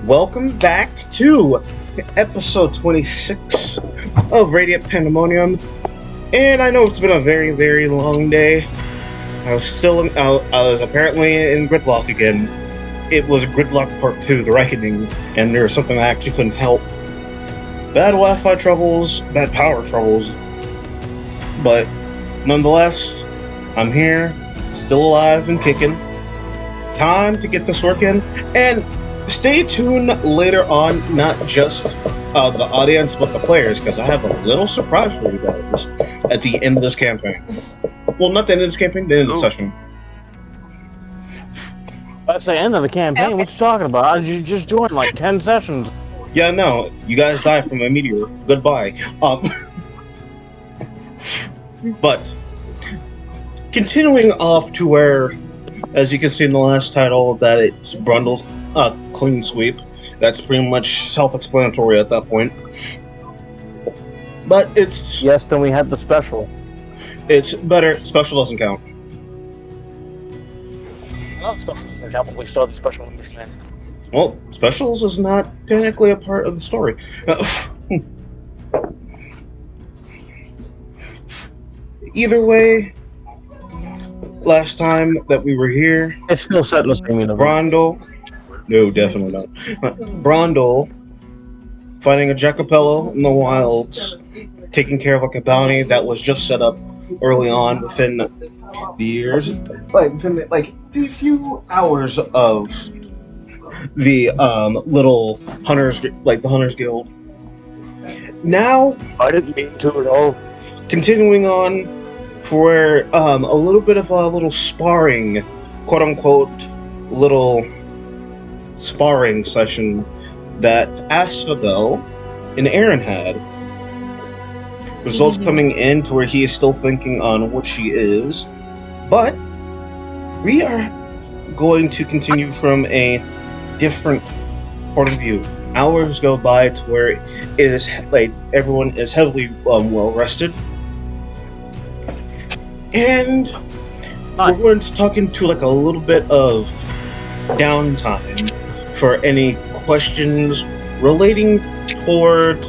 welcome back to episode 26 of Radiant Pandemonium. And I know it's been a very, very long day. I was apparently in gridlock again. It was Gridlock Part 2, The Reckoning, and there was something I actually couldn't help. Bad Wi-Fi troubles, bad power troubles. But nonetheless, I'm here, still alive and kicking. Time to get this work in, and stay tuned later on, not just the audience, but the players, because I have a little surprise for you guys at the end of this campaign. Well, not the end of this campaign, the end of the session. That's the end of the campaign. Okay. What you talking about? You just joined like 10 sessions. Yeah, no, you guys died from a meteor. Goodbye. But continuing off to where, as you can see in the last title, that it's Brundle's clean sweep. That's pretty much self-explanatory at that point. But it's... Yes, then we had the special. It's better. Special doesn't count. No, special doesn't count, but we still have the special in this man. Well, specials is not technically a part of the story. Either way, last time that we were here, it's still set in the same universe. Brundle, no, definitely not. Brundle finding a Jacapello in the wilds, taking care of like a bounty that was just set up early on within the years, within the few hours of the little hunters, the Hunters Guild. Now, I didn't mean to at all. Continuing on for a little bit of a little sparring, quote unquote, little sparring session that Asphodel and Aaron had. Results coming in to where he is still thinking on what she is, but we are going to continue from a different point of view. Hours go by to where it is like everyone is heavily well rested, and we're going to talk into like a little bit of downtime for any questions relating toward.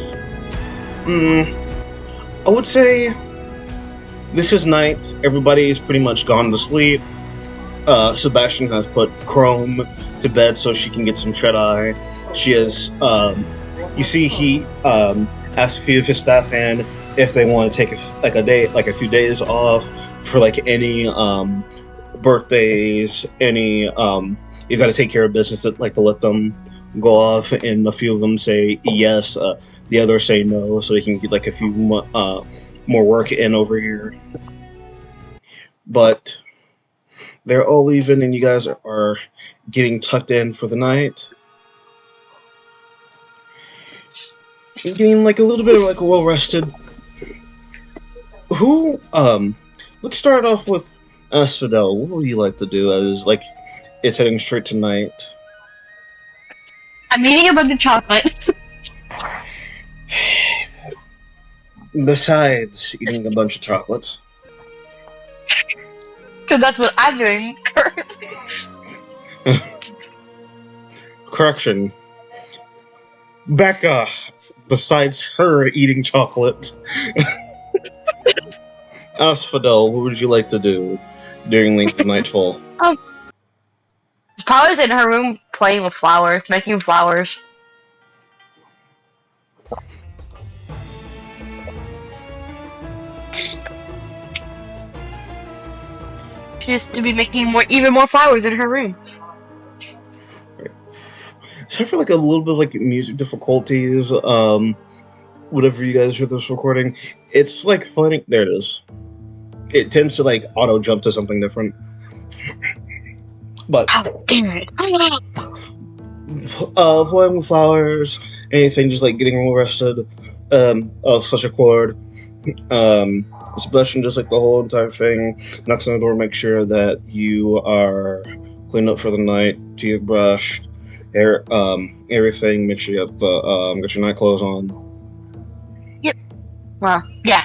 I would say this is night. Everybody is pretty much gone to sleep. Sebastian has put Chrome to bed so she can get some shut-eye. She has, you see, he asked a few of his staff hand if they want to take a few days off for like any birthdays, any you got to take care of business that to let them go off, and a few of them say yes, the others say no, so they can get like a few more work in over here. But they're all leaving, and you guys are getting tucked in for the night. Getting like a little bit of like well rested. Who let's start off with Asphodel. What would you like to do as like it's heading straight to night? I'm eating a bunch of chocolate. Besides eating a bunch of chocolates. Because that's what I'm doing currently. Correction. Becca, besides her eating chocolate. Asphodel, what would you like to do during length of nightfall? Probably in her room playing with flowers, making flowers. She used to be making even more flowers in her room. So I feel like a little bit of like music difficulties, whatever you guys hear this recording, it's like funny. There it is. It tends to like auto jump to something different. But oh, damn it. playing with flowers, anything, just like getting well rested, of such accord. Sebastian, just like the whole entire thing, knocks on the door, make sure that you are cleaned up for the night, teeth brushed, everything. Make sure you have got your night clothes on. Yep. Well, yeah.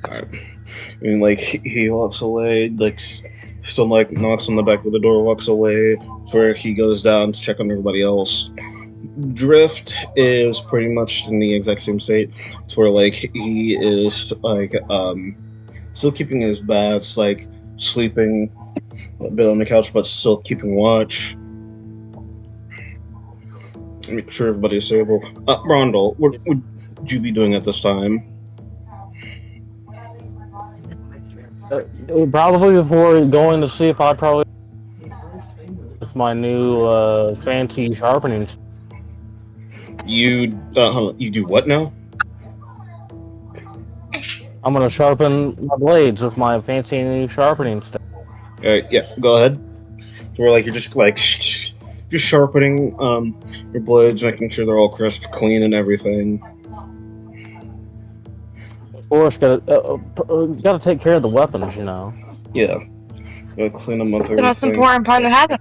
Alright. I mean, like, he walks away, like, still like knocks on the back of the door, walks away, where he goes down to check on everybody else. Drift is pretty much in the exact same state, where like he is like still keeping his bats, like sleeping a bit on the couch, but still keeping watch. Make sure everybody's stable. Rondell, what would you be doing at this time? Probably before going to sleep, I'd probably with my new fancy sharpening. You do what now? I'm gonna sharpen my blades with my fancy new sharpening stuff. Yeah, go ahead. So we're like you're just like just sharpening your blades, making sure they're all crisp, clean, and everything. Of course, gotta take care of the weapons, you know. Yeah, gotta clean them up. The most Everything. important part of having.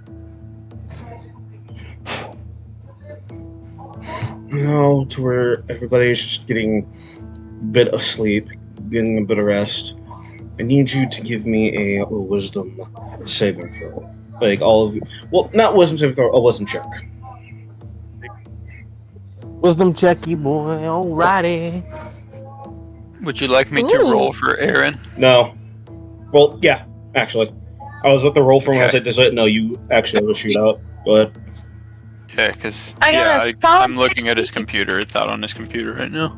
No, to where everybody's just getting a bit of sleep, getting a bit of rest. I need you to give me a wisdom saving throw. Like all of you. Well, not wisdom saving throw, a wisdom check. Wisdom checky boy, alrighty. Would you like me to roll for Aaron? No. Well, yeah, actually. I was about to roll for when I Okay. said this. No, you actually have a shootout. Go ahead. Okay, because I'm looking at his computer. It's out on his computer right now.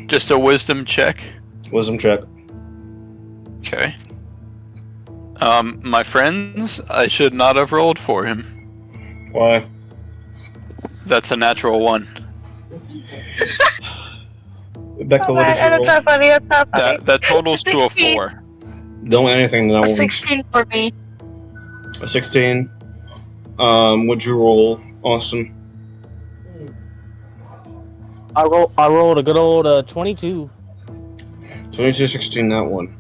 Just a wisdom check. Wisdom check. Okay. My friends, I should not have rolled for him. Why? That's a natural 1. Becca, what did you roll? That's not funny. That's not funny. That totals to a 4. Don't anything that A one. 16 for me. A 16. Would you roll, Austin? I rolled a good old 22. 22, 16, that one.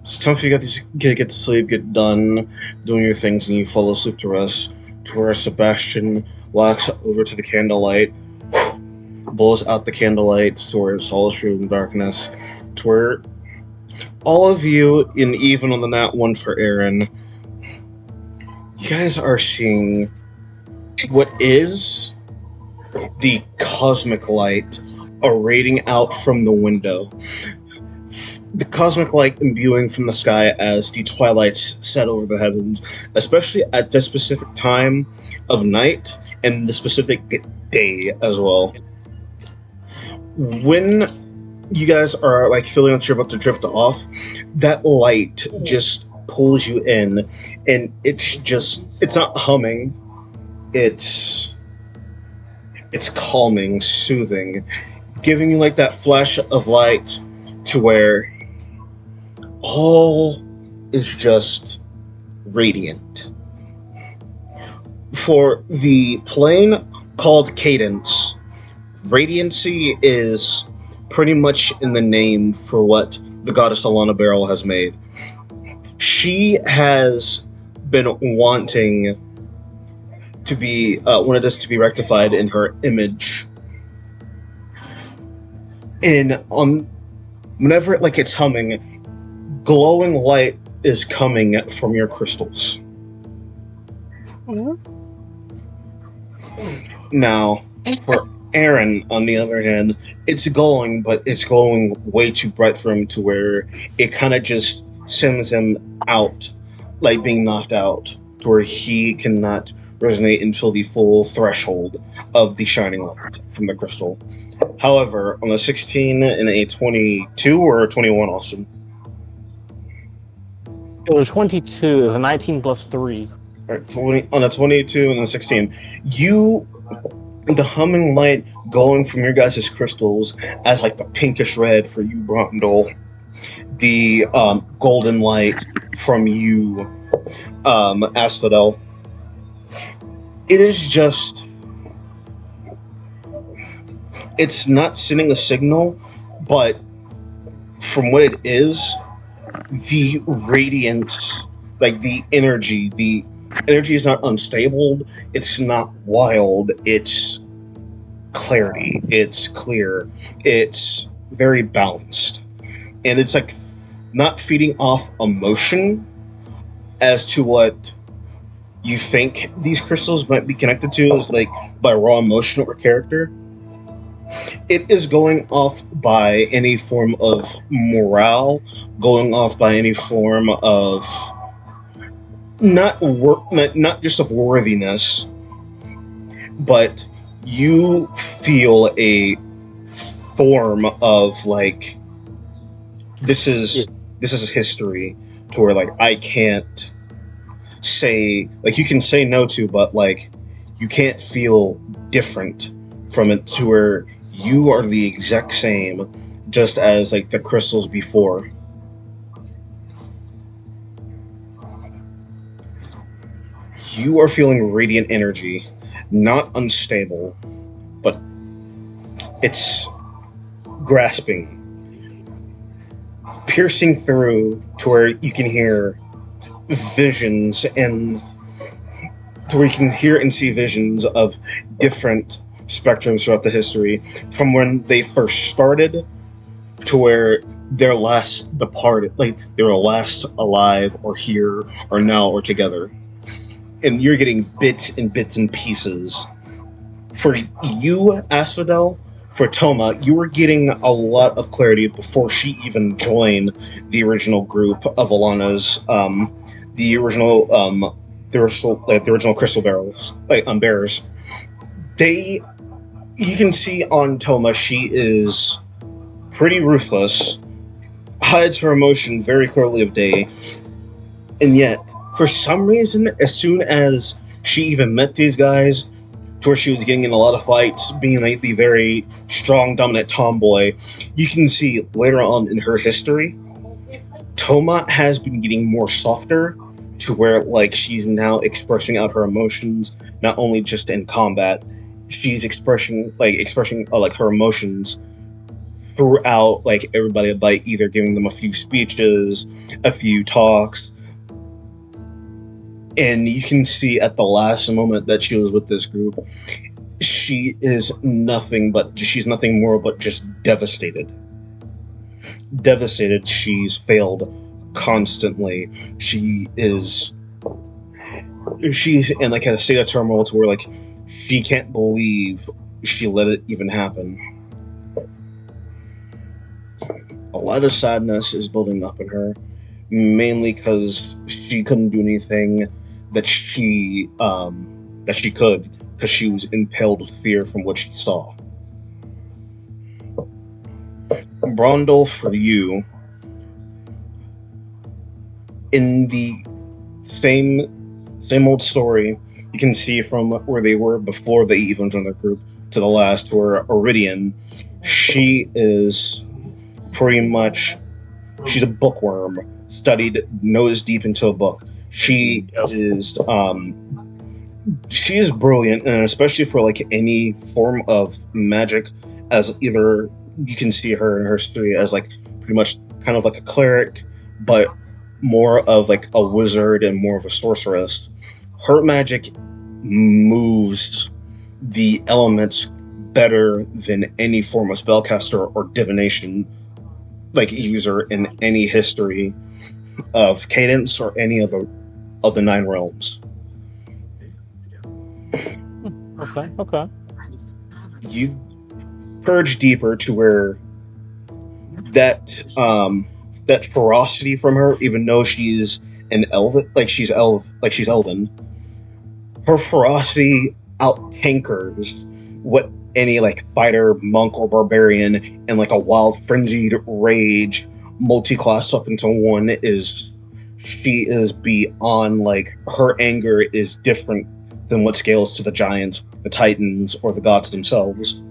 It's tough for you get to sleep, get done doing your things, and you fall asleep to rest. To where Sebastian walks over to the candlelight, blows out the candlelight to where it's all true in darkness. To where all of you, and even on the nat 1 for Aaron, you guys are seeing what is the cosmic light irradiating out from the window. The cosmic light imbuing from the sky as the twilights set over the heavens, especially at this specific time of night and the specific day as well. When you guys are like feeling that you're about to drift off, that light just pulls you in, and it's not humming, it's calming, soothing, giving you like that flash of light to where all is just radiant. For the plane called Cadence, radiancy is pretty much in the name for what the goddess Alana Beryl has made. She has been wanting to be wanted this to be rectified in her image, and whenever like it's humming, glowing light is coming from your crystals. Mhm. Now, for Aaron, on the other hand, it's glowing, but it's glowing way too bright for him to where it kind of just sends him out, like being knocked out, to where he cannot resonate until the full threshold of the shining light from the crystal. However, on the 16 and a 22 or 21, Austin? It was 22. It was a 19 plus 3. Alright, 20, on the 22 and the 16, the humming light going from your guys' crystals as like the pinkish red for you, Brondel, the golden light from you, Asphodel. It is just, it's not sending a signal, but from what it is, the radiance, like the energy is not unstable, it's not wild, it's clarity, it's clear, it's very balanced, and it's like not feeding off emotion as to what you think these crystals might be connected to, is like by raw emotion or character. It is going off by any form of morale, going off by any form of not just of worthiness, but you feel a form of like this is history, to where like I can't say, like, you can say no to, but like you can't feel different from it, to where you are the exact same, just as like the crystals before. You are feeling radiant energy, not unstable, but it's grasping, piercing through, to where you can hear visions, and to where you can hear and see visions of different spectrums throughout the history, from when they first started to where they're last departed, like they were last alive or here or now or together. And you're getting bits and bits and pieces. For you, Asphodel, for Toma, you were getting a lot of clarity before she even joined the original group of Alana's, the original crystal barrels, bearers. You can see on Toma, she is pretty ruthless, hides her emotion very clearly of day, and yet, for some reason, as soon as she even met these guys, to where she was getting in a lot of fights, being like the very strong, dominant tomboy, you can see later on in her history, Toma has been getting more softer, to where like she's now expressing out her emotions, not only just in combat, she's expressing like her emotions throughout like everybody, by either giving them a few speeches, a few talks. And you can see at the last moment that she was with this group, she's nothing more but just devastated. She's failed constantly. She's in like a state of turmoil, to where like she can't believe she let it even happen. A lot of sadness is building up in her, mainly because she couldn't do anything that she could, because she was impelled with fear from what she saw. Brondel, for you, in the same old story, you can see from where they were before they even joined the group to the last, where Iridian, she is pretty much, she's a bookworm, studied nose deep into a book. She is brilliant, and especially for like any form of magic, as either you can see her in her history as like pretty much kind of like a cleric, but more of like a wizard and more of a sorceress. Her magic moves the elements better than any form of spellcaster or divination like user in any history of Cadence or any of the 9 realms. Okay. You purge deeper, to where that ferocity from her, even though she's an elven, she's elven, her ferocity out-tankers what any like fighter, monk, or barbarian in like a wild, frenzied rage multi-class up into one is. She is beyond, like, her anger is different than what scales to the giants, the titans, or the gods themselves.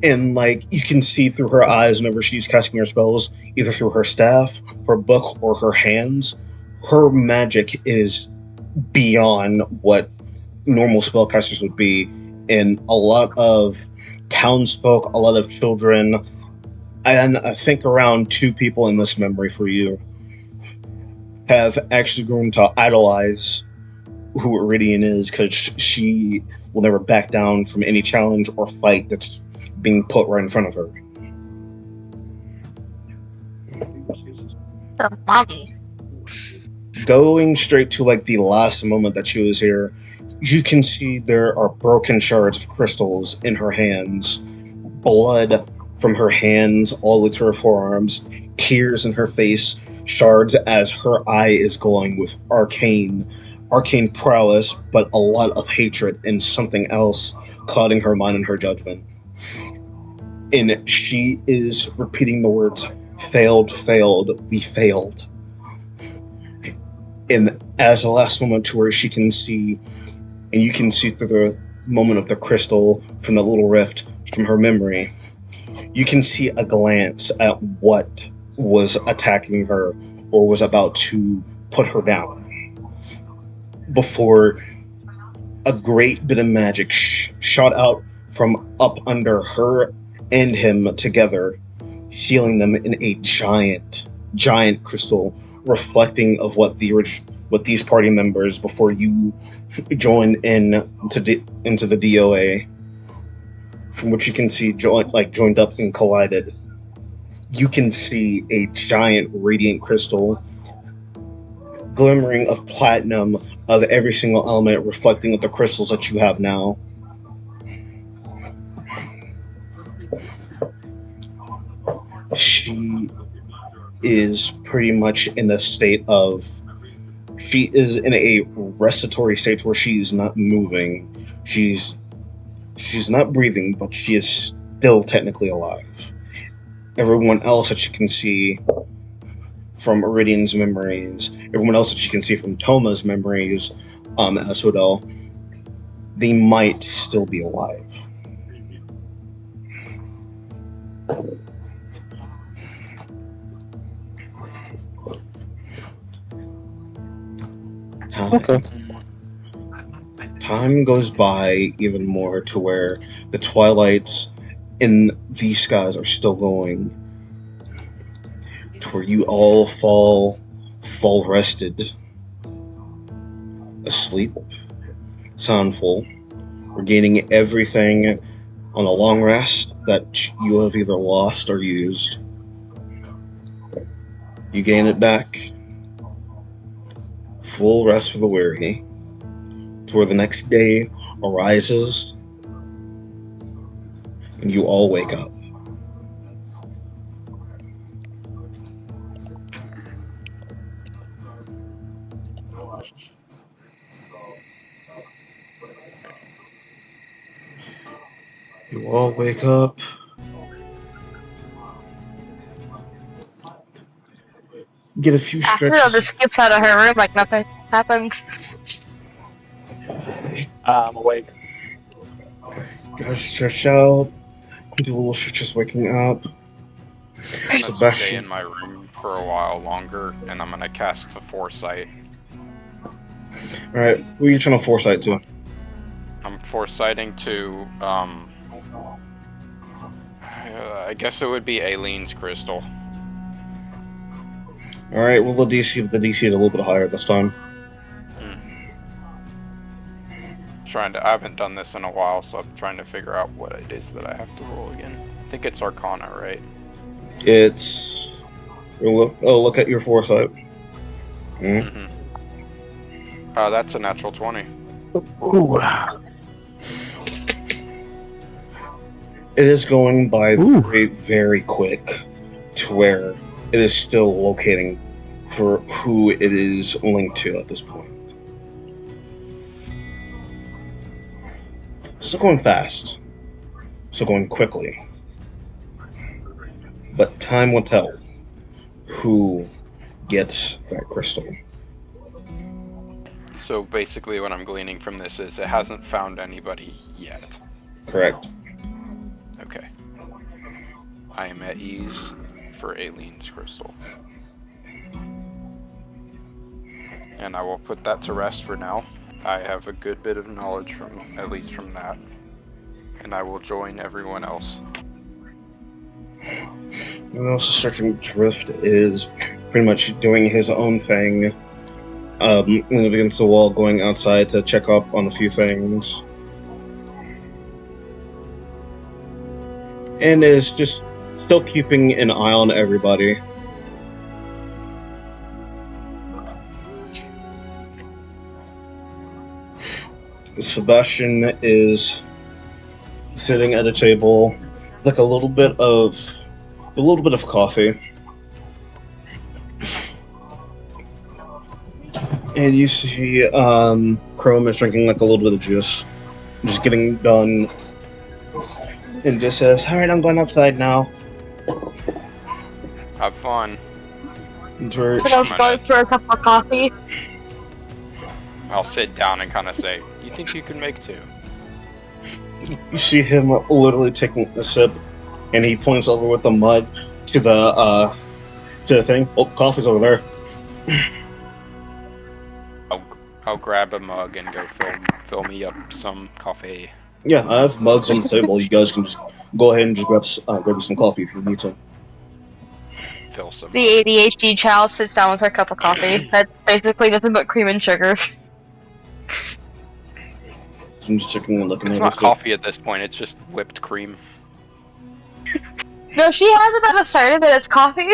And like you can see through her eyes whenever she's casting her spells, either through her staff, her book, or her hands, her magic is beyond what normal spellcasters would be. And a lot of townsfolk, a lot of children, and I think around 2 people in this memory for you have actually grown to idolize who Iridian is, because she will never back down from any challenge or fight that's being put right in front of her. So, mommy. Going straight to like the last moment that she was here, you can see there are broken shards of crystals in her hands, blood from her hands all the way to her forearms, tears in her face, shards as her eye is glowing with arcane prowess, but a lot of hatred and something else clouding her mind and her judgment. And she is repeating the words, failed, we failed. And as the last moment to where she can see, and you can see through the moment of the crystal from the little rift from her memory, you can see a glance at what was attacking her or was about to put her down before a great bit of magic shot out from up under her and him together, sealing them in a giant crystal, reflecting of what these party members before you joined into the DOA, from which you can see joined up and collided. You can see a giant radiant crystal, glimmering of platinum of every single element, reflecting of the crystals that you have now. She is pretty much in a state of, she is in a respiratory state where she's not moving. She's not breathing, but she is still technically alive. Everyone else that you can see from Iridian's memories, everyone else that you can see from Toma's memories, as well, they might still be alive. Okay. Time goes by even more to where the twilights in these skies are still going, to where you all fall rested, asleep, soundful, regaining everything on a long rest that you have either lost or used. You gain it back. Full rest for the weary, to where the next day arises and you all wake up. You all wake up. Get a few After stretches. just skips out of her room like nothing happens. I'm awake. Guys, stretch out. Do little stretches waking up. I'm gonna Sebastian. stay in my room for a while longer, and I'm gonna cast the Foresight. Alright, who are you trying to foresight to? I'm foresighting to, I guess it would be Aileen's crystal. Alright, well the DC is a little bit higher this time. I haven't done this in a while, so I'm trying to figure out what it is that I have to roll again. I think it's Arcana, right? It's... look at your foresight. Mm-hmm. That's a natural 20. Ooh. It is going by very, very quick, to where it is still locating for who it is linked to at this point. Still going fast. Still going quickly. But time will tell who gets that crystal. So basically what I'm gleaning from this is it hasn't found anybody yet. Correct. Okay. I am at ease for Aileen's crystal. And I will put that to rest for now. I have a good bit of knowledge from, at least from that. And I will join everyone else. And also, Searching Drift is pretty much doing his own thing. leaning against the wall, going outside to check up on a few things. And is just still keeping an eye on everybody. Sebastian is sitting at a table with like a little bit of coffee. And you see Chrome is drinking like a little bit of juice. Just getting done. And just says, "Alright, I'm going outside now." Have fun. George, Should I go for a cup of coffee? I'll sit down and kind of say, "You think you can make two?" you see him literally taking a sip, and he points over with the mug to the thing. Oh, coffee's over there. I'll grab a mug and go fill me up some coffee. Yeah, I have mugs on the table. You guys can just go ahead and just grab you some coffee if you need some. Fill some. The ADHD child sits down with her cup of coffee. That's basically nothing but cream and sugar. I'm just checking and looking It's at not this. coffee at this point. It's just whipped cream. No, she has about a third of it as coffee.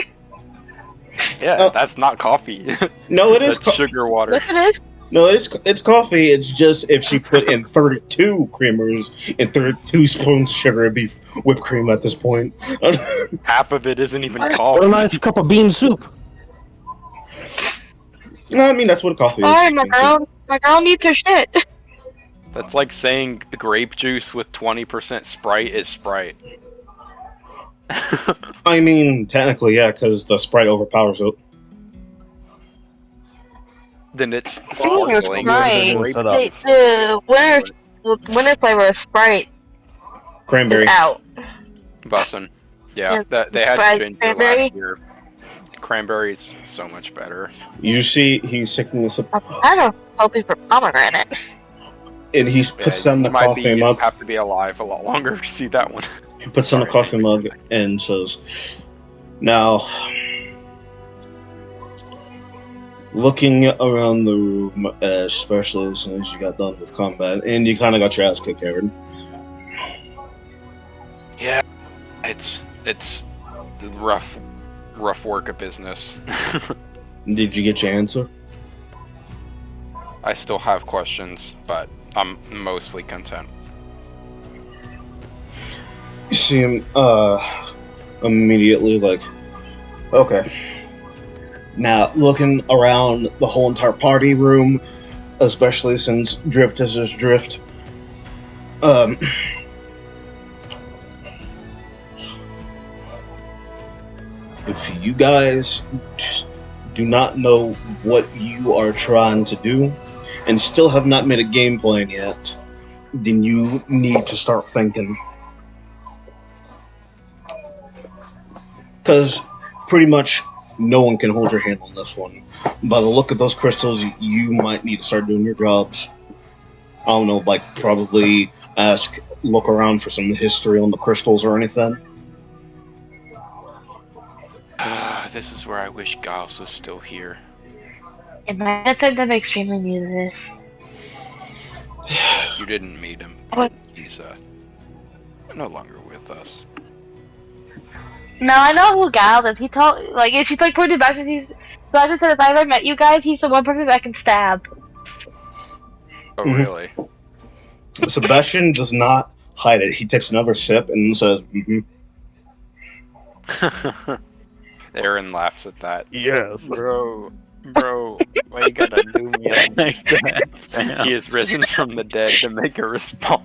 Yeah, Oh. that's not coffee. No, it is. That's sugar water. Yes, it is. No, it's coffee. It's just if she put in 32 creamers and 32 spoons of sugar, it'd be whipped cream at this point. Half of it isn't even What a coffee. nice cup of bean soup. No, I mean that's what coffee is. Alright, my girl needs her shit. That's like saying grape juice with 20% Sprite is Sprite. I mean, technically, yeah, because the Sprite overpowers it. Then it's Speaking of sparkling. Sprite, Grape the, juice. the winter flavor of Sprite Cranberry. is out. Bussin'. Yeah, Yeah, they had Sprite ginger cranberry. last year. Cranberry's so much better. You see, he's taking this up, I'm kind of hoping for pomegranate. and he puts down the coffee mug. Have to be alive a lot longer to see that one. He puts down the Sorry, coffee mug and says, "Now, looking around the room, especially as soon as you got done with combat, and you kind of got your ass kicked, Aaron. Yeah, it's rough work of business. Did you get your answer?" I still have questions, but I'm mostly content. You see him, immediately like, "Okay." Now, looking around the whole entire party room, especially since Drift is his Drift, if you guys do not know what you are trying to do, and still have not made a game plan yet, then you need to start thinking. Because pretty much no one can hold your hand on this one. By the look of those crystals, you might need to start doing your jobs. I don't know, like probably look around for some history on the crystals or anything. This is where I wish Giles was still here. In my defense, I'm extremely new to this. You didn't meet him. What? He's no longer with us. No, I know who Gal is. He told, like, she's like pointed back and Sebastian said if I ever met you guys, he's the one person that I can stab. Oh, Mhm. really? Sebastian does not hide it. He takes another sip and says, "Mm-hmm." Aaron laughs at that. Yes. Bro, why you gotta do me like that? He is risen from the dead to make a response.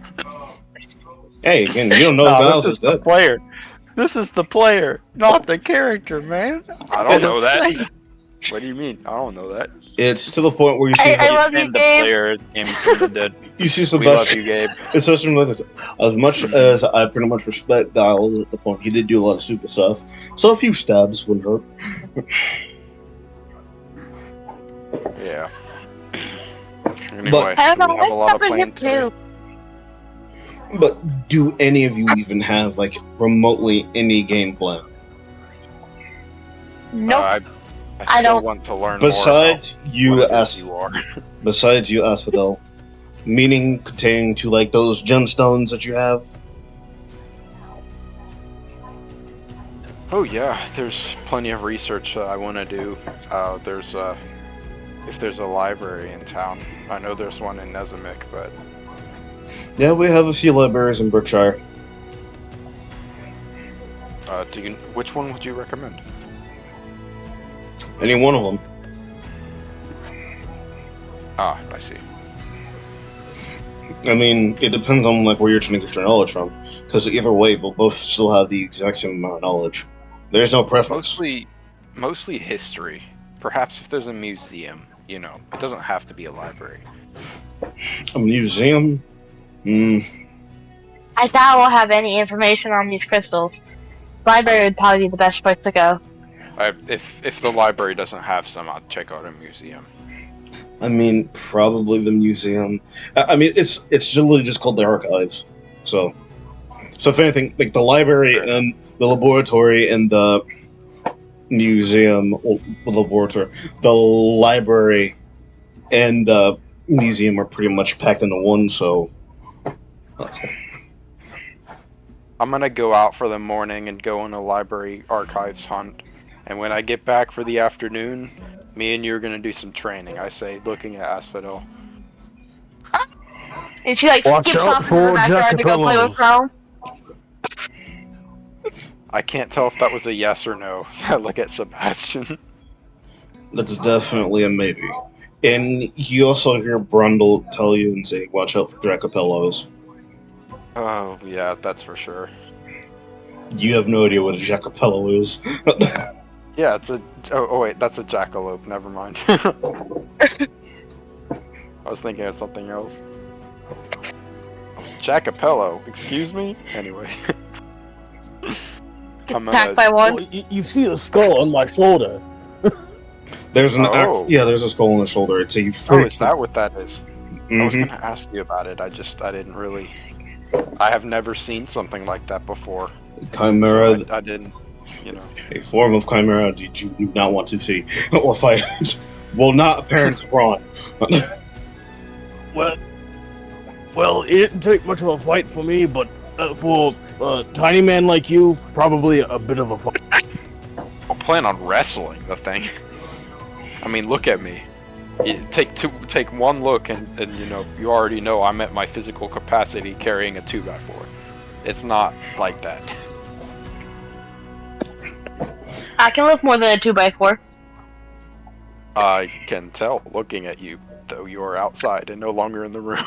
Hey, again, you don't know No, Giles this is is the dead. player. This is the player, not the character, man. I don't know that. What do you mean? I don't know that. It's to the point where you see I love you, And the Gabe. player came from the dead. you see We love Sebastian. you, Gabe. It's just as much as I pretty much respect Giles at the point, he did do a lot of stupid stuff. So a few stabs wouldn't hurt. Yeah. Anyway, I don't know, we have a lot of that's him plans today. too. But do any of you even have like remotely any game plan? Nope. I still don't- want to learn Besides more you, about what it is As you are. besides you, Asphodel, meaning containing to like those gemstones that you have. Oh yeah, there's plenty of research that I want to do. If there's a library in town, I know there's one in Nezamic, but Yeah, we have a few libraries in Brookshire. which one would you recommend? Any one of them. Ah, I see. I mean, it depends on like where you're trying to get your knowledge from. Because either way, we'll both still have the exact same amount of knowledge. There's no preference. Mostly history. Perhaps if there's a museum, it doesn't have to be a library. A museum? I doubt we'll have any information on these crystals. Library would probably be the best place to go. If the library doesn't have some, I'll check out a museum. I mean, probably the museum. I mean, it's literally just called the archives. So if anything, like the library and the laboratory and the museum, the library and the museum are pretty much packed into one. So I'm gonna go out for the morning and go on a library archives hunt, and when I get back for the afternoon, me and you are gonna do some training. I say, looking at Asphodel. And she like Watch skips out off into the for backyard to go play with Jacapellos. Chrome. I can't tell if that was a yes or no. I look at Sebastian. that's definitely a maybe. And you also hear Brundle tell you and say, "Watch out for Dracopellos." Oh yeah, that's for sure. You have no idea what a Jacopello is. Yeah, it's a. Oh wait, that's a jackalope. Never mind. I was thinking of something else. Jackapello, excuse me? Anyway. Attacked by one. Well, you see a skull on my shoulder. There's an Oh. there's a skull on the shoulder. It's a Oh, is that what that is? I was Mhm. gonna ask you about it. I didn't really. I have never seen something like that before. Chimera, So I didn't, a form of chimera did you do not want to see or fight. Well, not apparent to Braun. Well, it didn't take much of a fight for me, but for a tiny man like you, probably a bit of a fight. I'll plan on wrestling the thing. I mean, look at me. You take one look, and you already know I'm at my physical capacity carrying a 2x4. It's not like that. I can lift more than a 2x4. I can tell looking at you, though you are outside and no longer in the room.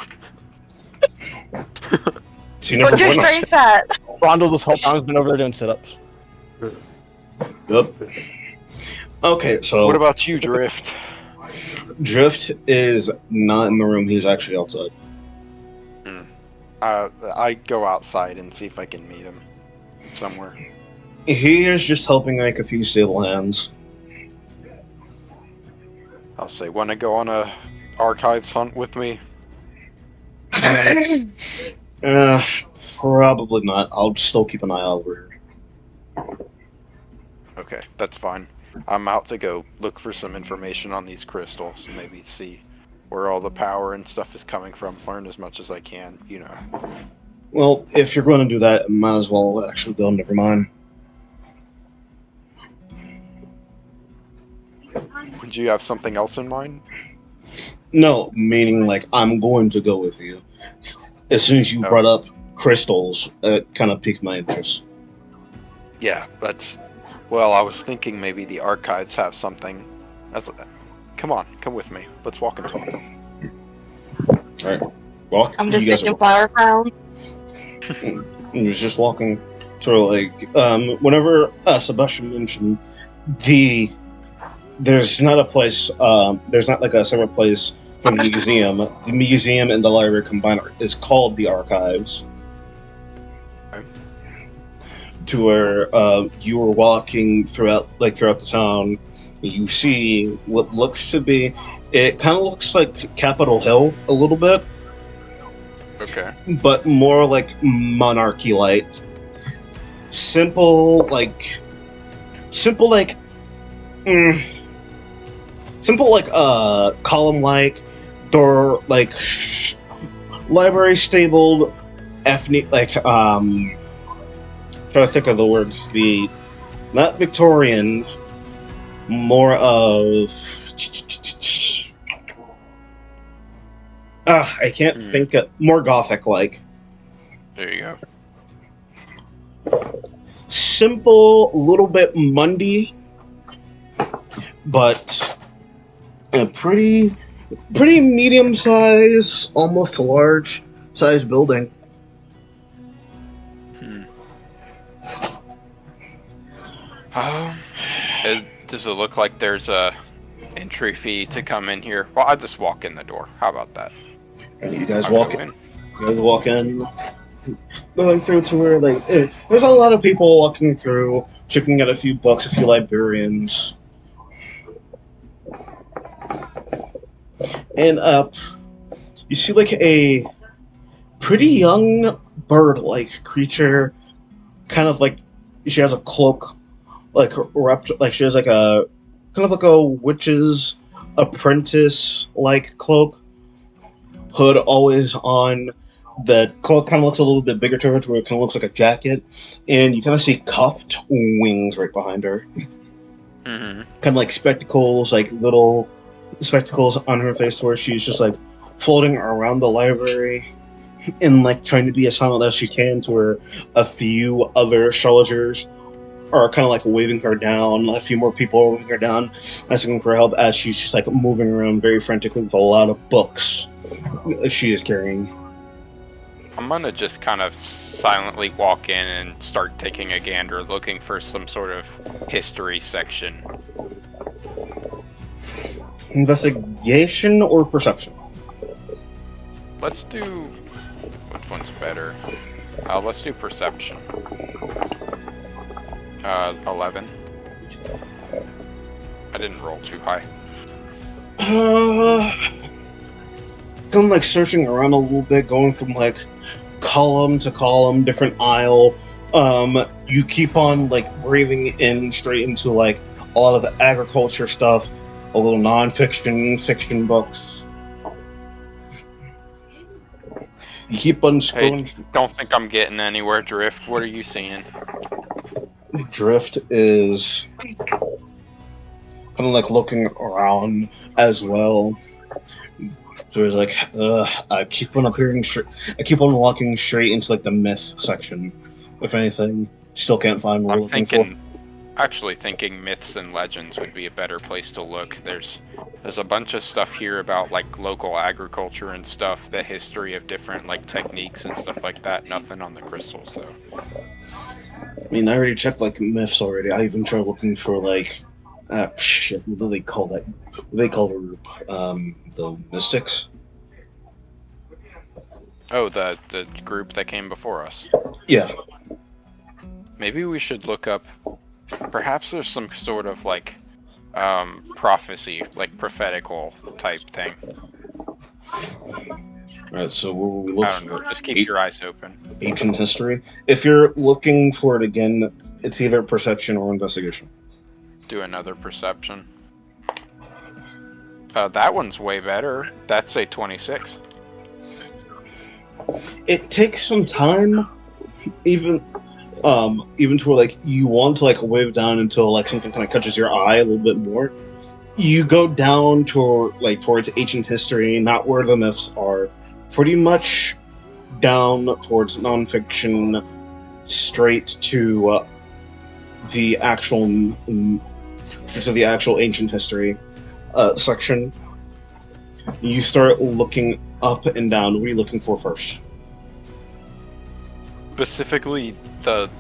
She never But you're went straight fat. Rondo this whole time has been over there doing sit-ups. Yep. Okay, so What about you, Drift? Drift is not in the room. He's actually outside. I go outside and see if I can meet him somewhere. He is just helping make a few stable hands. I'll say, want to go on a archives hunt with me? Probably not. I'll still keep an eye out over here. Okay, that's fine. I'm out to go look for some information on these crystals, maybe see where all the power and stuff is coming from, learn as much as I can, Well, if you're going to do that, might as well actually go. Never mind. Would you have something else in mind? No, meaning like I'm going to go with you. As soon as you brought up crystals, it kind of piqued my interest. Yeah, well, I was thinking maybe the archives have something. Come on, come with me. Let's walk and talk. Alright, walk. I'm just you guys thinking are flower crown. He was just walking through, whenever Sebastian mentioned there's not a place, there's not like a separate place for the museum. The museum and the library combined is called the archives. Okay. To where you were walking throughout the town, you see what looks to be, it kind of looks like Capitol Hill a little bit. Okay. But more like monarchy-like. Simple, simple like column like door like library stabled ethnic like trying to think of the words, the not Victorian, more of I can't think of more Gothic like. There you go. Simple, a little bit mundy, but a pretty medium size, almost large size building. Does it look like there's a entry fee to come in here? Well, I'll just walk in the door. How about that? And you guys I'll walk go in. You guys walk in, going through to where like there's a lot of people walking through, checking out a few books, a few librarians, and you see like a pretty young bird-like creature, kind of like she has a cloak, like wrapped, like she has like a kind of like a witch's apprentice-like cloak, hood always on. The cloak kind of looks a little bit bigger to her, to where it kind of looks like a jacket, and you kind of see cuffed wings right behind her. Mm-hmm. Kind of like spectacles, like little spectacles on her face, where she's just like floating around the library and like trying to be as silent as she can, to where a few other astrologers are kind of like waving her down. A few more people are waving her down, asking for help, as she's just like moving around very frantically with a lot of books she is carrying. I'm gonna just kind of silently walk in and start taking a gander, looking for some sort of history section. Investigation or perception? Let's do... Which one's better? Let's do perception. 11. I didn't roll too high. Kind of like searching around a little bit, going from like column to column, different aisle. You keep on like breathing in straight into like a lot of the agriculture stuff, a little non-fiction, fiction books. You keep on scrolling. Hey, don't think I'm getting anywhere, Drift. What are you seeing? Drift is kind of like looking around as well. So it's like, I keep on appearing straight. I keep on walking straight into like the myth section. If anything, still can't find what we're looking for. Actually thinking myths and legends would be a better place to look. There's a bunch of stuff here about like local agriculture and stuff, the history of different like techniques and stuff like that. Nothing on the crystals though. I mean, I already checked like myths already. I even tried looking for like, shit. What do they call that? What do they call the group? The mystics. Oh, the group that came before us. Yeah. Maybe we should look up. Perhaps there's some sort of like prophecy, like prophetical type thing. Alright, so where will we look I don't know. for? Just keep your eyes open. Ancient history. If you're looking for it again, it's either perception or investigation. Do another perception. That one's way better. That's a 26. It takes some time, even to where like you want to like wave down until like something kind of catches your eye a little bit more. You go down to like towards ancient history, not where the myths are. Pretty much down towards nonfiction, straight to the actual ancient history section. You start looking up and down. What are you looking for first? Specifically, the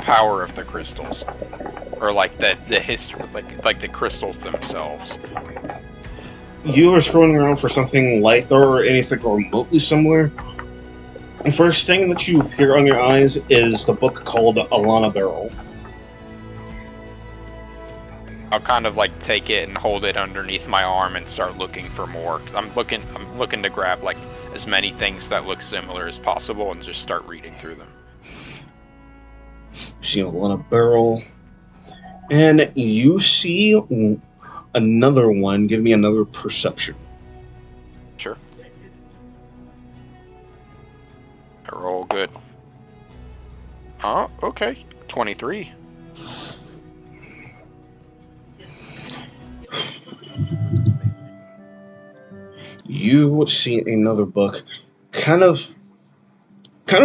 power of the crystals, or like the history, like the crystals themselves. You are scrolling around for something light or anything remotely similar. The first thing that you appear on your eyes is the book called Alana Barrel. I'll kind of like take it and hold it underneath my arm and start looking for more. I'm looking to grab like as many things that look similar as possible and just start reading through them. You see Alana Barrel, and you see another one. Give me another perception. Sure. They're all good. Oh, okay. 23. You see another book, kind of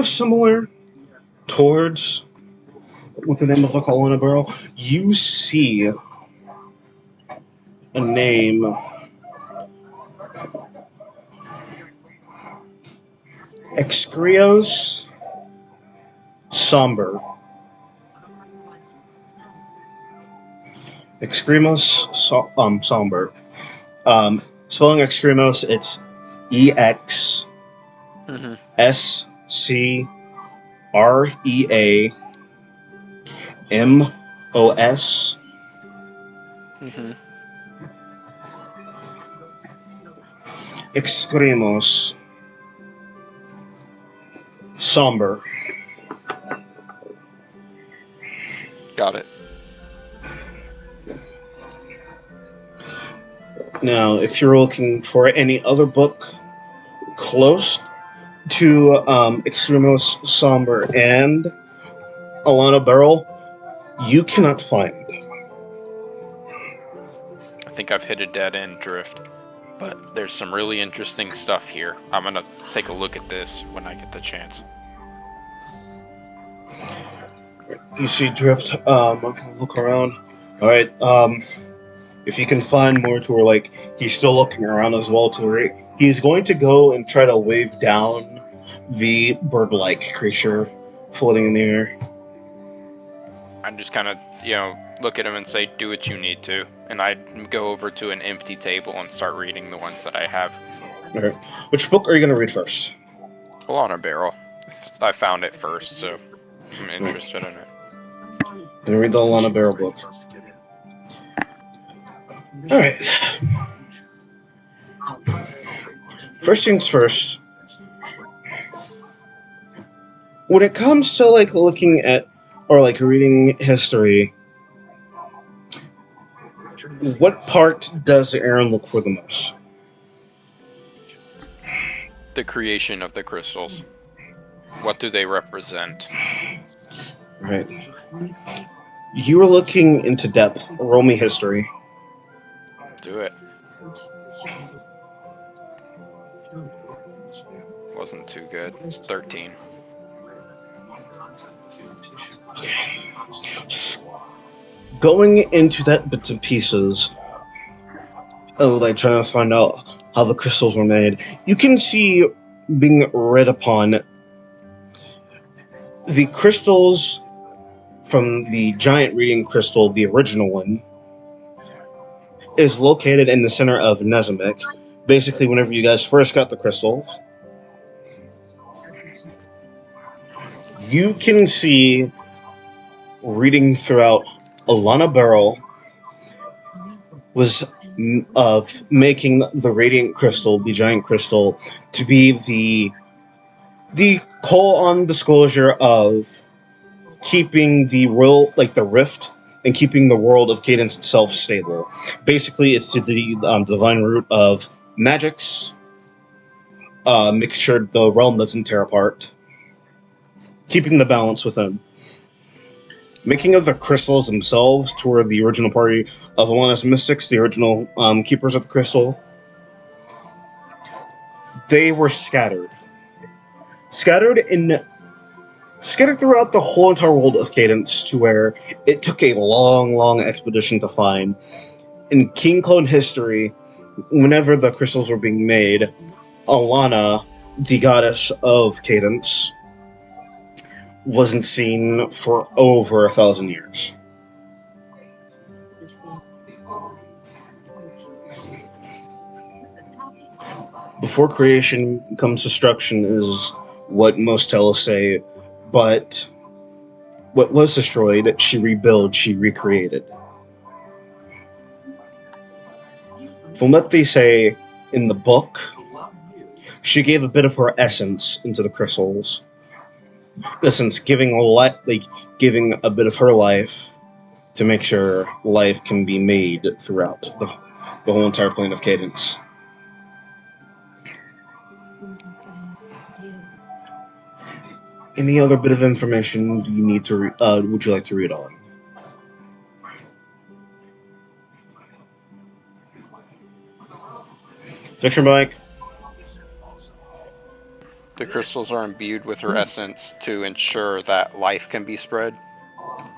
similar towards what the name of the hole in a barrel. You see a name, Excreos Somber. Somber. Spelling Excremos, it's Mm-hmm. EXCREAMOS. Mm-hmm. Excremos Somber. Got it. Now, if you're looking for any other book close to Extremos Somber and Alana Beryl, you cannot find. I think I've hit a dead end drift. But there's some really interesting stuff here. I'm gonna take a look at this when I get the chance. You see Drift, I'm gonna look around. Alright, if you can find more to where, like, he's still looking around as well, to where he's going to go and try to wave down the bird-like creature floating in the air. I'm just kind of, look at him and say, do what you need to. And I'd go over to an empty table and start reading the ones that I have. Alright, which book are you gonna read first? Well, on a barrel. I found it first, so I'm interested in it. Gonna read the Alana Beryl book. Alright. First things first. When it comes to, like, looking at, or, like, reading history, what part does Aaron look for the most? The creation of the crystals. What do they represent? Right. You were looking into depth. Roll me history. Do it. Wasn't too good. 13. Going into that bits and pieces of, like, trying to find out how the crystals were made, you can see being read upon the crystals from the giant reading crystal, the original one, is located in the center of Nezamic. Basically, whenever you guys first got the crystals, you can see reading throughout Alana Beryl was of making the radiant crystal, the giant crystal, to be the call on disclosure of keeping the world, like the rift, and keeping the world of Cadence itself stable. Basically, it's the divine root of magics, making sure the realm doesn't tear apart, keeping the balance within. Making of the crystals themselves toward the original party of Alana's Mystics, the original keepers of the crystal, they were scattered. Scattered throughout the whole entire world of Cadence, to where it took a long, long expedition to find. In King Clone history, whenever the crystals were being made, Alana, the goddess of Cadence, wasn't seen for over 1,000 years. Before creation comes destruction is what most tell us say, but what was destroyed, she rebuilt, she recreated. From what they say in the book, she gave a bit of her essence into the crystals. Essence, giving a bit of her life to make sure life can be made throughout the whole entire plane of cadence. Any other bit of information do you need to would you like to read on? Fix your mic. The crystals are imbued with her essence to ensure that life can be spread.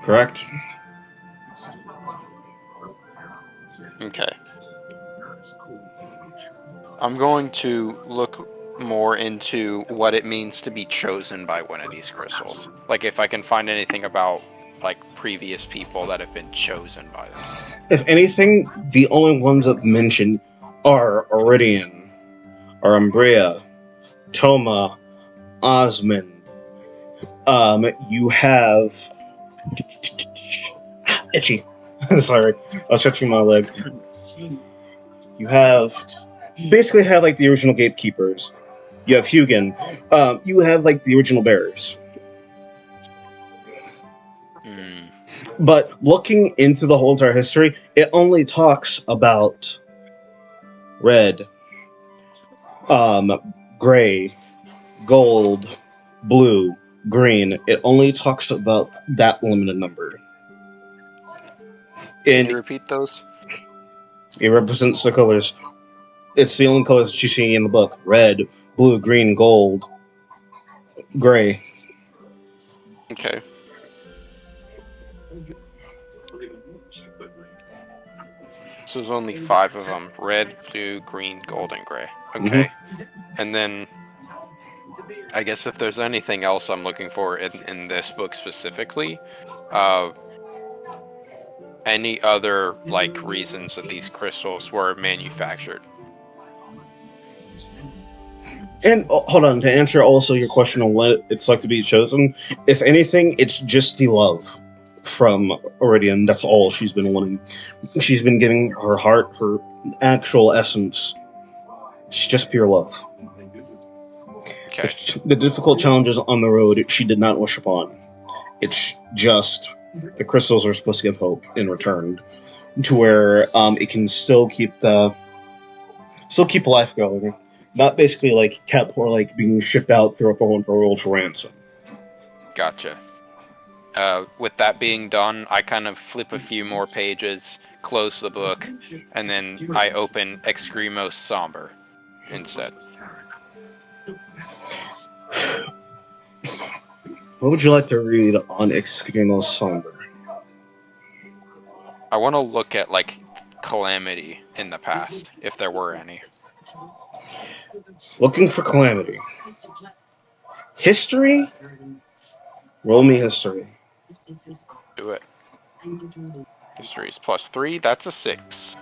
Correct. Okay. I'm going to look more into what it means to be chosen by one of these crystals. Like if I can find anything about like previous people that have been chosen by them. If anything, the only ones that mentioned are Iridian, or Umbrea, Toma, Osmond. You have itchy. Sorry, I was stretching my leg. You basically have like the original gatekeepers. You have Hugin. You have like the original bearers. But looking into the whole entire history, it only talks about red, gray, gold, blue, green. It only talks about that limited number. Can And you repeat those? it represents the colors. It's the only colors that you see in the book. Red, blue, green, gold, gray. Okay. So there's only 5 of them. Red, blue, green, gold, and gray. Okay. And then I guess if there's anything else I'm looking for in this book specifically, any other like reasons that these crystals were manufactured. And hold on, to answer also your question on what it's like to be chosen, if anything, it's just the love from Iridian. That's all she's been wanting. She's been giving her heart, her actual essence. It's just pure love. Okay. The difficult challenges on the road she did not wish upon. It's just the crystals are supposed to give hope in return, to where it can still keep life going. Not basically like kept or like being shipped out throughout the whole world for ransom. Gotcha. With that being done, I kind of flip a few more pages, close the book, and then I open Extremos Somber instead. What would you like to read on Extremos Somber? I want to look at like calamity in the past, if there were any. Looking for calamity. History? Roll me history. Do it. History is +3, that's a 6.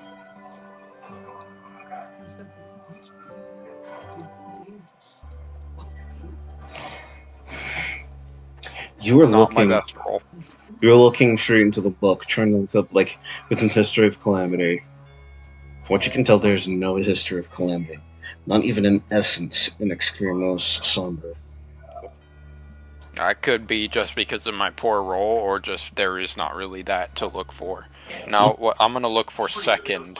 You were Not my looking. best roll. You were looking straight into the book, trying to look up like within history of calamity. From what you can tell, there's no history of calamity, not even an essence in Extremos Somber. That could be just because of my poor roll, or just there is not really that to look for. Now, what I'm gonna look for second,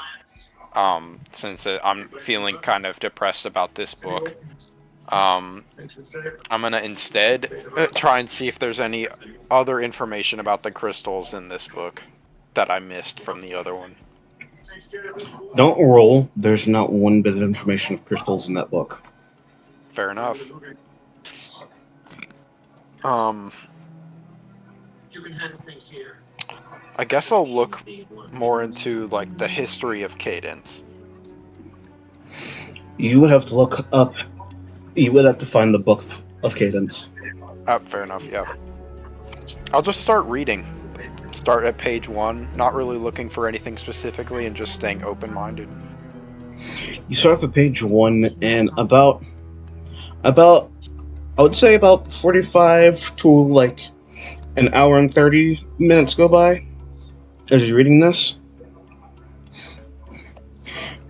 since I'm feeling kind of depressed about this book. I'm gonna instead try and see if there's any other information about the crystals in this book that I missed from the other one. Don't roll. There's not one bit of information of crystals in that book. Fair enough. I guess I'll look more into like the history of Cadence. You would have to look up. You would have to find the book of Cadence. Fair enough, yeah. I'll just start reading. Start at page 1, not really looking for anything specifically, and just staying open-minded. You start off at page 1, and about I would say about 45 to like an hour and 30 minutes go by as you're reading this.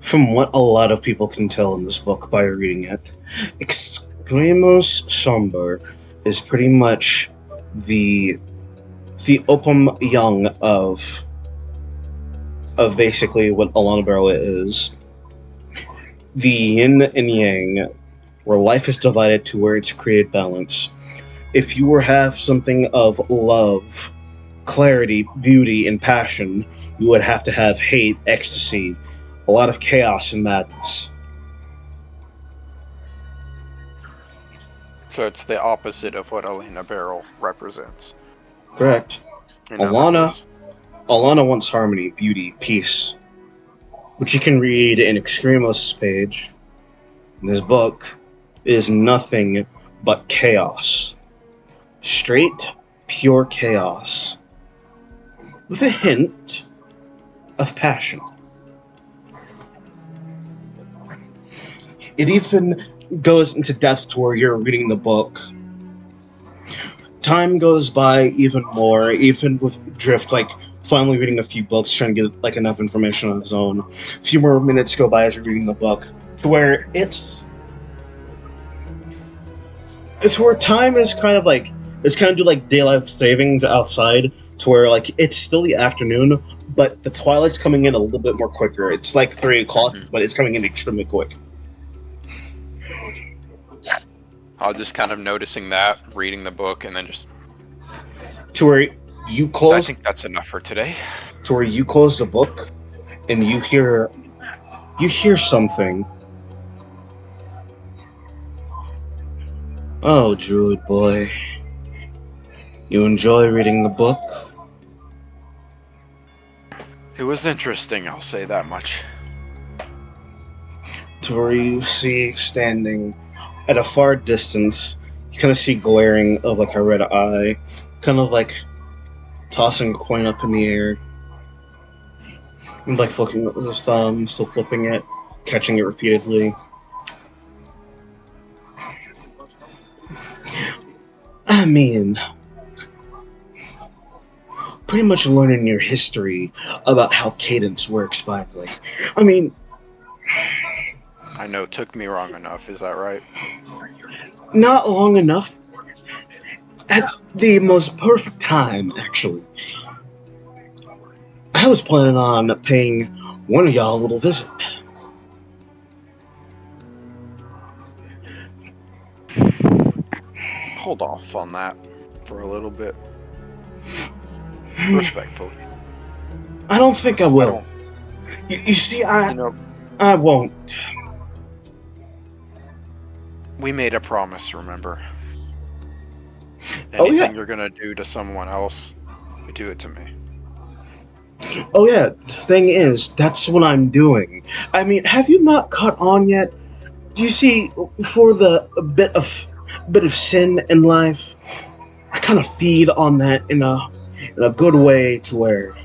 From what a lot of people can tell in this book by reading it, Extremos Somber is pretty much the the opum young of basically what Alana Barrow is. The yin and yang, where life is divided to where it's created balance. If you were have something of love, clarity, beauty, and passion, you would have to have hate, ecstasy, a lot of chaos and madness. So it's the opposite of what Elena Barrel represents. Correct. In other Alana words. Alana wants harmony, beauty, peace, which you can read in Excremus' page. This book is nothing but chaos. Straight, pure chaos. With a hint of passion. It even goes into depth to where you're reading the book. Time goes by even more, even with Drift, like, finally reading a few books, trying to get, like, enough information on his own. A few more minutes go by as you're reading the book, to where it's where time is kind of like, it's kind of do like daylight savings outside, to where, like, it's still the afternoon, but the twilight's coming in a little bit more quicker. It's like 3 o'clock, but it's coming in extremely quick. I was just kind of noticing that, reading the book, and then just... To where you I close, think that's enough for today. to where you close the book, and you hear something. Oh, Druid boy. You enjoy reading the book? It was interesting, I'll say that much. To where you see standing at a far distance, you kind of see glaring of like a red eye, kind of like tossing a coin up in the air, and like flicking it with his thumb, still flipping it, catching it repeatedly. I mean, pretty much learning your history about how cadence works finally. I mean, I know it took me long enough, is that right? not long enough. At the most perfect time, actually. I was planning on paying one of y'all a little visit. Hold off on that for a little bit. Respectfully. I don't think I I will. don't, You see, I you know, won't. we made a promise, remember? Oh, Anything yeah. you're gonna do to someone else, you do it to me. Oh yeah, the thing is, that's what I'm doing. I mean, have you not caught on yet? Do you see, for the bit of sin in life, I kind of feed on that in a good way, to where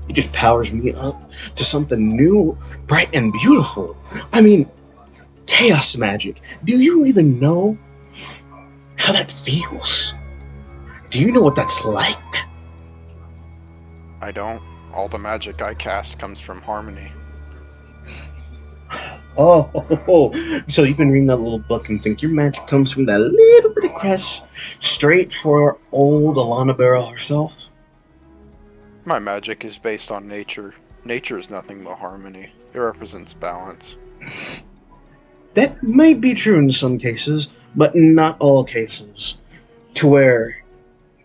it just powers me up to something new, bright, and beautiful. I mean, chaos magic. Do you even know how that feels? Do you know what that's like? I don't. All the magic I cast comes from harmony. Oh, so you've been reading that little book and think your magic comes from that little bit of crest straight for old Alana Barrel herself? My magic is based on nature. Nature is nothing but harmony. It represents balance. That may be true in some cases, but not all cases. To where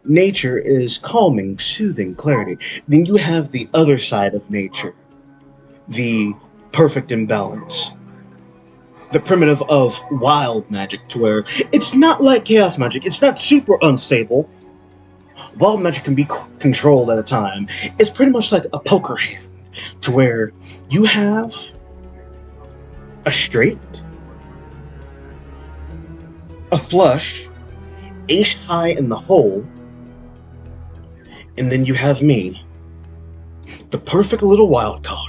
nature is calming, soothing, clarity. Then you have the other side of nature. The perfect imbalance. The primitive of wild magic, to where it's not like chaos magic. It's not super unstable. Wild magic can be controlled at a time. It's pretty much like a poker hand, to where you have a straight, a flush, ace high in the hole, and then you have me, the perfect little wild card.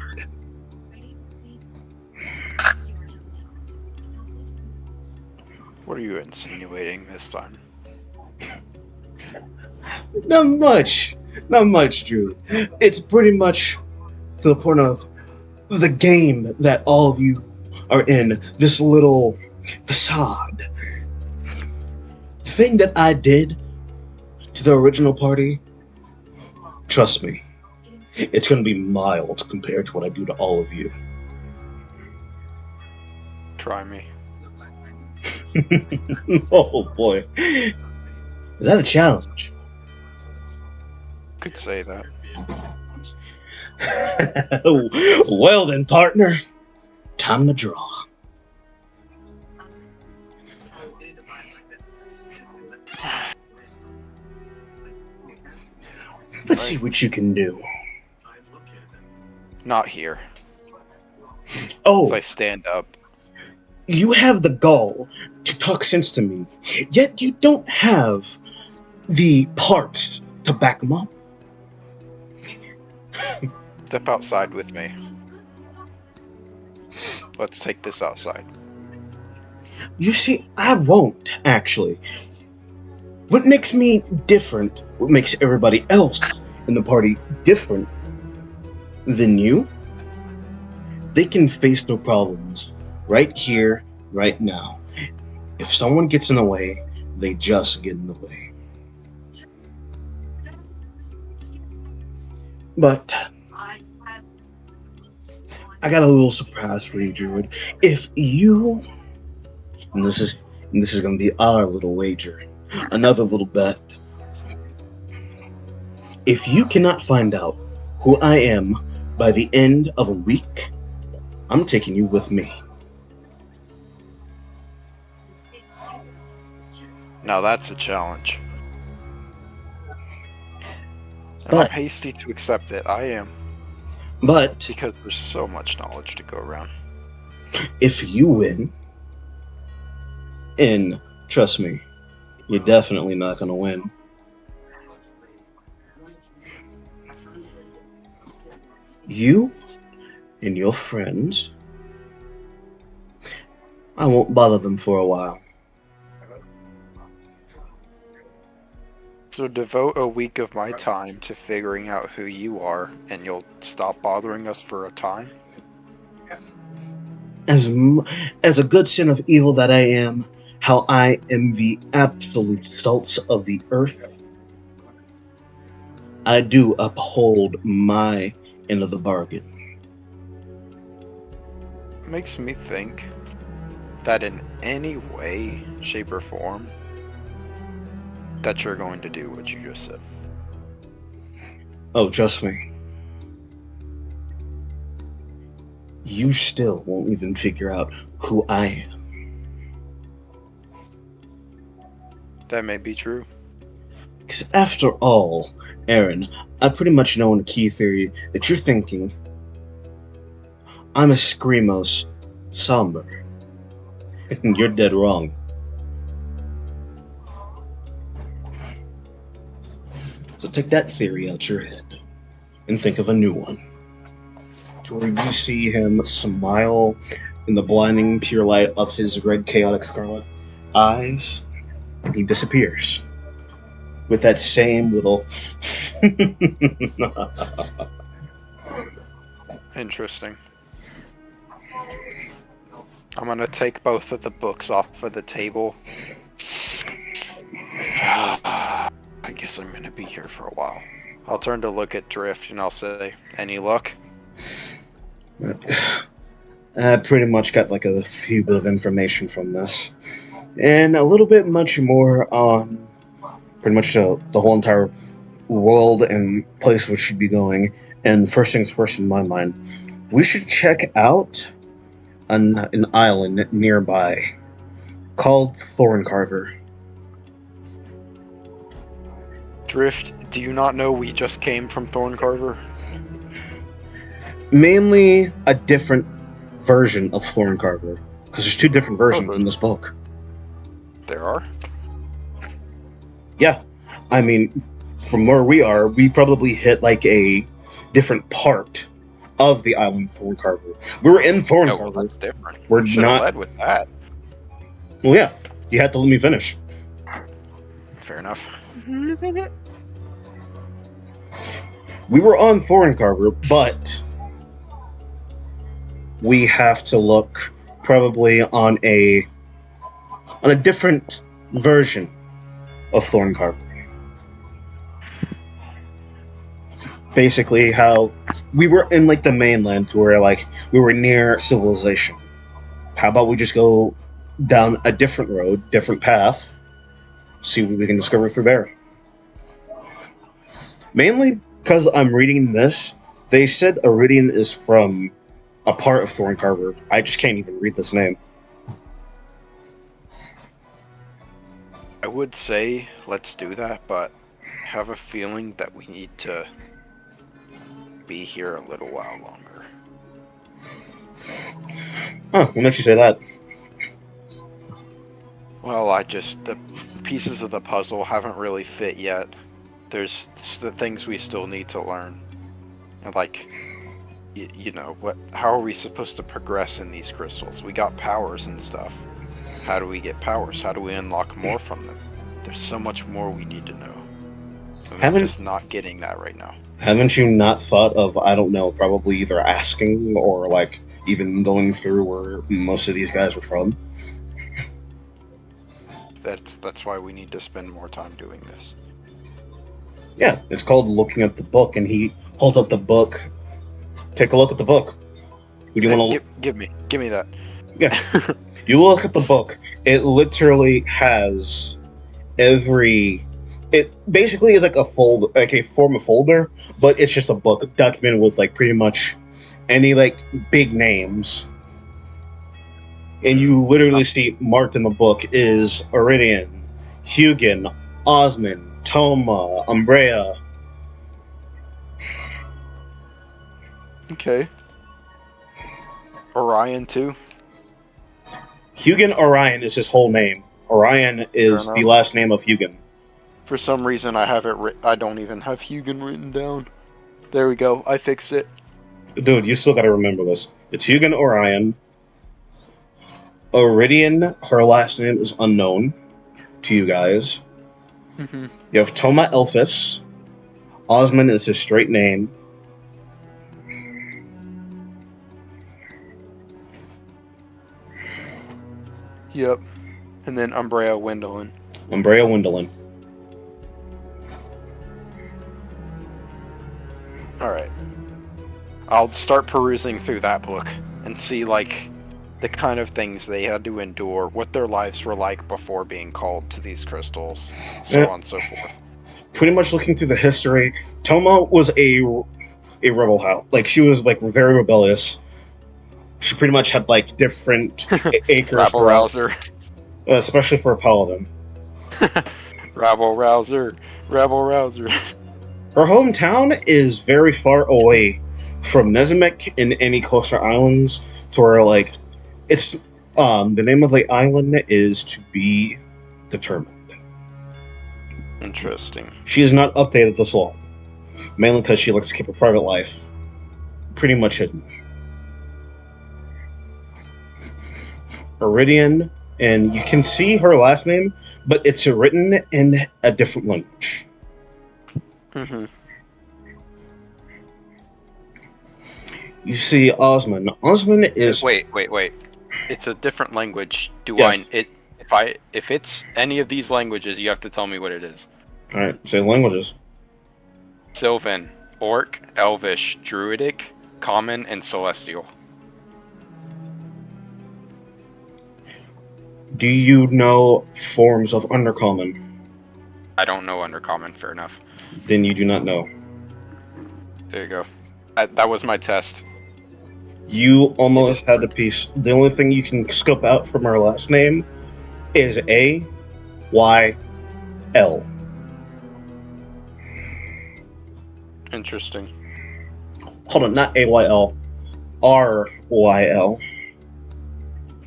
What are you insinuating this time? Not much, Drew. It's pretty much to the point of the game that all of you are in, this little facade. The thing that I did to the original party trust me, it's going to be mild compared to what I do to all of you. Try me. Oh boy. Is that a challenge? Could say that. Well then, partner. Time to draw. Let's see what you can do. Not here. If Oh, I stand up. you have the gall to talk sense to me, yet you don't have the parts to back them up. Step outside with me. Let's take this outside. You see, I won't, actually. What makes me different, what makes everybody else in the party different than you, they can face their problems right here, right now. If someone gets in the way, they just get in the way. But I got a little surprise for you, Druid. If you, and this is going to be our little wager, another little bet. If you cannot find out who I am by the end of a week, I'm taking you with me. Now that's a challenge. And But- I'm hasty to accept it. I am. But Because there's so much knowledge to go around. if you win, and trust me, you're definitely not going to win. You and your friends, I won't bother them for a while. So devote a week of my time to figuring out who you are, and you'll stop bothering us for a time? As a good son of evil that I am, how I am the absolute salts of the earth, I do uphold my end of the bargain. Makes me think that in any way, shape, or form, that you're going to do what you just said. Oh, trust me. You still won't even figure out who I am. That may be true. Because after all, Aaron, I pretty much know in the key theory that you're thinking, I'm a Screamos somber. And you're dead wrong. So take that theory out your head and think of a new one. To where you see him smile in the blinding pure light of his red chaotic scarlet eyes, and he disappears. With that same little Interesting. I'm gonna take both of the books off of the table. I guess I'm gonna be here for a while. I'll turn to look at Drift and I'll say, any luck? I pretty much got like a few bit of information from this. And a little bit much more on pretty much the whole entire world and place we should be going. And first things first in my mind, we should check out an island nearby called Thorncarver. Drift, do you not know we just came from Thorncarver? Mainly a different version of Thorncarver, because there's two different versions in this book. There are? Yeah, I mean, from where we are, we probably hit like a different part of the island of Thorncarver. We were in No, Thorncarver. well, that's different. We're Should've not. led with that. Well, yeah, you had to let me finish. Fair enough. We were on Thorncarver, but we have to look probably on a different version of Thorncarver. Basically, how we were in like the mainland, to where like we were near civilization. How about we just go down a different road, different path, see what we can discover through there. Mainly because I'm reading this, they said Iridian is from a part of Thorncarver. I just can't even read this name. I would say let's do that, but I have a feeling that we need to be here a little while longer. Huh, what makes you say that? Well, the pieces of the puzzle haven't really fit yet. There's the things we still need to learn. And like, you know, how are we supposed to progress in these crystals? We got powers and stuff. How do we get powers? How do we unlock more from them? There's so much more we need to know. I'm just not getting that right now. Haven't you not thought of, I don't know, probably either asking or like even going through where most of these guys were from? That's why we need to spend more time doing this. Yeah, it's called looking at the book, and he holds up the book. Take a look at the book. Who do you want to give me that? Yeah. You look at the book. It literally has every. It basically is like a form of folder, but it's just a book documented with like pretty much any like big names. And you literally see marked in the book is Iridian, Hugin, Osmond, Toma, Umbrea. Okay. Orion too? Hugin Orion is his whole name. Orion is the last name of Hugin. For some reason I don't even have Hugin written down. There we go, I fixed it. Dude, you still gotta remember this. It's Hugin Orion. Iridian, her last name is unknown to you guys. Mm-hmm. You have Toma Elphis. Osmond is his straight name. Yep. And then Umbrea Wendelin. Umbrea Wendelin. Alright. I'll start perusing through that book and see, like, the kind of things they had to endure, what their lives were like before being called to these crystals, so on and so forth. Pretty much looking through the history, Toma was a rebel house. Like, she was, like, very rebellious. She pretty much had, like, different acres. Rabble rouser. Especially for a paladin. Rabble rouser. Rabble rouser. Her hometown is very far away from Nezimek and any coastal islands, to where, like, it's, the name of the island is to be determined. Interesting. She has not updated this long, mainly because she likes to keep her private life pretty much hidden. Iridian, and you can see her last name, but it's written in a different language. Mm-hmm. You see Osmond. Osmond is... Wait. It's a different language. Yes. If it's any of these languages, you have to tell me what it is. Alright, say languages. Sylvan, Orc, Elvish, Druidic, Common, and Celestial. Do you know forms of Undercommon? I don't know Undercommon, fair enough. Then you do not know. There you go. That was my test. You almost had the piece. The only thing you can scope out from her last name is A-Y-L. Interesting. Hold on, not A-Y-L. R-Y-L.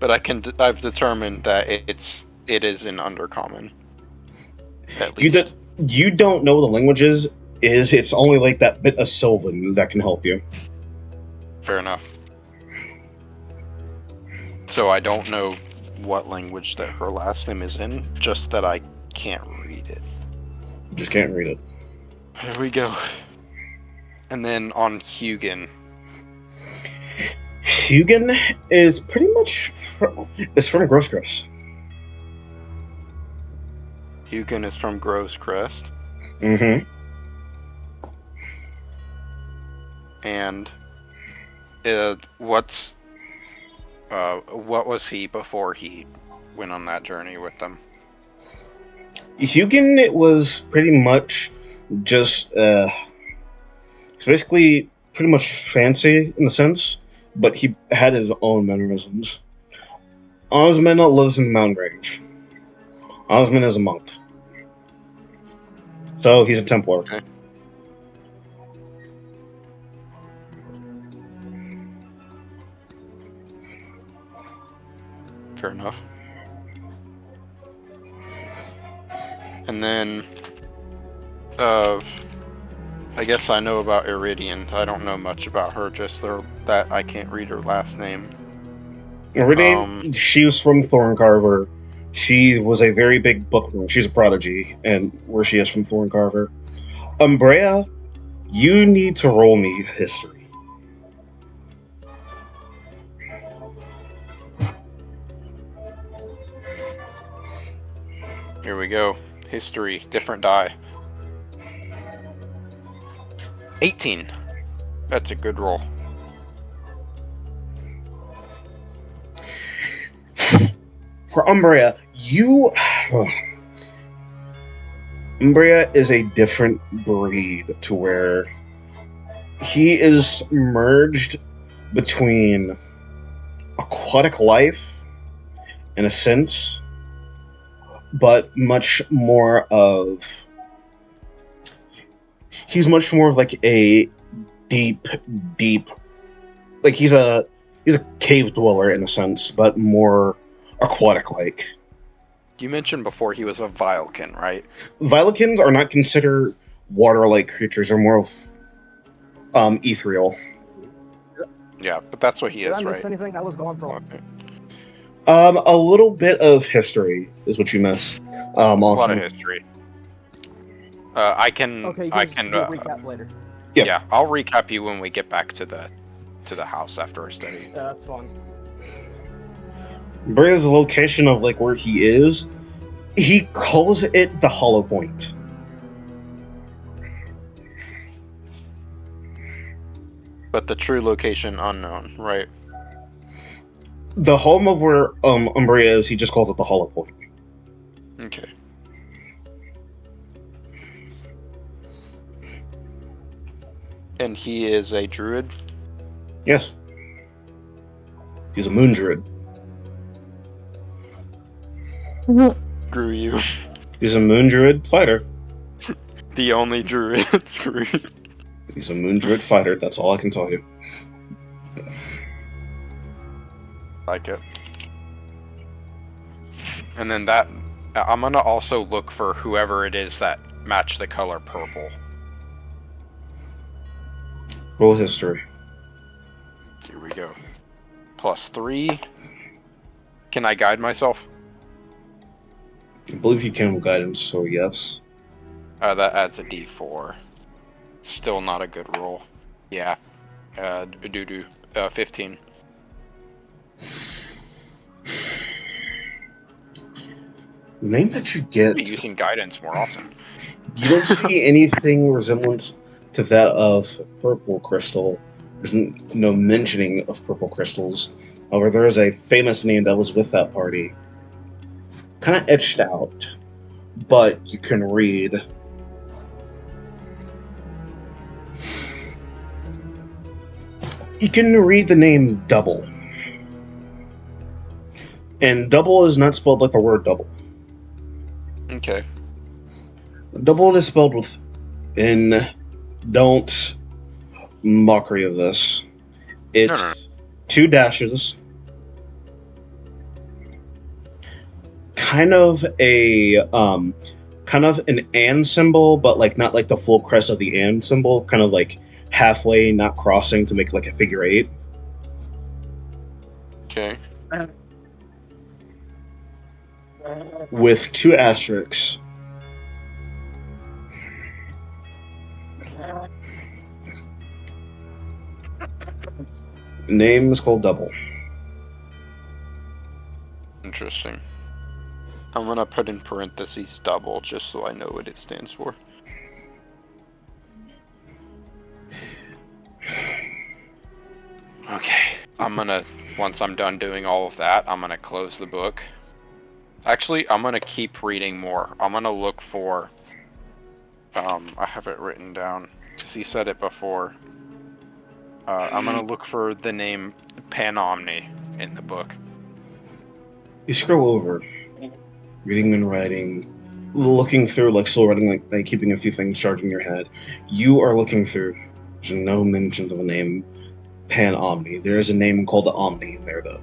But I've determined that it is in Undercommon. At least. You don't know the languages. It's only like that bit of Sylvan that can help you. Fair enough. So I don't know what language that her last name is in, just that I can't read it. Just can't read it. There we go. And then on Hugin. Hugin is pretty much from Grosscrest. Hugin is from Gross Crest. Mm-hmm. And what was he before he went on that journey with them? Hugin was pretty much just it's basically pretty much fancy in a sense, but he had his own mannerisms. Osmina lives in the mountain range. Osmina is a monk. So he's a Templar. Okay. Fair enough. And then, I guess I know about Iridian. I don't know much about her, just that I can't read her last name. Iridian, she was from Thorncarver. She was a very big bookworm. She's a prodigy, and where she is from Thorncarver. Umbrea, you need to roll me history. Here we go. History, different die. 18. That's a good roll. For Umbrea, Umbrea is a different breed to where he is merged between aquatic life, in a sense, but much more of... He's much more of like a deep... Like he's a cave dweller in a sense, but more aquatic-like. You mentioned before he was a Vilekin, right? Vilikins are not considered water-like creatures; they're more of ethereal. Yeah, but that's what he Did is, I miss right? anything? I was gone for. Okay. A little bit of history is what you missed. A lot Also, of history. I can. Okay, I you can. can recap later. Yeah. Yeah, I'll recap you when we get back to the house after our study. Yeah, that's fine. Brea's location of like where he is, he calls it the Hollow Point. But the true location unknown, right? The home of where Umbrea is, he just calls it the Hollow Point. Okay. And he is a druid? Yes. He's a moon druid. Screw you. He's a moon druid fighter. The only druid. Screw you. He's a moon druid fighter, that's all I can tell you. Like it. And then that... I'm gonna also look for whoever it is that match the color purple. Roll history. Here we go. +3. Can I guide myself? I believe you can with guidance, so yes. That adds a d4. Still not a good roll. Yeah. 15. The name that you I'll get, be using guidance more often. you don't see anything resemblance to that of purple crystal. There's no mentioning of purple crystals. However, there is a famous name that was with that party. Kind of etched out, but you can read. You can read the name Double. And double is not spelled like the word double. Okay. Double is spelled with N. Don't mockery of this. It's No. 2 dashes. Kind of an and symbol, but like not like the full crest of the and symbol. Kind of like halfway, not crossing to make like a figure 8. Okay. With 2 asterisks. Name is called Double. Interesting. I'm gonna put in parentheses double just so I know what it stands for. Okay, once I'm done doing all of that, I'm gonna close the book. Actually, I'm gonna keep reading more. I'm gonna look for, I have it written down, because he said it before. I'm gonna look for the name Panomni in the book. You scroll over, reading and writing, looking through, like still writing, like keeping a few things charged in your head. You are looking through. There's no mentions of a name, Pan Omni. There is a name called Omni there, though.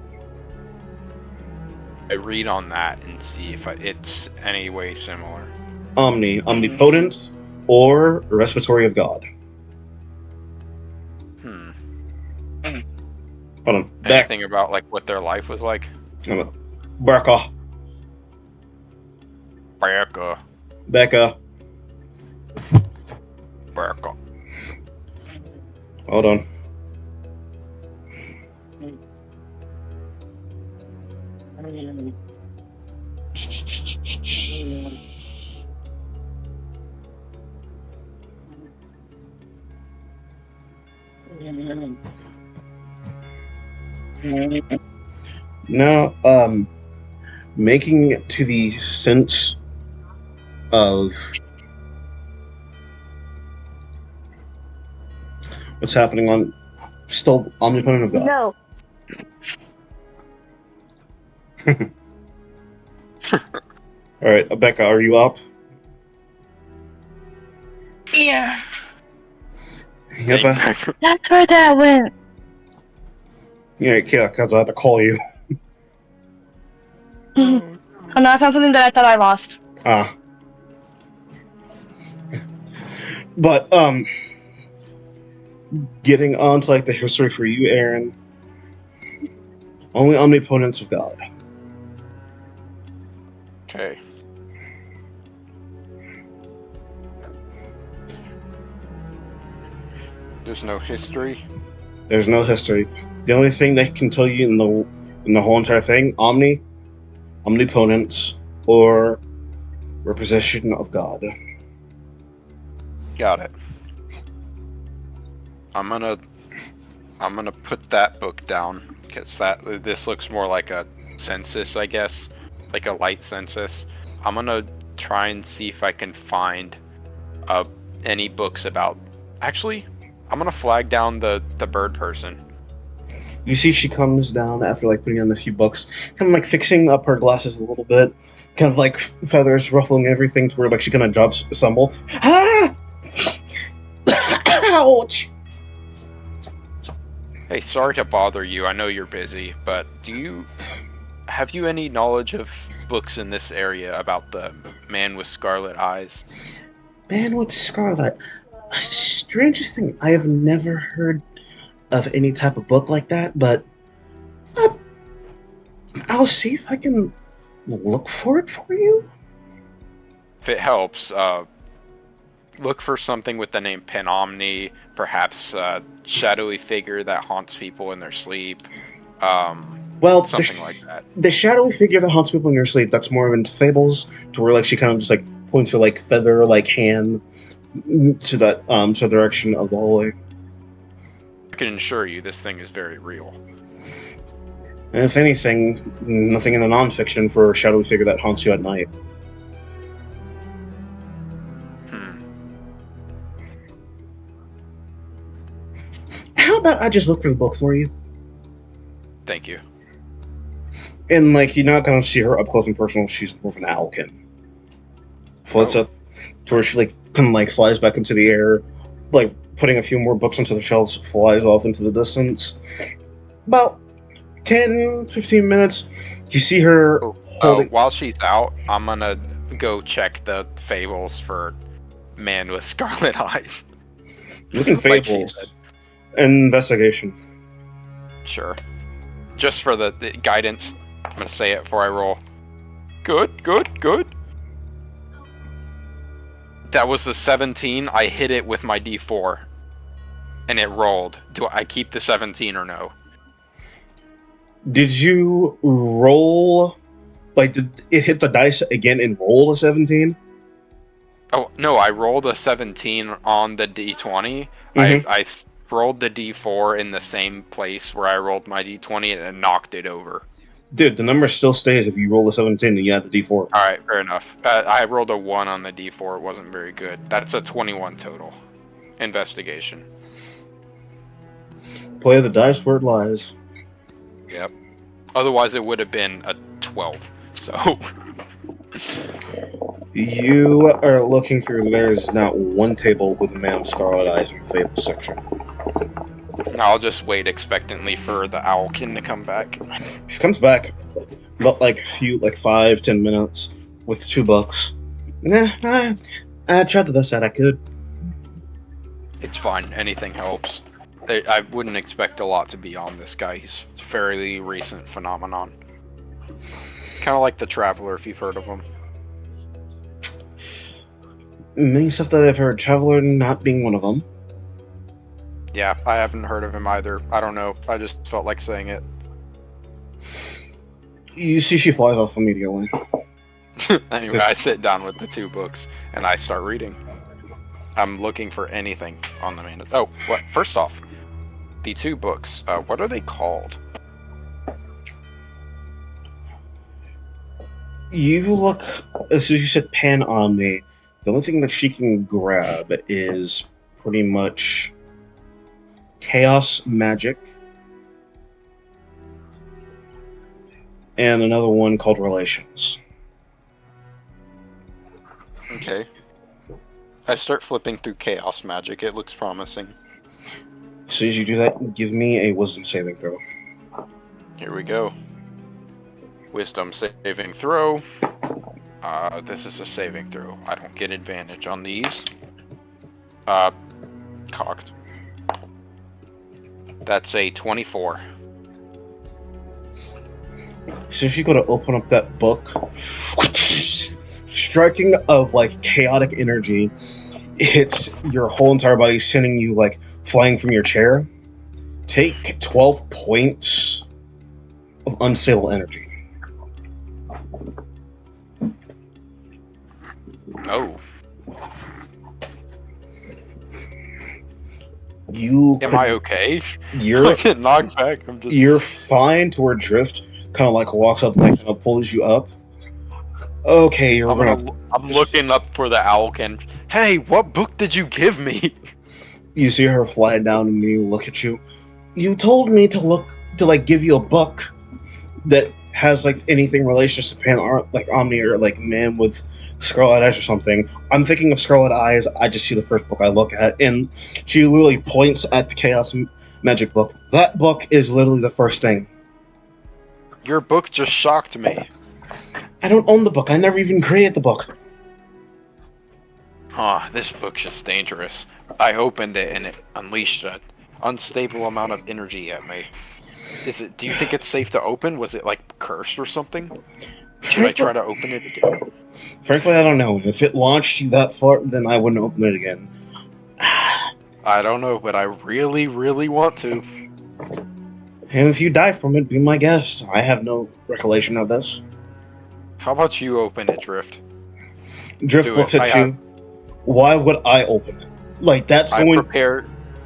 I read on that and see if it's any way similar. Omni, omnipotent, or respiratory of God. Hold on. Back. Anything about like what their life was like? Hold on. Becca. Becca. Becca. Becca. Hold on. Now, making it to the sense of what's happening on still omnipotent of God. No. All right, Becca, are you up? Yeah. Yep. That's where that went. Yeah, because I had to call you. Oh no, I found something that I thought I lost. Ah. But, getting on to, like, the history for you, Aaron. Only omnipotence of God. Okay. There's no history. There's no history. The only thing they can tell you in the whole entire thing, omnipotence, or representation of God. Got it. I'm gonna put that book down because this looks more like a census, I guess, like a light census. I'm gonna try and see if I can find any books about. Actually, I'm gonna flag down the bird person. You see she comes down after, like, putting on a few books, kind of, like, fixing up her glasses a little bit, kind of, like, feathers ruffling everything to where, like, she kind of drops a stumble. Ah! Ouch! Hey, sorry to bother you. I know you're busy, but have you any knowledge of books in this area about the man with scarlet eyes? Man with Scarlet. Strangest thing, I have never heard of any type of book like that, but I'll see if I can look for it for you. If it helps, look for something with the name Panomni, perhaps a shadowy figure that haunts people in their sleep. Well, something like that. The shadowy figure that haunts people in your sleep, that's more into fables, to where, like, she kind of just, like, points her, like, feather, like, hand to that, to the direction of the hallway. I can assure you this thing is very real. And if anything, nothing in the nonfiction for a shadowy figure that haunts you at night. How about I just look for the book for you? Thank you. And, like, you're not gonna see her up close and personal. She's more of an owlkin. Floats up to where she, like, kind of, like, flies back into the air, like, putting a few more books onto the shelves, flies off into the distance. About 10, 15 minutes, you see her holding... While she's out, I'm gonna go check the fables for man with scarlet eyes. You can fables. Investigation. Sure. Just for the guidance. I'm gonna say it before I roll. Good. That was the 17. I hit it with my D4. And it rolled. Do I keep the 17 or no? Did you roll... Like, did it hit the dice again and roll a 17? Oh, no, I rolled a 17 on the D20. Mm-hmm. I rolled the d4 in the same place where I rolled my d20 and knocked it over. Dude, the number still stays if you roll a 17 and you add the d4. Alright, fair enough. I rolled a 1 on the d4. It wasn't very good. That's a 21 total. Investigation. Play the dice where it lies. Yep. Otherwise, it would have been a 12. So... You are looking through. There's not one table with a man with scarlet eyes in the Fable section. I'll just wait expectantly for the owlkin to come back. She comes back, about like 5-10 minutes with $2. Nah, I tried the best that I could. It's fine. Anything helps. I wouldn't expect a lot to be on this guy. He's a fairly recent phenomenon. Kind of like the Traveler, if you've heard of him. Many stuff that I've heard, Traveler not being one of them. Yeah, I haven't heard of him either. I don't know. I just felt like saying it. You see she flies off immediately. Anyway, I sit down with the 2 books, and I start reading. I'm looking for anything on the main... Oh, what? First off, the 2 books, what are they called? You look... As you said Pan Omni, the only thing that she can grab is pretty much Chaos Magic and another one called Relations. Okay. I start flipping through Chaos Magic. It looks promising. As soon as you do that, give me a Wisdom saving throw. Here we go. Wisdom saving throw. This is a saving throw. I don't get advantage on these. Cocked. That's a 24. As soon as you go to open up that book, striking of like chaotic energy hits your whole entire body, sending you like flying from your chair. Take 12 points of unstable energy. Oh. Am I okay? I get knocked back. You're fine to where Drift kind of like walks up and kind of pulls you up. Okay, I'm looking up for the owlkin. Hey, what book did you give me? You see her fly down and you look at you. You told me to give you a book that has like anything related to Pan like Omni or like Man with Scarlet Eyes or something. I'm thinking of Scarlet Eyes. I just see the first book I look at, and she literally points at the Chaos Magic book. That book is literally the first thing. Your book just shocked me. I don't own the book. I never even created the book. Huh, this book's just dangerous. I opened it and it unleashed an unstable amount of energy at me. Do you think it's safe to open? Was it like cursed or something? Should I try to open it again? Frankly, I don't know. If it launched you that far, then I wouldn't open it again. I don't know, but I really, really want to. And if you die from it, be my guest. I have no recollection of this. How about you open it, Drift? Drift looks at you. Why would I open it? Like, that's going...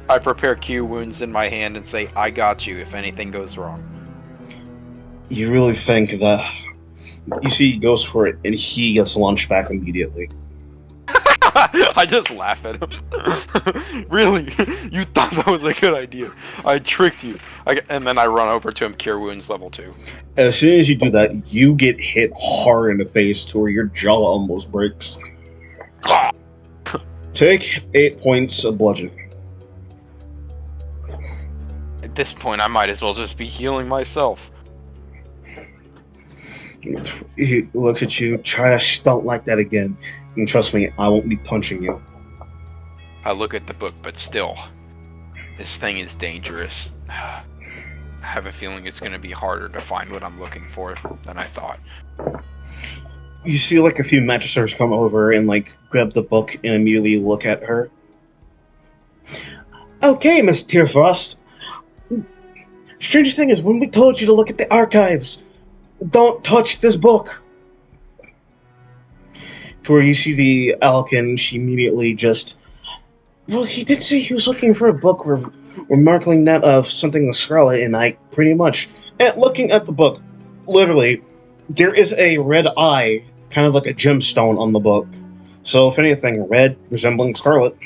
I prepare Q wounds in my hand and say, I got you if anything goes wrong. You really think that... You see, he goes for it, and he gets launched back immediately. I just laugh at him. Really? You thought that was a good idea. I tricked you. And then I run over to him, Cure Wounds level 2. As soon as you do that, you get hit hard in the face to where your jaw almost breaks. Take 8 points of bludgeoning. At this point, I might as well just be healing myself. He looks at you, try to stunt like that again, and trust me, I won't be punching you. I look at the book, but still, this thing is dangerous. I have a feeling it's going to be harder to find what I'm looking for than I thought. You see like a few magisters come over and like grab the book and immediately look at her. Okay, Miss Tearfrost. Strangest thing is when we told you to look at the archives, don't touch this book. To where you see the Alkin, she immediately just... Well, he did say he was looking for a book remarking that of something the Scarlet and I pretty much. And looking at the book, literally, there is a red eye, kind of like a gemstone on the book. So, if anything, red resembling Scarlet.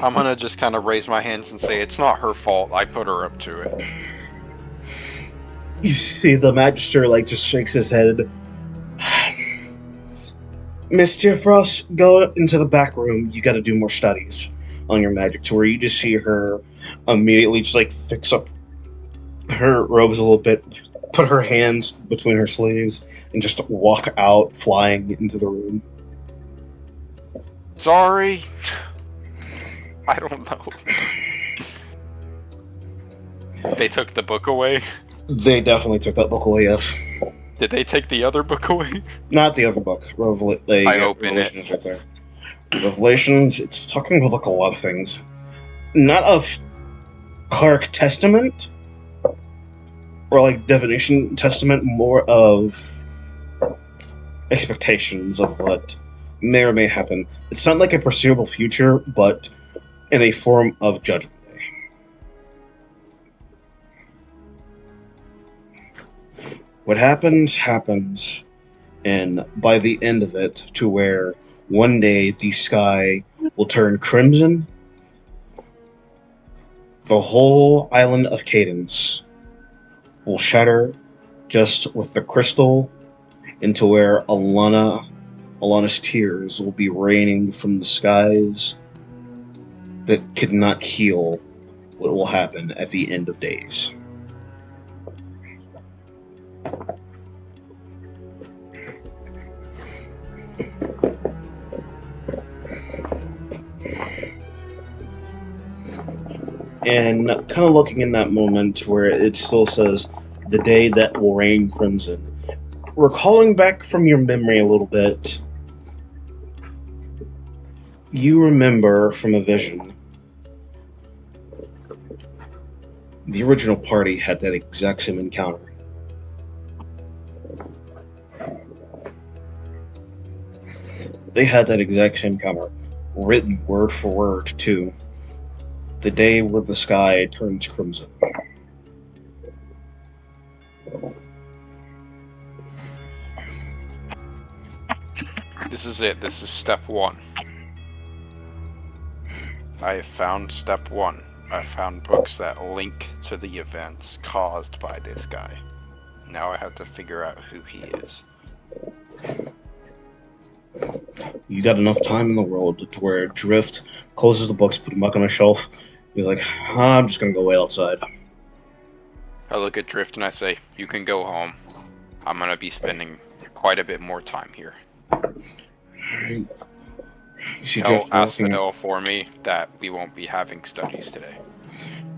I'm gonna just kind of raise my hands and say it's not her fault. I put her up to it. You see the Magister, just shakes his head. Mr. Frost, go into the back room. You gotta do more studies on your magic. To where you just see her immediately just, fix up her robes a little bit, put her hands between her sleeves, and just walk out, flying into the room. Sorry. I don't know. They took the book away? They definitely took that book away, yes. Did they take the other book away? Not the other book. I open Revelations right there. Revelations, it's talking about a lot of things. Not of Clark Testament, or Divination Testament, more of expectations of what may or may happen. It's not like a perceivable future, but in a form of Judgment Day. What happens, happens, and by the end of it, to where one day the sky will turn crimson, the whole island of Cadence will shatter just with the crystal into where Alana's tears will be raining from the skies that could not heal what will happen at the end of days. And kind of looking in that moment where it still says, the day that will rain crimson. Recalling back from your memory a little bit, you remember from a vision, the original party had that exact same encounter. They had that exact same encounter, written word for word, too. The day where the sky turns crimson. This is it. This is step one. I have found step one. I found books that link to the events caused by this guy. Now I have to figure out who he is. You got enough time in the world to where Drift closes the books, put them back on a shelf. He's like, I'm just gonna go wait outside. I look at Drift and I say, you can go home. I'm gonna be spending quite a bit more time here. You see Tell Drift walking. Asphodel for me that we won't be having studies today.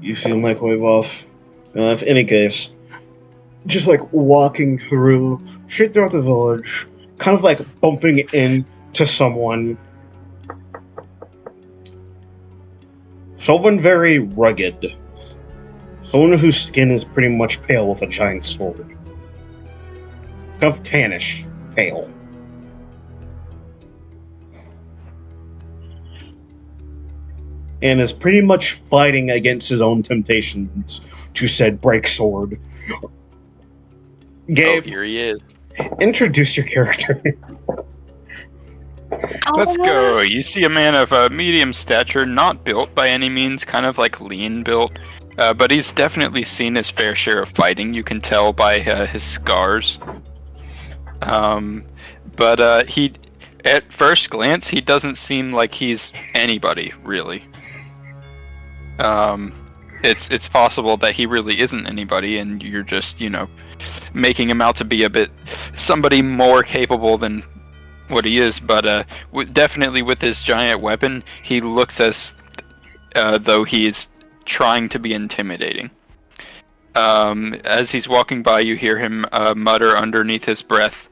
You see the microwave off. If any case, just walking straight throughout the village, kind of bumping into someone. Someone very rugged. Someone whose skin is pretty much pale with a giant sword. Kind of tannish pale. And is pretty much fighting against his own temptations to said break sword. Gabe, here he is. introduce your character. Let's go. You see a man of medium stature, not built by any means, kind of lean built, but he's definitely seen his fair share of fighting. You can tell by his scars. But he, at first glance, he doesn't seem like he's anybody, really. It's possible that he really isn't anybody, and you're just, making him out to be a bit somebody more capable than what he is. But definitely with his giant weapon, he looks as though he's trying to be intimidating. As he's walking by, you hear him mutter underneath his breath.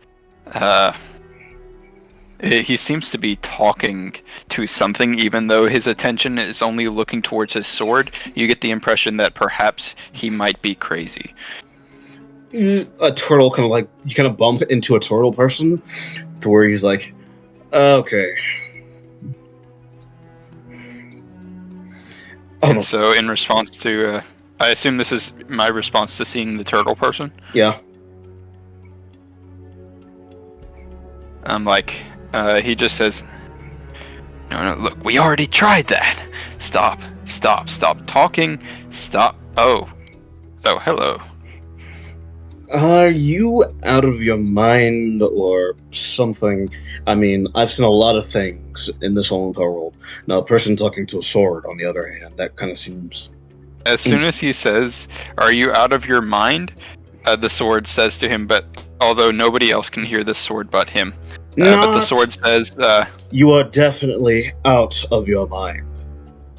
He seems to be talking to something, even though his attention is only looking towards his sword. You get the impression that perhaps he might be crazy. A turtle you kind of bump into a turtle person, to where he's like, okay. And so, in response to, I assume this is my response to seeing the turtle person. Yeah. I'm like, he just says, no, look, we already tried that. Stop talking. Stop. Oh, hello. Are you out of your mind or something? I mean, I've seen a lot of things in this whole entire world. Now, a person talking to a sword, on the other hand, that kind of seems... As soon as he says, are you out of your mind? The sword says to him, but although nobody else can hear the sword but him. But the sword says, you are definitely out of your mind.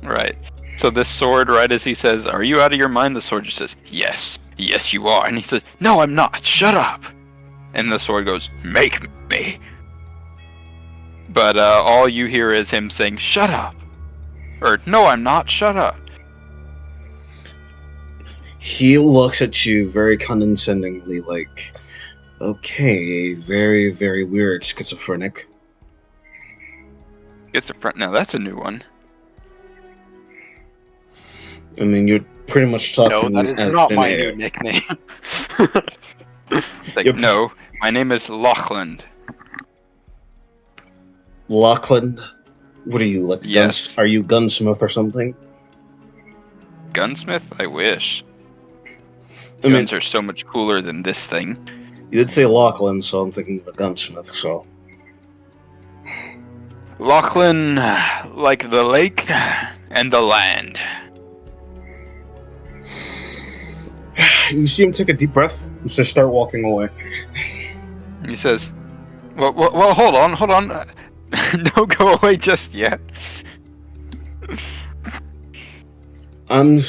Right. So this sword, right as he says, are you out of your mind? The sword just says, yes, you are. And he says, no, I'm not. Shut up. And the sword goes, make me. But all you hear is him saying, shut up. Or, no, I'm not. Shut up. He looks at you very condescendingly, like, okay, very, very weird, schizophrenic. Now that's a new one. I mean, you're pretty much talking. No, that is not my new nickname. Like, no, my name is Lachlan. Lachlan? What are you, like? Yes. Are you gunsmith or something? Gunsmith? I wish. I mean, Guns are so much cooler than this thing. you did say Lachlan, so I'm thinking of a gunsmith. So Lachlan, like the lake and the land. you see him take a deep breath and just start walking away. He says, well, hold on. Don't go away just yet. I'm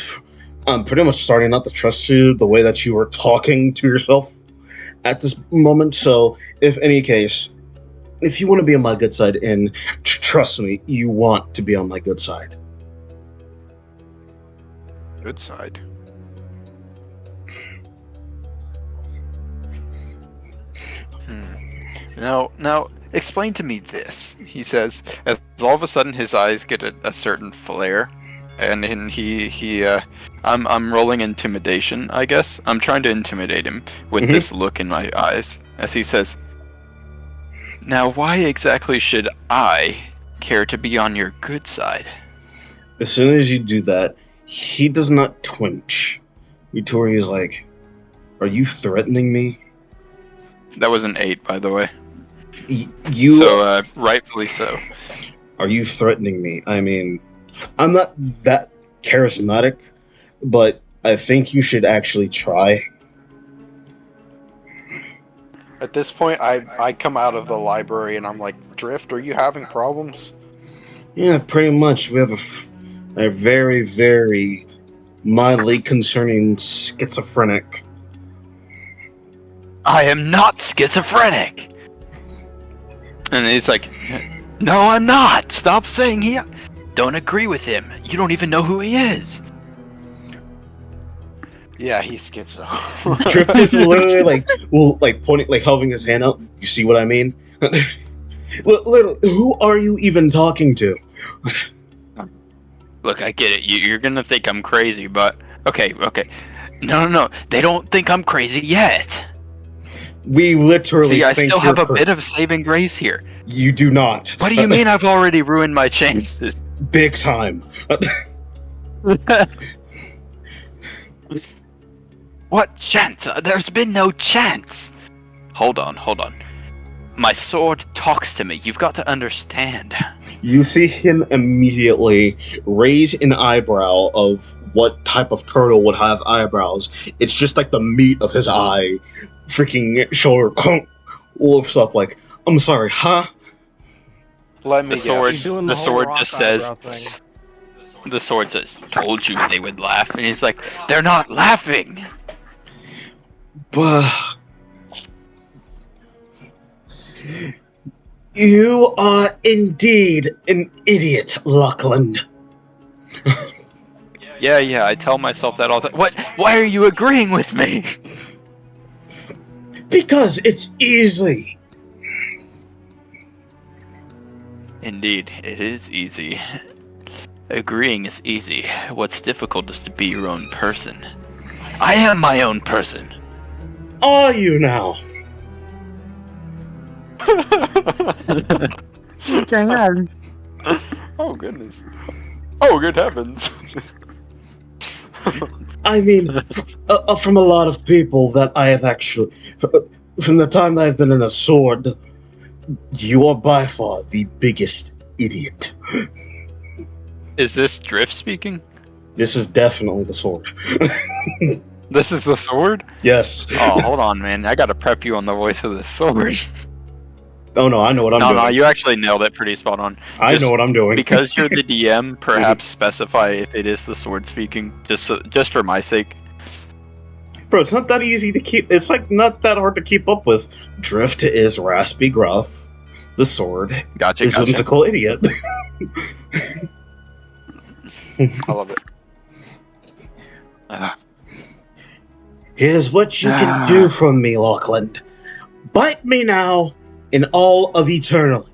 pretty much starting not to trust you the way that you were talking to yourself at this moment. So, if any case, if you want to be on my good side, and trust me, you want to be on my good side. Good side. Now, explain to me this, he says, as all of a sudden his eyes get a certain flare, and I'm rolling intimidation, I guess. I'm trying to intimidate him with this look in my eyes, as he says, now why exactly should I care to be on your good side? As soon as you do that, he does not twinge. Vittori's like, are you threatening me? That was an 8, by the way. So, rightfully so. Are you threatening me? I mean, I'm not that charismatic, but I think you should actually try. At this point, I come out of the library and I'm like, Drift, are you having problems? Yeah, pretty much. We have a very, very mildly concerning schizophrenic. I am not schizophrenic! And he's like, no, I'm not! Stop saying he... Don't agree with him. You don't even know who he is. Yeah, he's schizo. Drift is literally pointing, like hovering his hand up. You see what I mean? Literally, who are you even talking to? Look, I get it. You're gonna think I'm crazy, but... Okay. No. They don't think I'm crazy yet. We literally See, I think still have you're a bit of saving grace here. You do not. What do you mean I've already ruined my chances? Big time. What chance? There's been no chance. Hold on. My sword talks to me. You've got to understand. You see him immediately raise an eyebrow of what type of turtle would have eyebrows. It's just like the meat of his eye. Freaking shoulder lifts up like, I'm sorry, huh? Let me The sword, guess. Doing the whole sword rock just says, eyebrow thing. the sword says, told you they would laugh. And he's like, they're not laughing. But you are indeed an idiot, Lachlan. Yeah, I tell myself that all the time. What? Why are you agreeing with me? Because it's easy. Indeed, it is easy. agreeing is easy. What's difficult is to be your own person. I am my own person. Are you now? Damn. Oh goodness. Oh good heavens. I mean, from a lot of people that I have actually, from the time that I've been in a sword, you are by far the biggest idiot. Is this Drift speaking? This is definitely the sword. This is the sword? Yes. Oh, hold on, man. I gotta prep you on the voice of the sword. Oh no, I know what I'm No, doing. no, you actually nailed it pretty spot on. I know what I'm doing. Because you're the DM, perhaps specify if it is the sword speaking, just for my sake. Bro, it's not that easy to keep. It's like not that hard to keep up with. Drift is raspy gruff. The sword Gotcha, is gotcha. whimsical idiot. I love it. Here's what you can do from me, Lachlan. Bite me now, in all of eternity.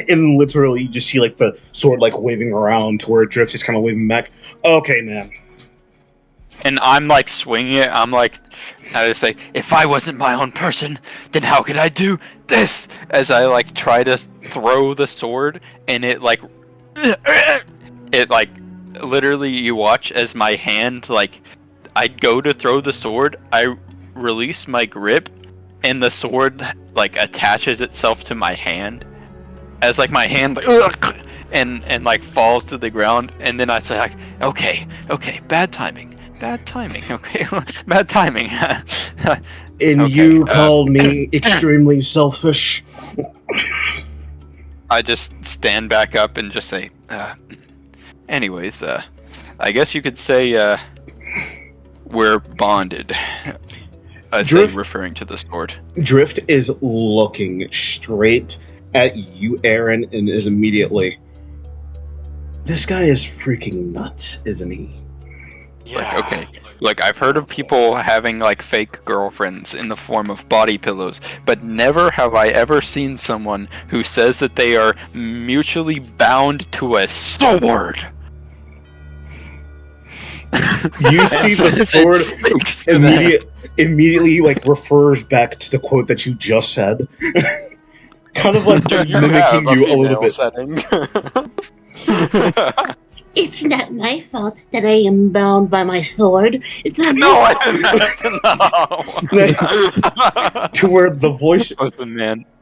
And literally, you just see like the sword like waving around to where Drift is kind of waving back. Okay, man. And I'm like swinging it. I'm like, I just say, if I wasn't my own person, then how could I do this? As I like try to throw the sword, and it like literally you watch as my hand like I go to throw the sword, I release my grip, and the sword like attaches itself to my hand, as like my hand like and like falls to the ground, and then I say like, okay, bad timing, okay, bad timing. And Okay, you called me extremely selfish. I just stand back up and just say, anyways, I guess you could say, we're bonded. I say, Drift- referring to the sword. Drift is looking straight at you, Aaron, and is immediately, this guy is freaking nuts, isn't he? Like, okay. Like, I've heard of people having, like, fake girlfriends in the form of body pillows, but never have I ever seen someone who says that they are mutually bound to a sword. You see the sword immediately like refers back to the quote that you just said. Kind of like mimicking you a little bit. It's not my fault that I am bound by my sword. It's not my fault. To where the voice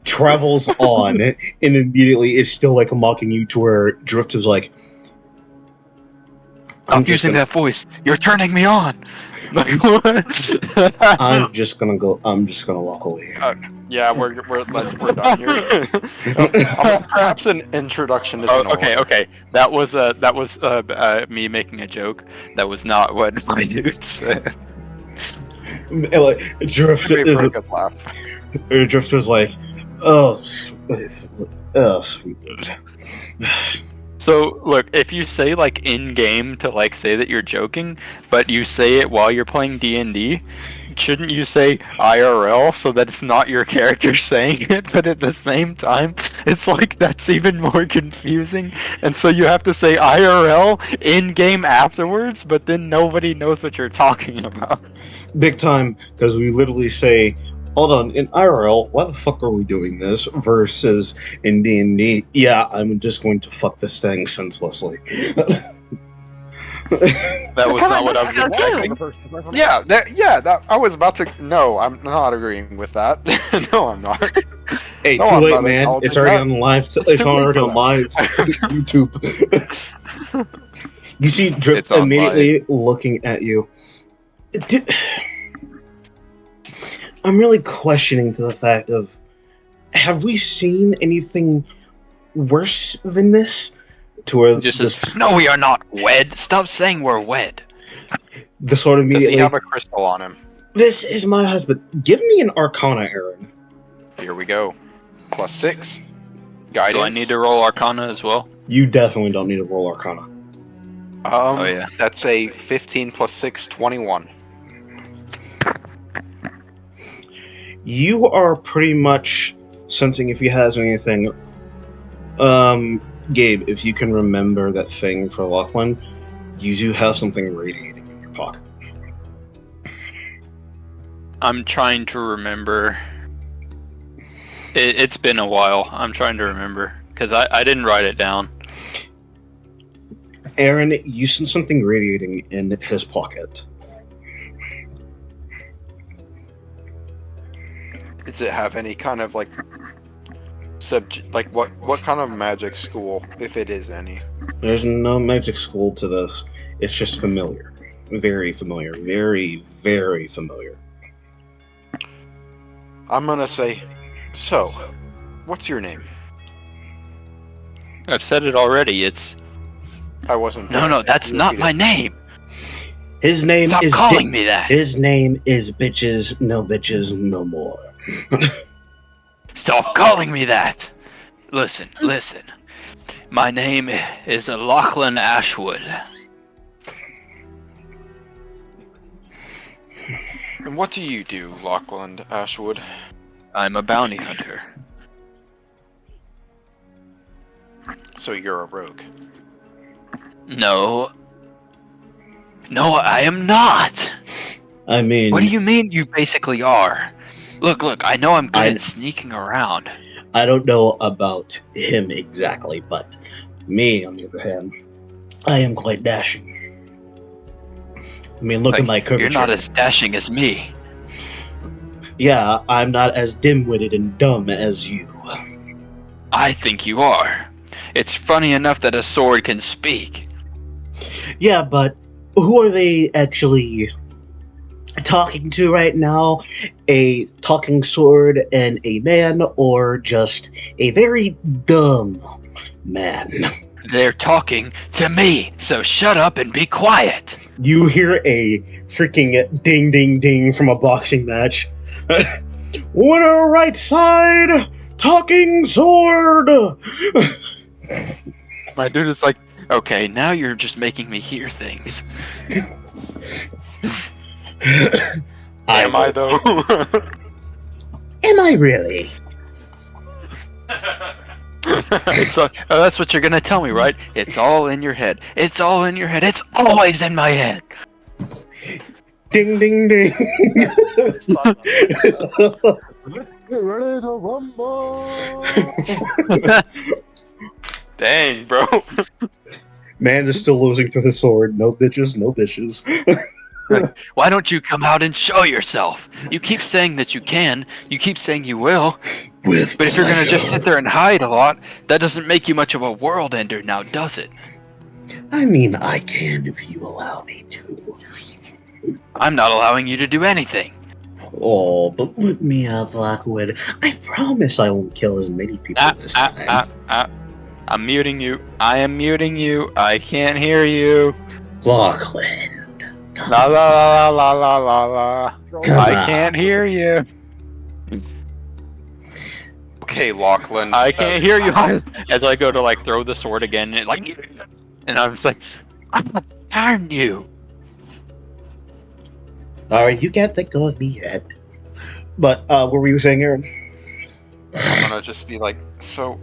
travels on and immediately is still like mocking you to where Drift is I'm using that voice. You're turning me on. Like, what? I'm just gonna walk away. Yeah, we're done here. Perhaps an introduction is Okay. That was me making a joke. That was not what my dude said. Like, Drift is like, oh, sweet. So, look, if you say, like, in-game to, like, say that you're joking, but you say it while you're playing D&D, shouldn't you say IRL so that it's not your character saying it, but at the same time, it's like, that's even more confusing, and so you have to say IRL in-game afterwards, but then nobody knows what you're talking about. Big time, because we literally say, hold on, in IRL, why the fuck are we doing this? Versus in D&D, yeah, I'm just going to fuck this thing senselessly. That was not what I was expecting. Yeah, I was about to. No, I'm not agreeing with that. No, I'm not. Hey, No, too I'm late, not man. It's already on live. It's already on live YouTube. You see Drip immediately looking at you. I'm really questioning to the fact of, have we seen anything worse than this? To where no, we are not wed. Stop saying we're wed. The sword immediately. Does he have a crystal on him? This is my husband. Give me an Arcana, Aaron. Here we go. +6. Guidance. Do I need to roll Arcana as well? You definitely don't need to roll Arcana. Oh yeah. That's a 15 +6, 21. You are pretty much sensing if he has anything. Gabe, if you can remember that thing for Lachlan, you do have something radiating in your pocket. I'm trying to remember. It's been a while. I'm trying to remember because I didn't write it down. Aaron, you sense something radiating in his pocket. Does it have any kind of like subject? Like what kind of magic school, if it is any? There's no magic school to this. It's just familiar. Very familiar. Very, very familiar. I'm gonna say, so, what's your name? I've said it already. It's I wasn't. no. That's You not repeat my it. name. His name Stop is calling me that. His name is Bitches No Bitches No More. Stop calling me that. Listen. My name is Lachlan Ashwood. And what do you do, Lachlan Ashwood? I'm a bounty hunter. So you're a rogue. No, I am not. I mean, What do you mean you basically are? Look, I know I'm good I- at sneaking around. I don't know about him exactly, but me, on the other hand, I am quite dashing. I mean, look at my curvature. You're not as dashing as me. Yeah, I'm not as dim-witted and dumb as you. I think you are. It's funny enough that a sword can speak. Yeah, but who are they actually talking to right now? A talking sword and a man, or just a very dumb man? They're talking to me, so shut up and be quiet. You hear a freaking ding ding ding from a boxing match. Winner right side, talking sword! My dude is like, okay, now you're just making me hear things. Am I though? Am I really? That's what you're gonna tell me, right? It's all in your head. It's all in your head. It's always in my head. Ding ding ding. Let's get ready to rumble. Dang, bro. Man is still losing to his sword. No bitches, no bitches. Why don't you come out and show yourself? You keep saying that you can. You keep saying you will. With But if you're gonna pleasure. just sit there and hide a lot, that doesn't make you much of a world ender, now does it? I mean, I can if you allow me to. I'm not allowing you to do anything. Oh, but let me out, Lockwood. I promise I won't kill as many people this time. I'm muting you. I am muting you. I can't hear you. Lachlan. La la la la la la. Come I on. can't hear you. Okay, Lachlan. I can't hear you. As I go to like throw the sword again, and I'm just like, darn you. Alright, you can't let go of me yet. But, what were you saying, Aaron? I'm gonna just be like, so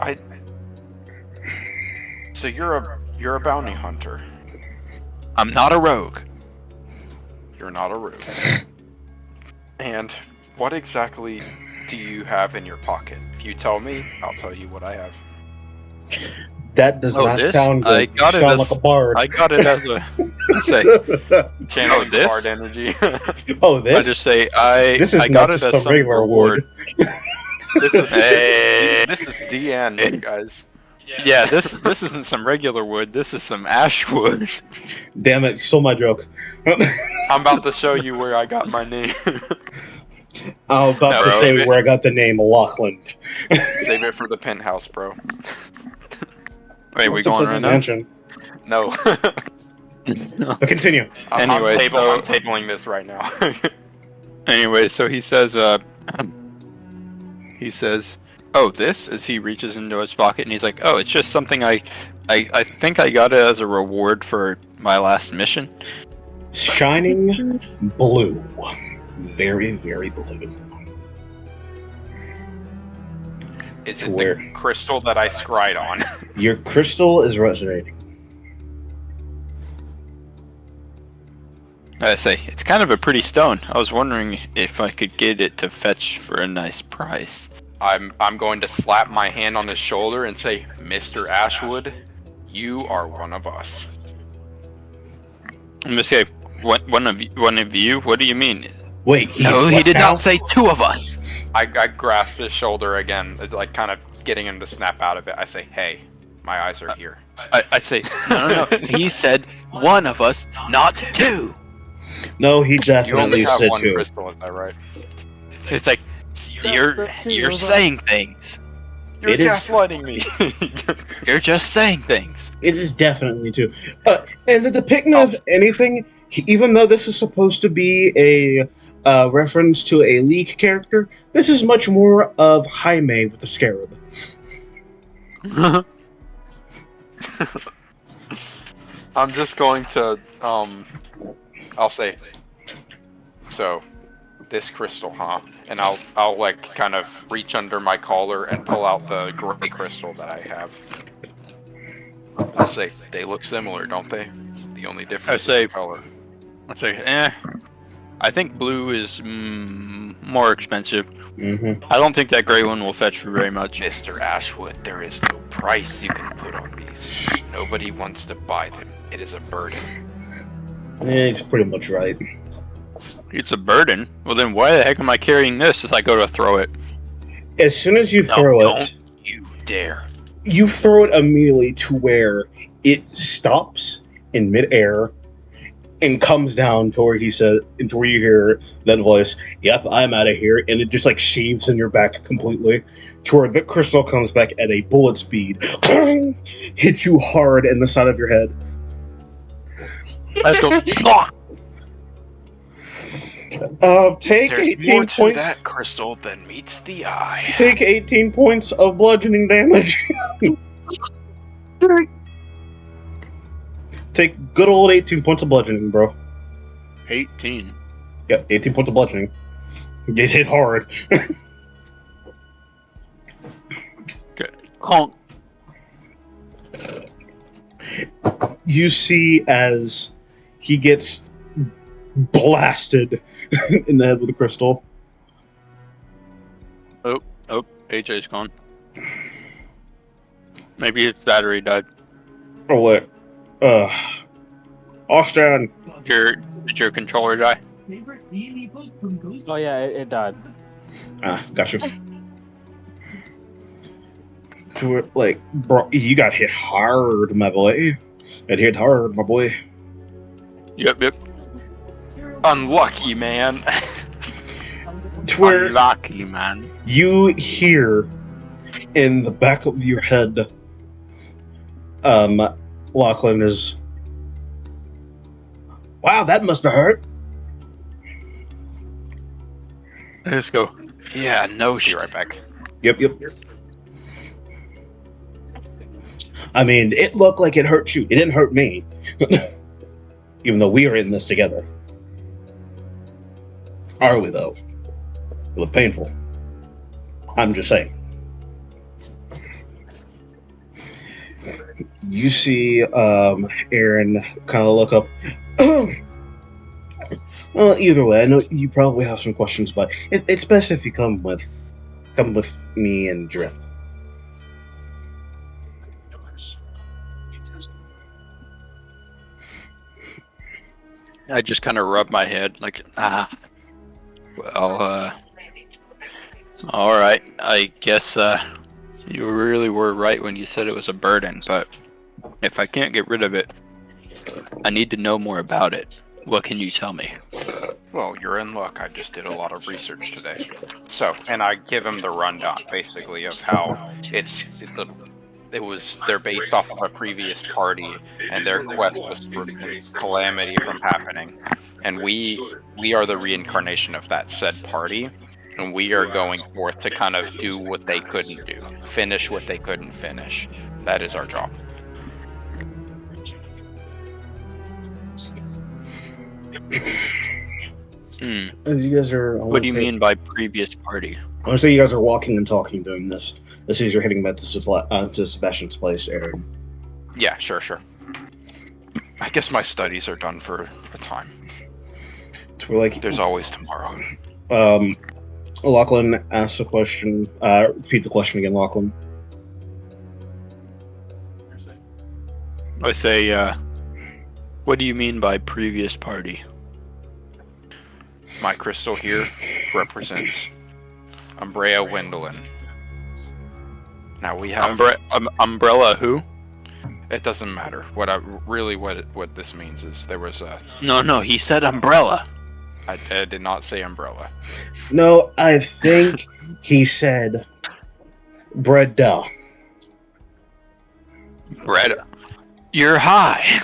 you're a bounty hunter. I'm not a rogue. You're not a rogue. And what exactly do you have in your pocket? If you tell me, I'll tell you what I have. That does not this? sound good. I got You it sound as- like a bard. I got it as a say. Channeling this? bard energy. Oh, I this? just say This is I got not it just as a some regular reward. wood. This is Hey. this is DN, you guys. Yeah, this isn't some regular wood. This is some ash wood. Damn it, you stole my joke. I'm about to show you where I got my name. I'm about No, to bro. say where I got the name Lachlan. Save it for the penthouse, bro. Wait, we What's up going with right the now? mansion? No. But continue. Anyway, I'm so- tabling this right now. Anyway, so he says, "Oh, this?" As he reaches into his pocket, and he's like, "Oh, it's just something I think I got it as a reward for my last mission." Shining blue. Very, very blue. Is To it where? the crystal that I scryed on? Your crystal is resonating. I say, it's kind of a pretty stone. I was wondering if I could get it to fetch for a nice price. I'm going to slap my hand on his shoulder and say, Mr. Ashwood, you are one of us. I'm gonna say, one of you? What do you mean? Wait, he's No, he what did now? not say two of us. I grasp his shoulder again, like kind of getting him to snap out of it. I say, hey, my eyes are here. I say, no. He said one of us, not two. No, he You definitely only have said one two. crystal, is that right? It's like, you're saying things. You're It is- gaslighting me. You're just saying things. It is definitely two. And the depiction of anything, even though this is supposed to be a reference to a League character, this is much more of Jaime with the Scarab. I'm just going to, I'll say, so, this crystal, huh? And I'll like kind of reach under my collar and pull out the gray crystal that I have. I'll say, they look similar, don't they? The only difference say- is the color. I say, I think blue is more expensive. Mm-hmm. I don't think that gray one will fetch for very much. Mr. Ashwood, there is no price you can put on these. Nobody wants to buy them. It is a burden. Yeah, he's pretty much right. It's a burden. Well, then why the heck am I carrying this as I go to throw it? As soon as you No, throw don't it, you dare. you throw it immediately to where it stops in midair and comes down to where he said, into where you hear that voice, "Yep, I'm out of here," and it just like sheaves in your back completely, to where the crystal comes back at a bullet speed, hits you hard in the side of your head. Let's go. Take There's 18 more to points. that crystal than meets the eye. Take 18 points of bludgeoning damage. Take good old 18 points of bludgeoning, bro. 18. Yep, 18 points of bludgeoning. Get hit hard. Honk. You see as he gets blasted in the head with a crystal. Oh, AJ's gone. Maybe his battery died. Or what? Austin. Did your controller die? Oh yeah, it died. Gotcha. Like, bro, you got hit hard, my boy. Got hit hard, my boy. Yep. Unlucky, man. To where Unlucky, man. you hear in the back of your head, Lachlan is, "Wow, that must have hurt." Let's go. Yeah, no Be shit. right back. Yep. I mean, it looked like it hurt you. It didn't hurt me. Even though we are in this together. Are we, though? It looked painful. I'm just saying. You see Aaron kind of look up. Well, either way, I know you probably have some questions, but it's best if you come with me and Drift. I just kind of rub my head like, well, alright. I guess, you really were right when you said it was a burden, but if I can't get rid of it, I need to know more about it. What can you tell me? Well, you're in luck. I just did a lot of research today. So, and I give him the rundown, basically, of how they're based off of a previous party, and their quest was to prevent calamity from happening. And we are the reincarnation of that said party, and we are going forth to kind of do what they couldn't do, finish what they couldn't finish. That is our job. As you guys are, What do you mean by previous party? I want to say you guys are walking and talking doing this. as soon as you're heading back to Sebastian's place, Aaron. Yeah, sure. I guess my studies are done for a time. So we're like, There's always tomorrow. Lachlan asks a question. Repeat the question again, Lachlan. I say, what do you mean by previous party? My crystal here represents Umbrea Wendelin. Now we have Umbrella who? It doesn't matter. What this means is there was a. No, he said umbrella. I did not say umbrella. No, I think he said Breda. Breda. You're high.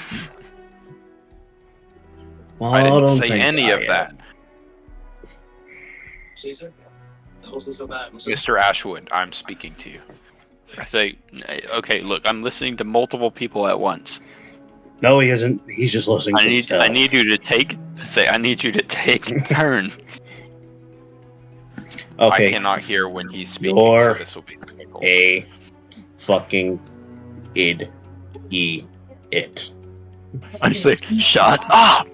Well, I didn't don't say think any I of am. that. Mr. Ashwood, I'm speaking to you. I say, okay, look, I'm listening to multiple people at once. No, he isn't. He's just listening to himself. I need you to take turn. Okay, I cannot hear when he's speaking, You're so this will be difficult. a fucking it. I say, shut up.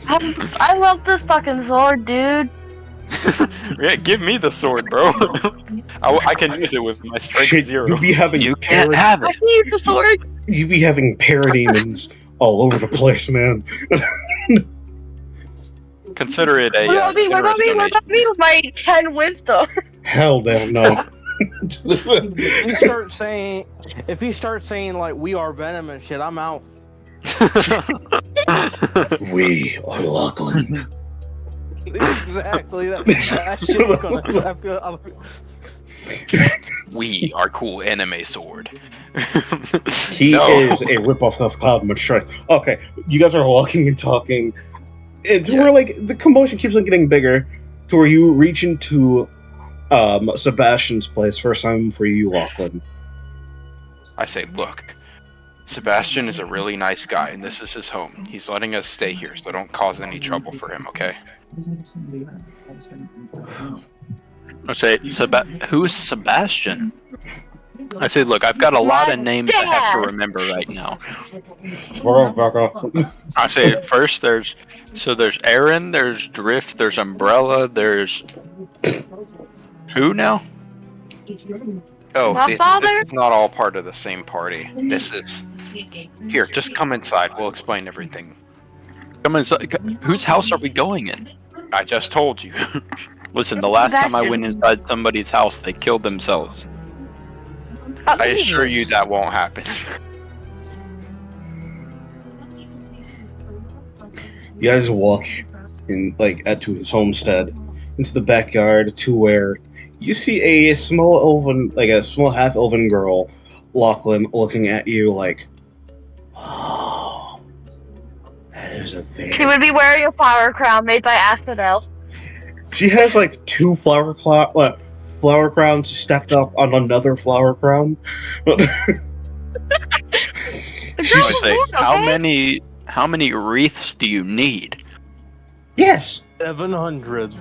I love this fucking sword, dude. Yeah, give me the sword, bro. I can use it with my strength Shit, 0. you be having You can't have I it. can use the sword. You be having parademons all over the place, man. Consider it a What about me? What generous about me? What donation. about me with my 10 wisdom? Hell damn no. If he starts saying like we are Venom and shit, I'm out. We are Lachlan. Exactly. That shit's gonna. We are cool anime sword. He No. is a ripoff of Cloud Much Strength. Okay, you guys are walking and talking. It's Yeah. where like the commotion keeps on getting bigger to where you reach into Sebastian's place. First time for you, Lachlan. I say, look, Sebastian is a really nice guy, and this is his home. He's letting us stay here, so don't cause any trouble for him, okay? I say, who is Sebastian? I say, look, I've got a lot of names I have to remember right now. I say, first there's Aaron, there's Drift, there's Umbrella, there's who now? Oh, My this father? is not all part of the same party. This is... Here, just come inside. We'll explain everything. Come inside. Whose house are we going in? I just told you. Listen, the last time I went inside somebody's house, they killed themselves. I assure you that won't happen. You guys walk in to his homestead into the backyard to where you see a small half elven girl, Lachlan, looking at you like, oh, that is a very. She would be wearing a flower crown made by Asphodel. She has like two flower crowns stacked up on another flower crown. I say, how many wreaths do you need? Yes. 700.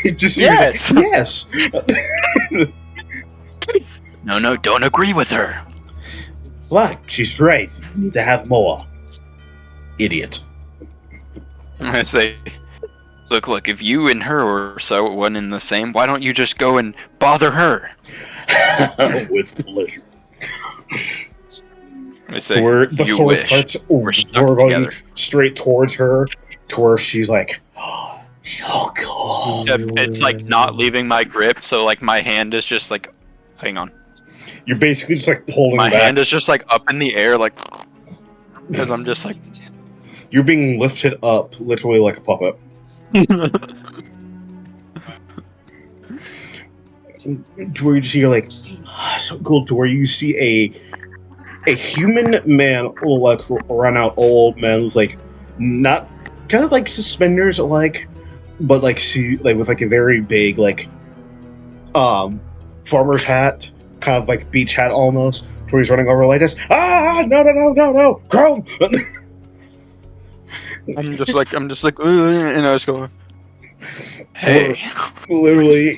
Yes. Yes. No, don't agree with her. What? She's right. You need to have more. Idiot. I say, look, if you and her were so one in the same, why don't you just go and bother her? With pleasure. I say, Where the you sword wish. starts We're stuck going together. straight towards her, to where she's like, oh, so cool. It's like not leaving my grip, so like my hand is just like, hang on. You're basically just like pulling My back. hand is just like up in the air, like, because I'm just like. You're being lifted up, literally like a puppet. To where you see, you're like, so cool. To where you see a human man, like run out old man with like not kind of like suspenders, but with like a very big farmer's hat, kind of like beach hat almost. To where he's running over like this. No, Chrome. I'm just like, and I just go. Hey. Literally,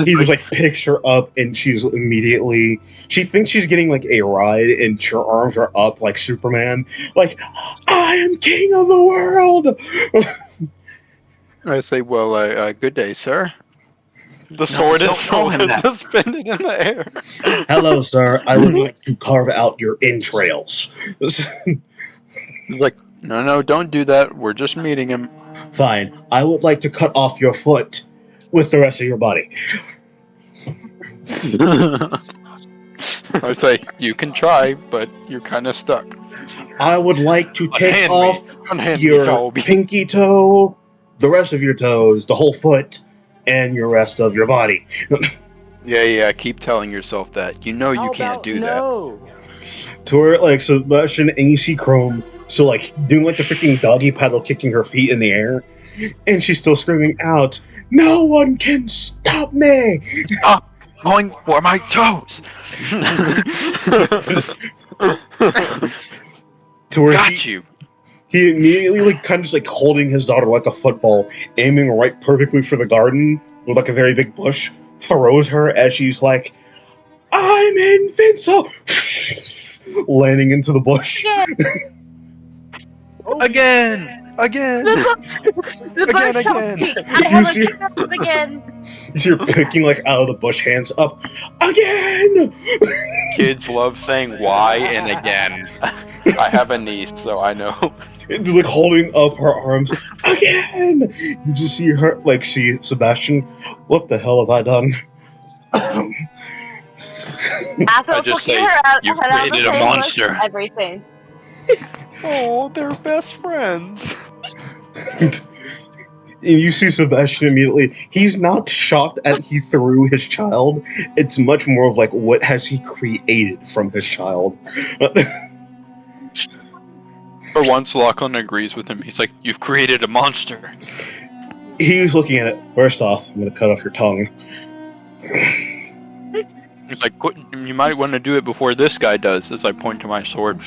he just like picks her up, and she's immediately. She thinks she's getting like a ride, and her arms are up like Superman. Like, I am king of the world. I say, well, good day, sir. The sword don't is call him that. suspended in the air. Hello, sir. I would like to carve out your entrails. He's like, no, don't do that. We're just meeting him. Fine. I would like to cut off your foot with the rest of your body. I say, you can try, but you're kind of stuck. I would like to take Unhand me. off Unhand me, your foul beast. pinky toe, the rest of your toes, the whole foot, and your rest of your body. Yeah, keep telling yourself that. You know you can't do that. To where, like, Sebastian and you see Chrome, so, like, doing, like, the freaking doggy paddle, kicking her feet in the air, and she's still screaming out, "No one can stop me!" Stop going for my toes! To where Got you! he immediately, like, kind of just, like, holding his daughter like a football, aiming right perfectly for the garden, with, like, a very big bush, throws her as she's like, "I'm invincible!" landing into the bush. Again! The Again, bird shot again. me. I You have see- a chance again. You're picking, like, out of the bush, hands up. Again! Kids love saying why and again. I have a niece, so I know. Just, like, holding up her arms. Again! You just see her, like, see Sebastian. What the hell have I done? After I just looking say, her out, "You've head out the created a same bush, monster." Everything. Oh, they're best friends. And you see Sebastian immediately. He's not shocked at he threw his child. It's much more of like, what has he created from his child? For once, Lachlan agrees with him. He's like, "You've created a monster." He's looking at it. First off, I'm going to cut off your tongue. He's like, "You might want to do it before this guy does," as I point to my sword.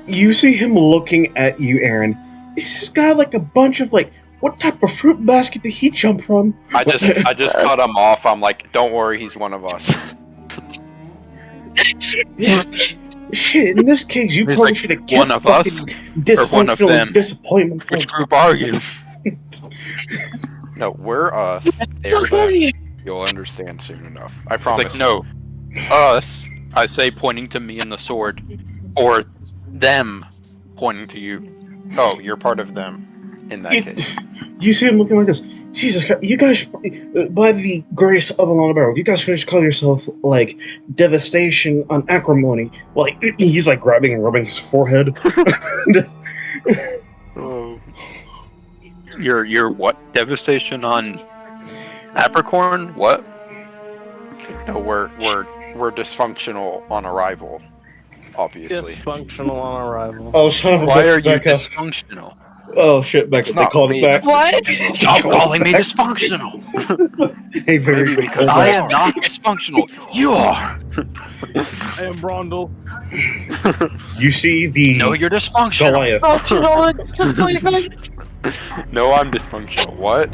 You see him looking at you, Aaron. Is this guy like a bunch of like, what type of fruit basket did he jump from? I just cut him off. I'm like, don't worry, he's one of us. Yeah. Shit, in this case, you He's probably like, should have "One kept of us? fucking Or one of dysfunctional them? disappointment. Which group are you? No, we're us. They're them. You'll understand soon enough. I He's promise. like, "No, us." I say, pointing to me and the sword, or them, pointing to you. Oh, you're part of them. In that case. You see him looking like this. Jesus Christ, you guys, by the grace of Alana Barrow, you guys can just call yourself, like, Devastation on Acrimony. Like, he's, like, grabbing and rubbing his forehead. Oh. Your what? Devastation on Apricorn? What? No, we're dysfunctional on arrival. Obviously. Dysfunctional on arrival. Oh, son of a Why bitch, are you Becca. dysfunctional? Oh, shit, Becca, It's they not called me. it back. What? Stop calling me dysfunctional. Hey, very Maybe because I I am not dysfunctional. You are. I am Brondel. You see the No, you're dysfunctional. Goliath. Oh, disappointment. No, I'm dysfunctional. What?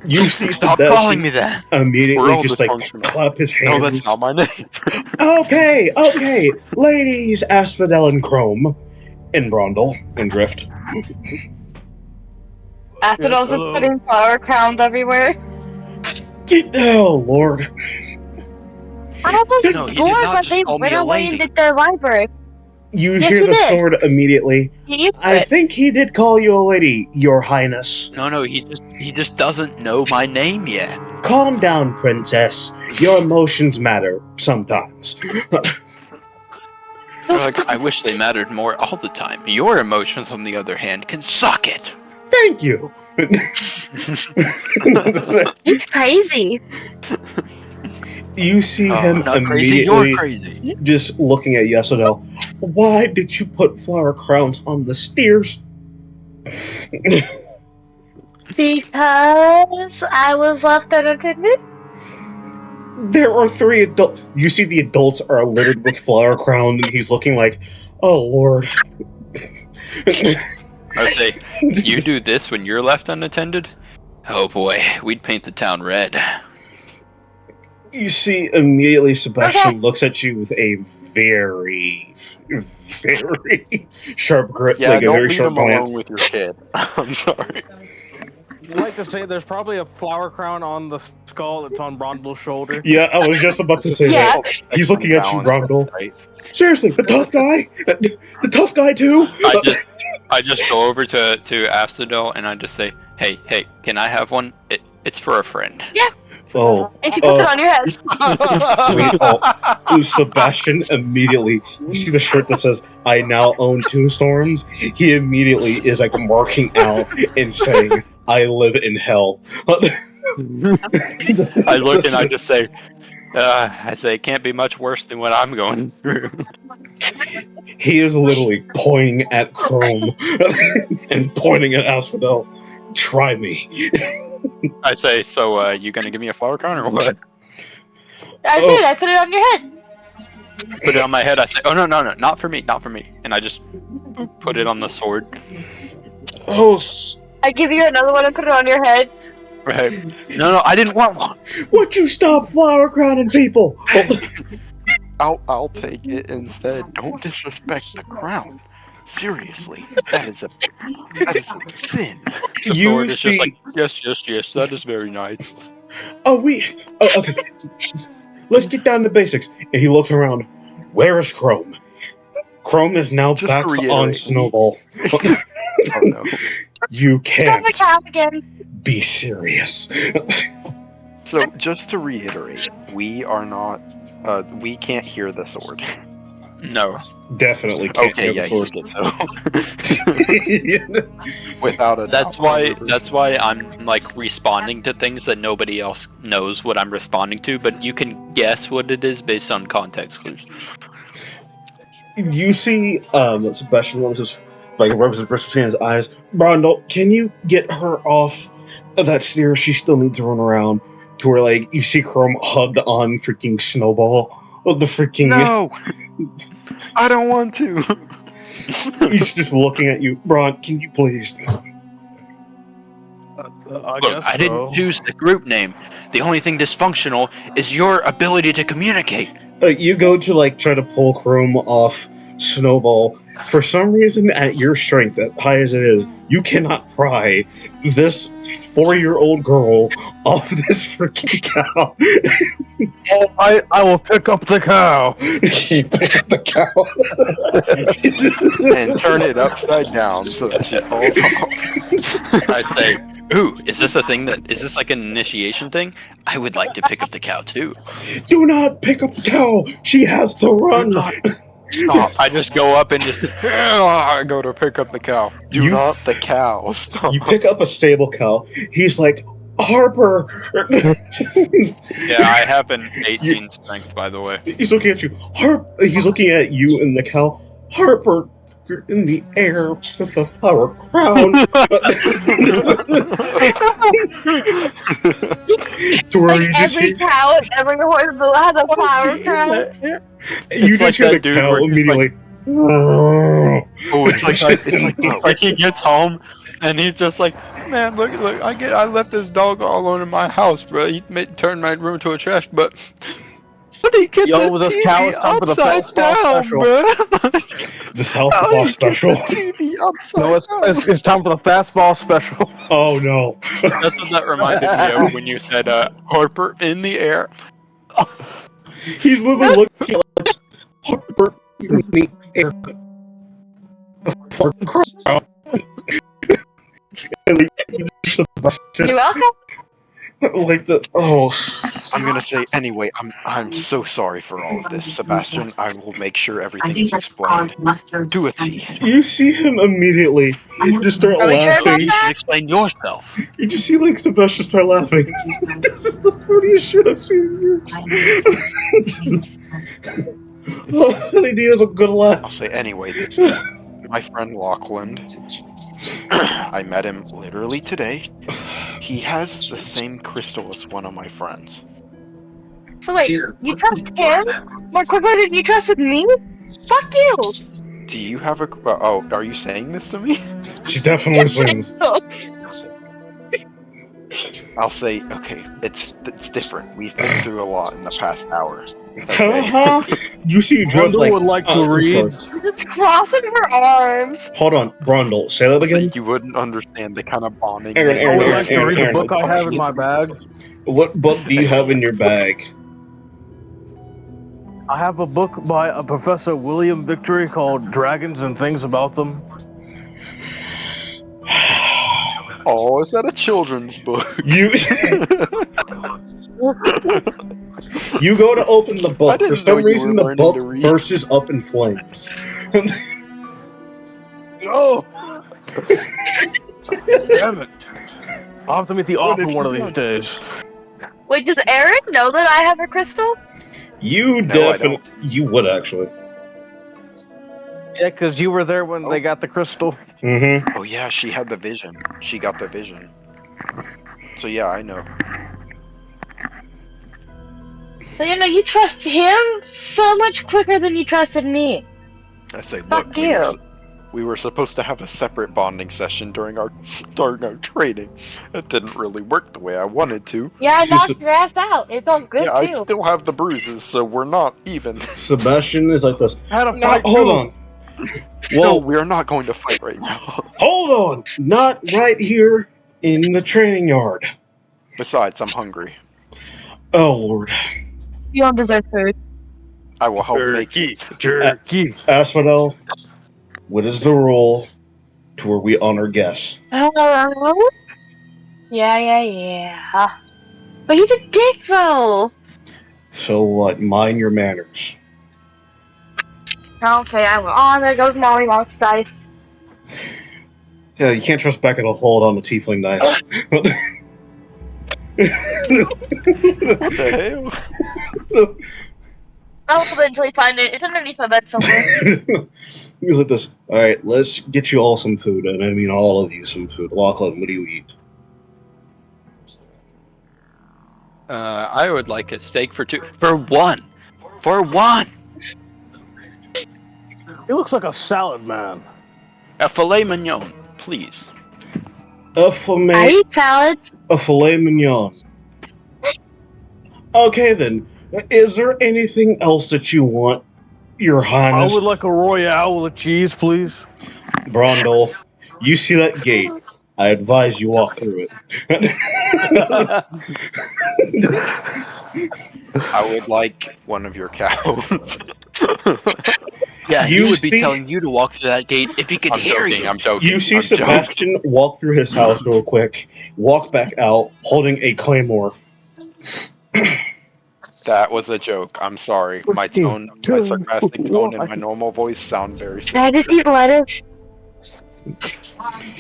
You see Stop Sebastian calling me that. We're immediately all just, like, dysfunctional. clap his hands. No, that's not my name. Okay, ladies, Asphodel and Chrome, and Brondel, and Drift. Asphodels is hello. putting flower crowns everywhere. Oh, Lord. I was No, he did bored not that just they call me went a away and lady. did their library. You Yes, hear he the did. sword immediately. You used to I it. think he did call you a lady, Your Highness. No, he just doesn't know my name yet. Calm down, Princess. Your emotions matter sometimes. Like, I wish they mattered more all the time. Your emotions, on the other hand, can suck it. Thank you. He's crazy. You see him Not crazy, you're immediately crazy. just looking at Yasuno. Why did you put flower crowns on the steers? Because I was left unattended. There are 3 adults. You see the adults are littered with flower crown, and he's looking like, oh, Lord. I say, you do this when you're left unattended? Oh boy, we'd paint the town red. You see, immediately Sebastian looks at you with a very, very sharp grip, Yeah, like a don't very leave sharp him glance. alone with your kid. I'm sorry. I'd like to say there's probably a flower crown on the skull that's on Brondle's shoulder. Yeah, I was just about to say Yeah. that. He's looking at you, Balance, Brondel. right? Seriously, the tough guy? The tough guy too? I just go over to Astadel and I just say, hey, can I have one? It's for a friend. Oh. And she puts it on your head. Sweet. Sebastian immediately, you see the shirt that says, I now own two storms? He immediately is like marking out and saying, I live in hell. I look and I just say, it can't be much worse than what I'm going through. He is literally pointing at Chrome and pointing at Asphodel. Try me. I say, so you gonna give me a flower crown or what? I did. I put it on your head. Put it on my head. I say, oh no, not for me. And I just put it on the sword. Oh, I give you another one and put it on your head. Right. No, I didn't want one. would you stop flower crowning people? I'll take it instead. Don't disrespect the crown. Seriously, that is a sin. The You sword is see- just like, yes, that is very nice. Okay. Let's get down to basics. And he looks around. Where is Chrome? Chrome is now Just back to reiterate, on Snowball. Oh no. You Stop can't the cow again. be serious. So just to reiterate, we are not. We can't hear the sword. No. Definitely can't Okay, yeah, hear he the did so. Without a That's doubt. why I'm like responding to things that nobody else knows what I'm responding to, but you can guess what it is based on context clues. You see, Sebastian rubs his wrist between his eyes. Brondel, can you get her off of that stair? She still needs to run around to where, like, you see Chrome hugged on freaking Snowball. Oh, the freaking... No! I don't want to! He's just looking at you. Bron, can you please? Look, I didn't choose the group name. The only thing dysfunctional is your ability to communicate. You go to, like, try to pull Chrome off Snowball. For some reason, at your strength, as high as it is, you cannot pry this 4-year-old girl off this freaking cow. Oh, I will pick up the cow. He picked up the cow. And turn it upside down so that she falls off. I'd say, ooh, is this like an initiation thing? I would like to pick up the cow too. Do not pick up the cow. She has to run. Stop. I just go up and just I go to pick up the cow. Do You- not the cow. Stop. You pick up a stable cow. He's like, Harper. Yeah, I have an 18 strength, by the way. He's looking at you. He's looking at you and the cow. Harper, you're in the air with a flower crown. To where Like you just every hear, cow and every horse has a flower crown. you It's just like hear the that dude cow where he's immediately. Oh, it's like Like he gets home and he's just like, man, look, I left this dog all alone in my house, bro. He turned my room into a trash, but how did he get Yo, the this cow TV is time for the upside fastball down, special. bro? The Southpaw special. TV upside No, it's time for the fastball special. Oh no. That's what that reminded me of when you said Harper in the air. He's literally looking at like, Harper in the air. A flower crown. And like, you just You're welcome. like the I'm gonna say anyway. I'm so sorry for all of this, Sebastian. I will make sure everything is explained to a T. You see him immediately just start Are we sure about laughing. You should explain yourself. You just see like Sebastian start laughing. This is the funniest shit I've seen in years. Oh, that idea is a good I'll laugh. say anyway. This is my friend Lachlan. I met him literally today. He has the same crystal as one of my friends. So wait, you trust him more quickly than you trusted me? Fuck you! Do you have a? Oh, are you saying this to me? She definitely sings. I'll say, okay, it's different. We've been through a lot in the past hour. Okay. Uh-huh. You see Drift Brundle like... would like to I'm read. sorry. Just crossing her arms. Hold on, Brundle, say that So again? you wouldn't understand the kind of bonding. Aaron, I would Aaron, like to read the Aaron. book I have in my bag. What book do you have in your bag? I have a book by a Professor William Victory called Dragons and Things About Them. Oh, is that a children's book? You you go to open the I book. For didn't know some you reason, were the learning book to read. bursts up in flames. No! Damn it. I'll have to meet the What author have one you of these done? days. Wait, does Aaron know that I have her crystal? You No, I definitely... You would, actually. Yeah, because you were there when Oh. they got the crystal. Mm-hmm. Oh yeah, she had the vision. She got the vision. So yeah, I know. So you trust him so much quicker than you trusted me. I say, Fuck look, you. we were supposed to have a separate bonding session during our training. It didn't really work the way I wanted to. Yeah, I She's knocked your ass out. It felt good Yeah, I too. still have the bruises, so we're not even. Sebastian is like this. I had a Now, fight hold too. on. No, Well, we're not going to fight right now. hold on. Not right here in the training yard. Besides, I'm hungry. Oh, Lord. You don't deserve food. I will help make Jerky. it. Jerky. Asphodel, what is the rule to where we honor guests? Hello? Yeah. But he's a dick though. So what? Mind your manners. Okay, I will. Oh, there goes Molly wants dice. Yeah, you can't trust Becca to hold on the tiefling dice. What the hell? I'll eventually find it. It's underneath my bed somewhere. He's like this. Alright, let's get you all some food. And I mean all of you some food. Lachlan, what do you eat? I would like a steak for two. For one! For one! He looks like a salad man. A filet mignon, please. A I filet, eat salads. a filet mignon. Okay then. Is there anything else that you want, Your I Highness? would like a royale with cheese, please. Brondel, you see that gate? I advise you walk through it. I would like one of your cows. Yeah, You he would be see- telling you to walk through that gate if he could I'm hear joking. you. I'm joking. You see I'm joking. Sebastian walk through his house real quick, walk back out holding a claymore. That was a joke. I'm sorry. My tone, my sarcastic tone, and my normal voice sound very. Can I just eat lettuce?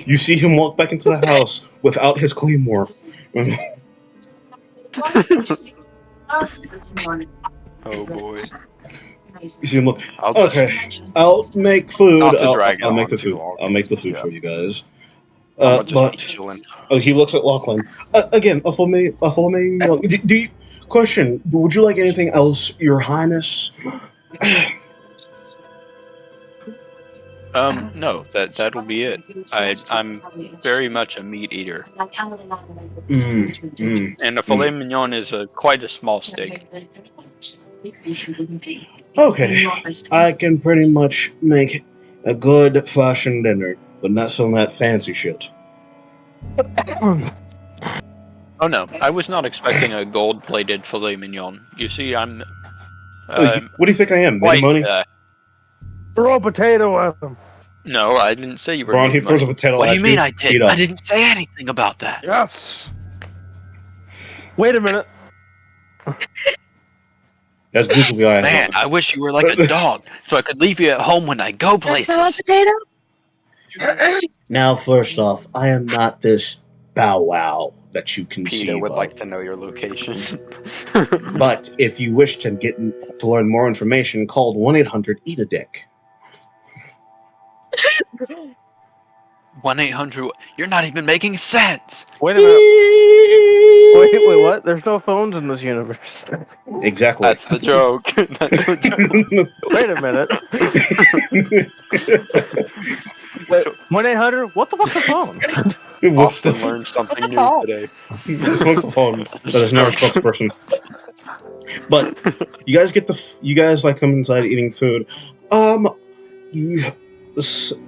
You see him walk back into the house without his claymore. Oh boy. You see him look. I'll just. Okay, I'll make food. Not to drag it I'll make on the too food. long. I'll make the food Yeah. for you guys. I'm just But chilling. he looks at Lachlan again. A filet. Do you, question? Would you like anything else, Your Highness? No, that'll be it. I'm very much a meat eater, and a filet mignon is quite a small steak. Okay, I can pretty much make a good fashion dinner, but not some of that fancy shit. Oh no, I was not expecting a gold-plated filet mignon. You see, I'm What do you think I am? Mini quite. money? Throw a potato at him. No, I didn't say you were. Braun, he mean throws a money. potato What do at you mean I Eat did? up. I didn't say anything about that. Yes. Wait a minute. That's googly eyes. Man, I wish you were like a dog, so I could leave you at home when I go That's a places. potato? Now, first off, I am not this bow wow that you conceive Peter would of. like to know your location. But if you wish to to learn more information, call 1-800-EAT-A-DICK. 1-800. You're not even making sense. Wait a minute. Wait, what? There's no phones in this universe. Exactly. That's the joke. That's the joke. Wait a minute. 1-800. What the fuck's a phone? What's Austin the learned something What's a new phone? today. What's the phone? That is not a spokesperson. But you guys you guys like come inside eating food. You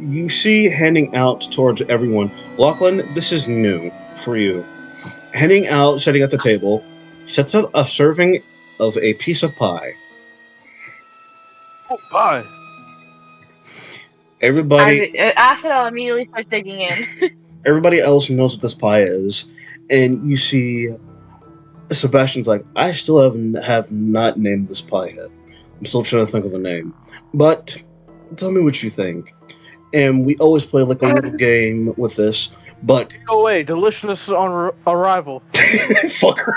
you see handing out towards everyone. Lachlan, this is new for you. Handing out, sitting at the table, sets out a serving of a piece of pie. Oh, bye. Everybody, After I'll immediately start digging in. everybody else knows what this pie is, and you see Sebastian's like, I still have not named this pie yet. I'm still trying to think of a name, but tell me what you think. And we always play like a little game with this, but Go away. Deliciousness on arrival. fucker.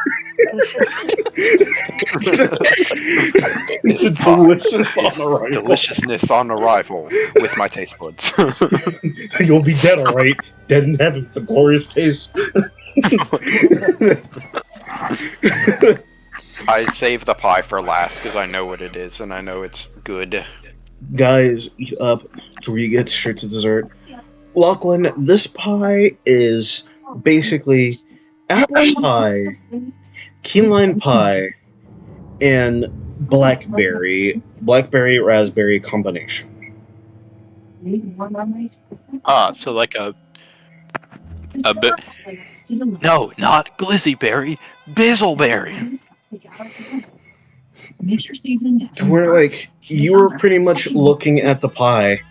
This Delicious on is arrival. deliciousness on arrival with my taste buds. You'll be dead, alright? Dead in heaven, the glorious taste. I save the pie for last because I know what it is and I know it's good. Guys, eat up till we get straight to dessert. Lachlan, this pie is basically apple pie, key lime pie, and blackberry raspberry combination. So like a bit. No, not glizzyberry, bizzleberry. To where like you were pretty much looking at the pie.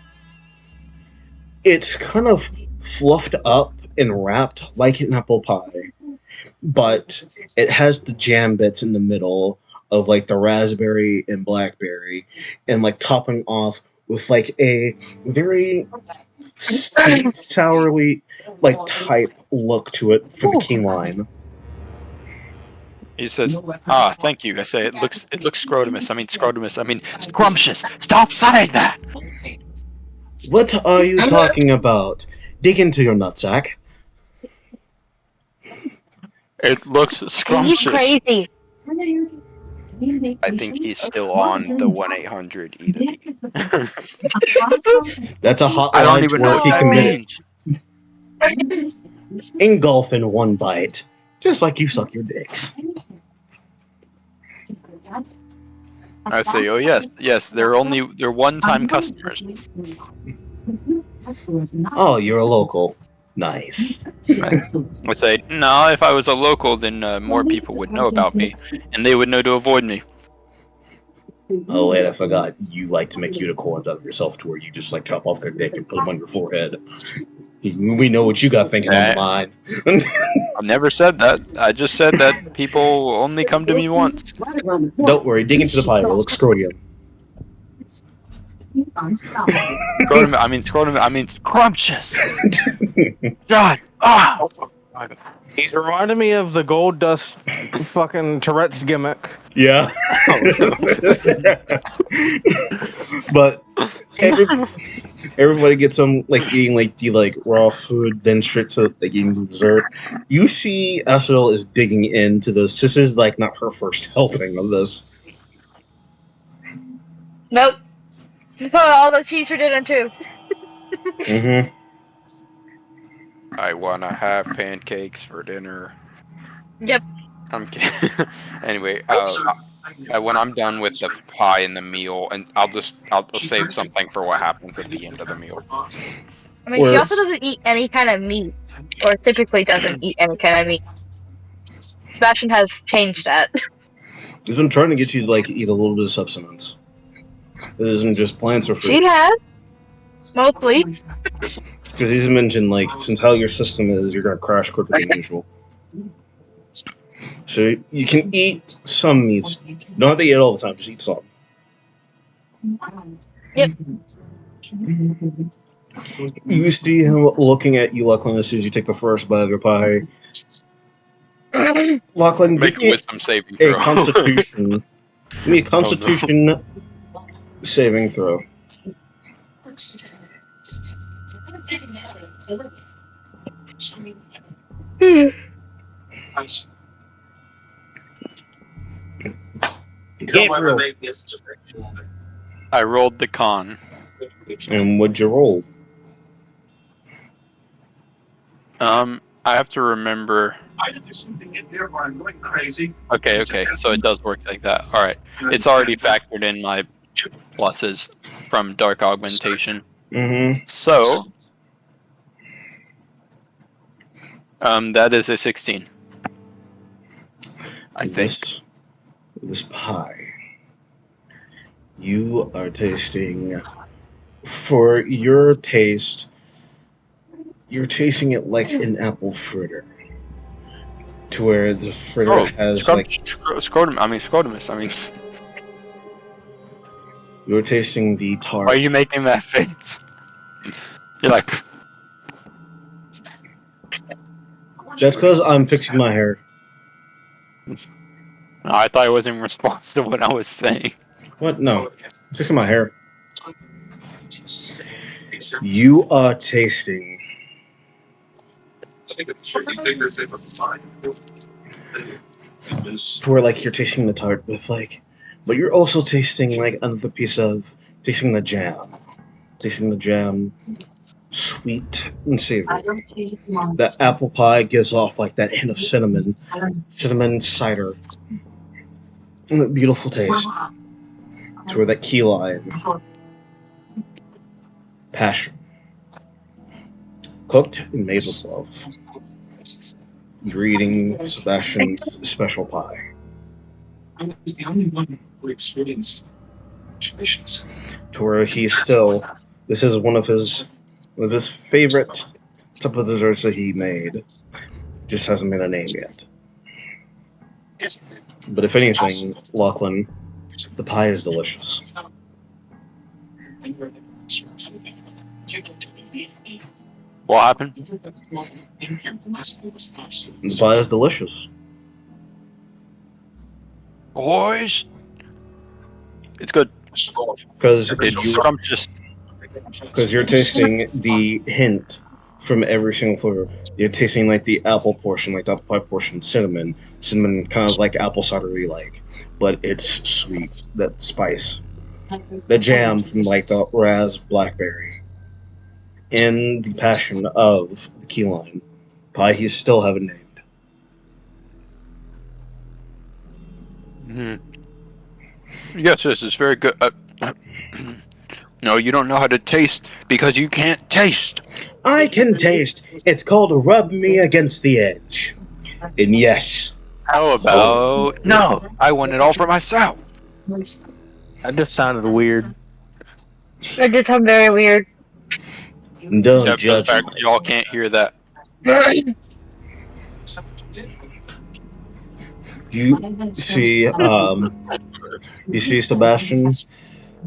It's kind of fluffed up and wrapped like an apple pie, but it has the jam bits in the middle of like the raspberry and blackberry, and like topping off with like a very sweet, sourly like type look to it for the key lime. He says, thank you. I say, it looks scrotumous. I mean scrumptious. Stop saying that! What are you talking about? Dig into your nutsack. It looks He's scrumptious. crazy. I think he's still on the 1-800 eat. That's a I don't hotline to even know where what he that committed. means. Engulf in one bite, just like you suck your dicks. I say, oh yes, they're one-time customers. Oh, you're a local. Nice. I say, no, if I was a local, then more people would know about me, and they would know to avoid me. Oh wait, I forgot. You like to make unicorns out of yourself to where you just like chop off their dick and put them on your forehead. We know what you got thinking on the mind. I've never said that. I just said that people only come to me once. Don't worry, dig into the pie. It'll look scrotium. Scrotum, I mean scrumptious. God, He's reminding me of the gold dust fucking Tourette's gimmick. Yeah. But everybody gets some like eating like the like raw food, then straight to like eating dessert. You see Estel is digging into this. This is like not her first helping of this. Nope. Just put all the cheese for dinner too. Mm-hmm. I wanna have pancakes for dinner. Yep. I'm kidding. Anyway, when I'm done with the pie and the meal, and I'll save something for what happens at the end of the meal. I mean, she also doesn't eat any kind of meat, or typically doesn't eat any kind of meat. Sebastian has changed that. He's been trying to get you to like eat a little bit of substance. It isn't just plants or fruit. She has. Mostly. Because he's mentioned like since how your system is, you're gonna crash quicker than usual. So you can eat some meats. You don't have to eat it all the time. Just eat some. Yep. You see him looking at you, Lachlan, as soon as you take the first bite of your pie. Lachlan, Make give a me wisdom saving a throw. Constitution. Give me a Constitution saving throw. Gabriel. I rolled the con. And what'd you roll? I have to remember. Okay, so it does work like that. Alright. It's already factored in my pluses from Dark Augmentation. Mm-hmm. So, that is a 16. I think. This pie. You are tasting, for your taste, you're tasting it like an apple fritter. To where the fritter has Scrotumus. You're tasting the tart. Why are you making that face? You're like, That's because I'm fixing my hair. no, I thought it was in response to what I was saying. What? No. I'm fixing my hair. You are tasting to where like you're tasting the tart with like, but you're also tasting like another piece of tasting the jam. Tasting the jam, sweet and savory. That apple pie gives off like that hint of cinnamon cider, and a beautiful taste. To where that key lime, passion, cooked and made with love. You're eating Sebastian's special pie. To where he's still, this is one of his favorite type of desserts that he made. Just hasn't been a name yet. But if anything, Lachlan, the pie is delicious. What happened? The pie is delicious. Boys, it's good. Because It's scrumptious. Because you're tasting the hint from every single flavor. You're tasting like the apple portion, like the apple pie portion, cinnamon kind of like apple cidery like, but it's sweet. That spice, the jam from like the raz blackberry, and the passion of the key lime pie. You still haven't named. Yes, this is very good. No, you don't know how to taste because you can't taste. I can taste. It's called rub me against the edge. And yes. How about no? I want it all for myself. That just sounded weird. That did sound very weird. Don't Except for the judge fact me. that y'all can't hear that. You see, Sebastian?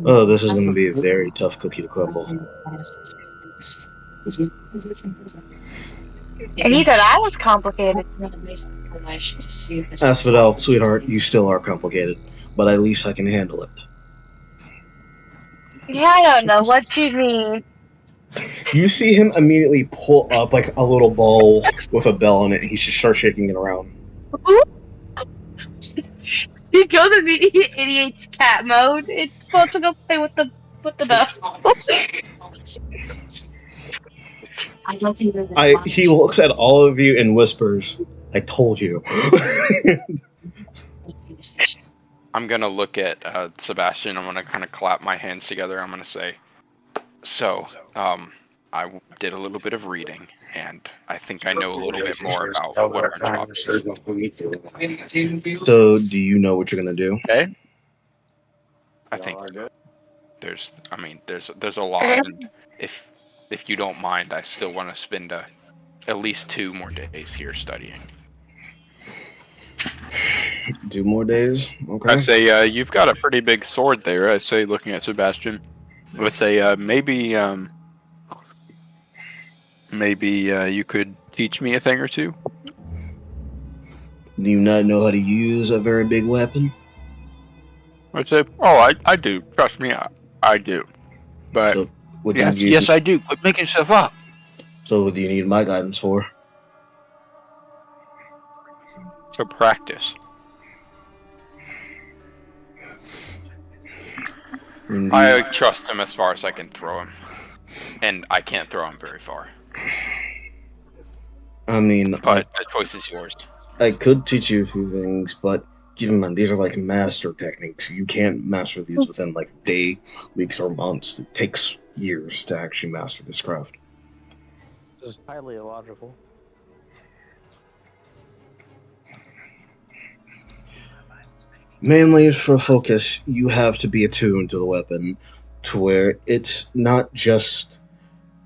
Oh, this is going to be a very tough cookie to crumble. And he said I was complicated. Asphodel, sweetheart, you still are complicated, but at least I can handle it. Yeah, I don't know what you mean. You see him immediately pull up like a little bowl with a bell in it, and he just starts shaking it around. He goes in the idiot's cat mode. It's supposed to go play with the bell. He looks at all of you and whispers, "I told you." I'm gonna look at Sebastian. I'm gonna kind of clap my hands together. I'm gonna say, so, I did a little bit of reading, and I think I know a little bit more about what our job is. So, do you know what you're gonna do? Okay. I think there's a lot, and if you don't mind, I still want to spend at least 2 more days here studying. 2 more days? Okay. I say, you've got a pretty big sword there. I say, looking at Sebastian. I would say, maybe you could teach me a thing or two. Do you not know how to use a very big weapon? I'd say, oh, I do. Trust me, I do. But So, what do yes, you, yes, I do. Quit making stuff up. So, what do you need my guidance for? For practice. Indeed. I trust him as far as I can throw him. And I can't throw him very far. I mean, But the choice is yours. I could teach you a few things, but keep in mind, these are like master techniques. You can't master these within like a day, weeks, or months. It takes years to actually master this craft. This is highly illogical. Mainly for focus, you have to be attuned to the weapon, to where it's not just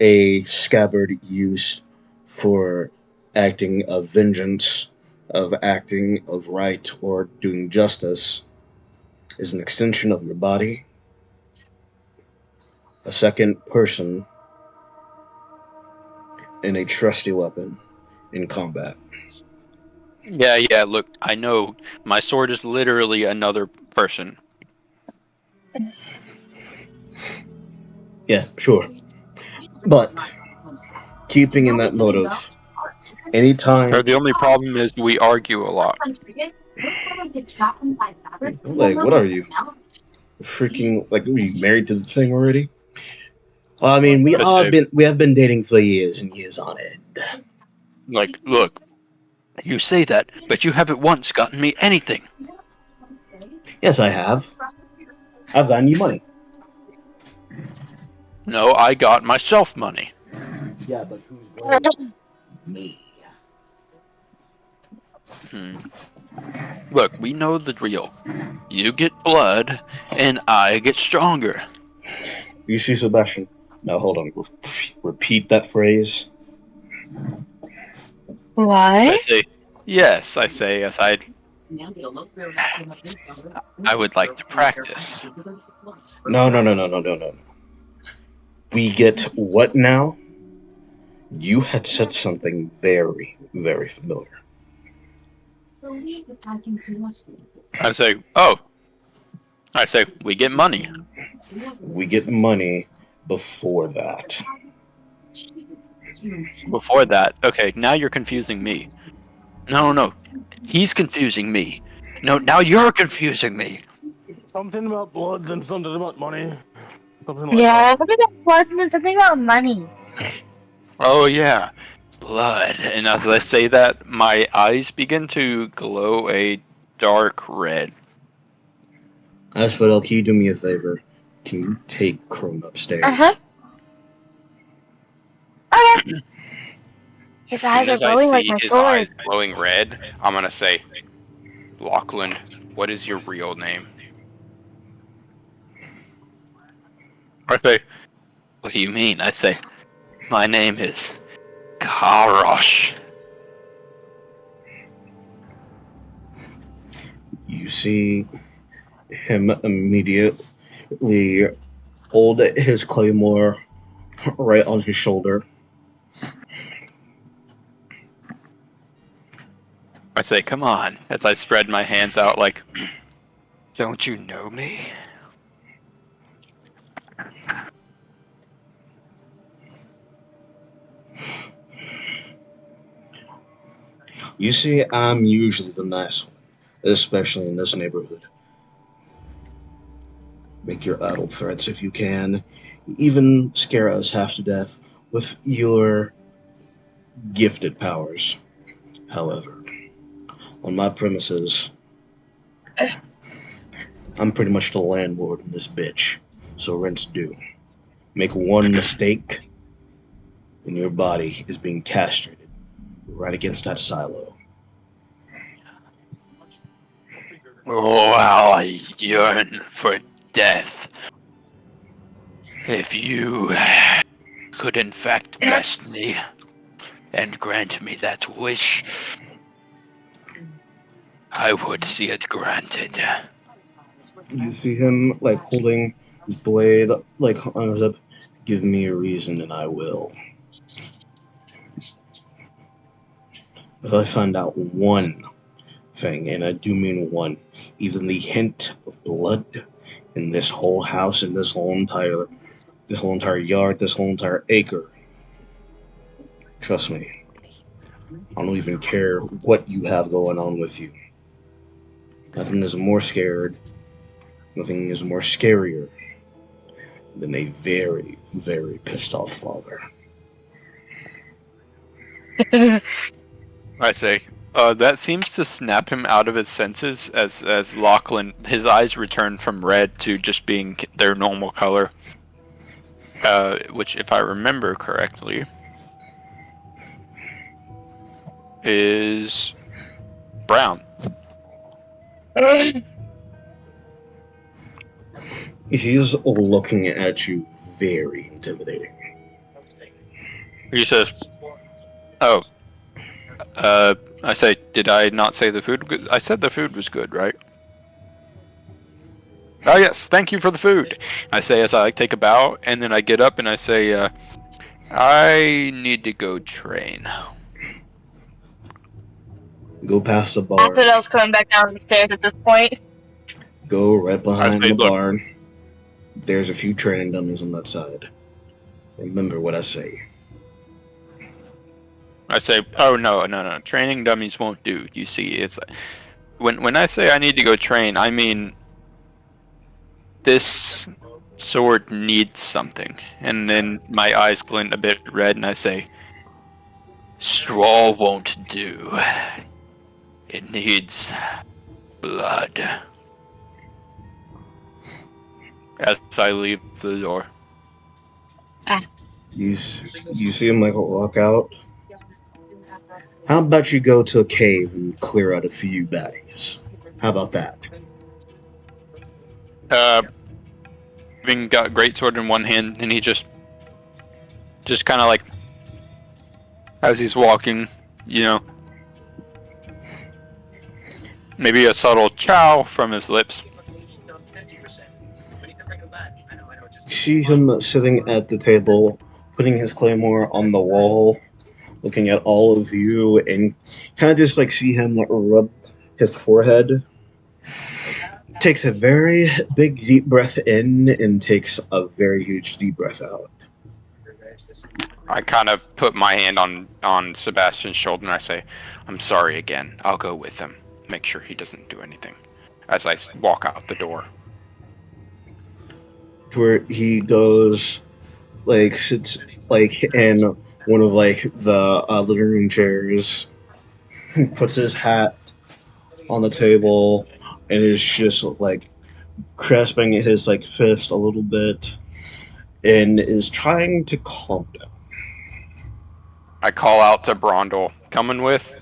a scabbard used for acting of vengeance, of acting of right, or doing justice. Is an extension of your body, a second person, and a trusty weapon in combat. Yeah, look, I know. My sword is literally another person. Yeah, sure. But keeping in that motive, anytime, The only problem is we argue a lot. like, what are you? Freaking, like, are you married to the thing already? I mean, I say, we have been dating for years and years on end. like, look, you say that, but you haven't once gotten me anything. Yes, I have. I've gotten you money. No, I got myself money. Yeah, but who's blaming me? Look, we know the drill. You get blood, and I get stronger. You see, Sebastian. Now hold on. Repeat that phrase. I What? say, yes, I say, yes, I would like to practice. No. We get what now? You had said something very, very familiar. I say, oh, I say, we get money. We get money before that. Before that, okay, now you're confusing me. No, he's confusing me. No, now you're confusing me. Something about blood and something about money. Something like Yeah, that. something about blood and something about money. Oh yeah, blood. And as I say that, my eyes begin to glow a dark red. Asphodel, can you do me a favor? Can you take Crone Uh-huh. upstairs? Okay. His As soon eyes are as I glowing like see my his sword. eyes glowing red, I'm gonna say, Lachlan, what is your real name? I say, what do you mean? I say, my name is Karosh. You see him immediately hold his claymore right on his shoulder. I say, come on, as I spread my hands out like, don't you know me? You see, I'm usually the nice one, especially in this neighborhood. Make your idle threats if you can. Even scare us half to death with your gifted powers. However, on my premises, I'm pretty much the landlord in this bitch, so rent's due. Make one mistake, and your body is being castrated right against that silo. Oh, how I yearn for death. If you could in fact bless me and grant me that wish, I would see it granted. You see him like holding his blade like on his hip. Give me a reason, and I will. If I find out one thing, and I do mean one, even the hint of blood in this whole house, in this whole entire yard, this whole entire acre. Trust me, I don't even care what you have going on with you. Nothing is more scared. Nothing is more scarier than a very, very pissed off father. I say, that seems to snap him out of his senses as Lachlan, his eyes return from red to just being their normal color. Which, if I remember correctly, is brown. He's looking at you very intimidating. He says, "Oh, I say, did I not say the food? I said the food was good, right?" "Oh yes, thank you for the food." I say as I take a bow, and then I get up and I say, "I need to go train." Go past the barn. Asphodel's coming back down the stairs at this point. Go right behind say, the "Look." barn. There's a few training dummies on that side. Remember what I say. I say, "Oh no, training dummies won't do." You see, it's when I say I need to go train, I mean this sword needs something. And then my eyes glint a bit red, and I say, "Straw won't do. It needs blood." As I leave the door. You see him like walk out. How about you go to a cave and clear out a few baddies? How about that? Having got great sword in one hand, and he just kind of like, as he's walking, you know, maybe a subtle chow from his lips. See him sitting at the table, putting his claymore on the wall, looking at all of you, and kind of just like see him like rub his forehead. Takes a very big deep breath in and takes a very huge deep breath out. I kind of put my hand on Sebastian's shoulder and I say, "I'm sorry again. I'll go with him. Make sure he doesn't do anything." As I walk out the door. Where he goes, like sits like in one of like the living room chairs, puts his hat on the table, and is just like grasping his like fist a little bit, and is trying to calm down. I call out to Brondel, "Coming with?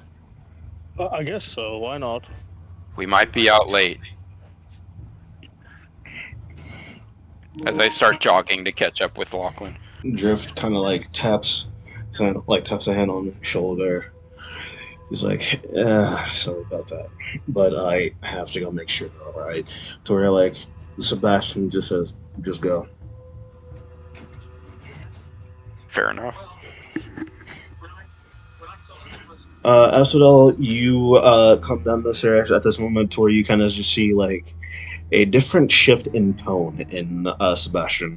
I guess so. Why not? We might be out late." As I start jogging to catch up with Lachlan. Drift kind of like taps a hand on the shoulder. He's like, sorry about that, but I have to go make sure they're all right. To where like Sebastian just says, just go. Fair enough. Asphodel, you come down the stairs at this moment to where you kind of just see like a different shift in tone in Sebastian.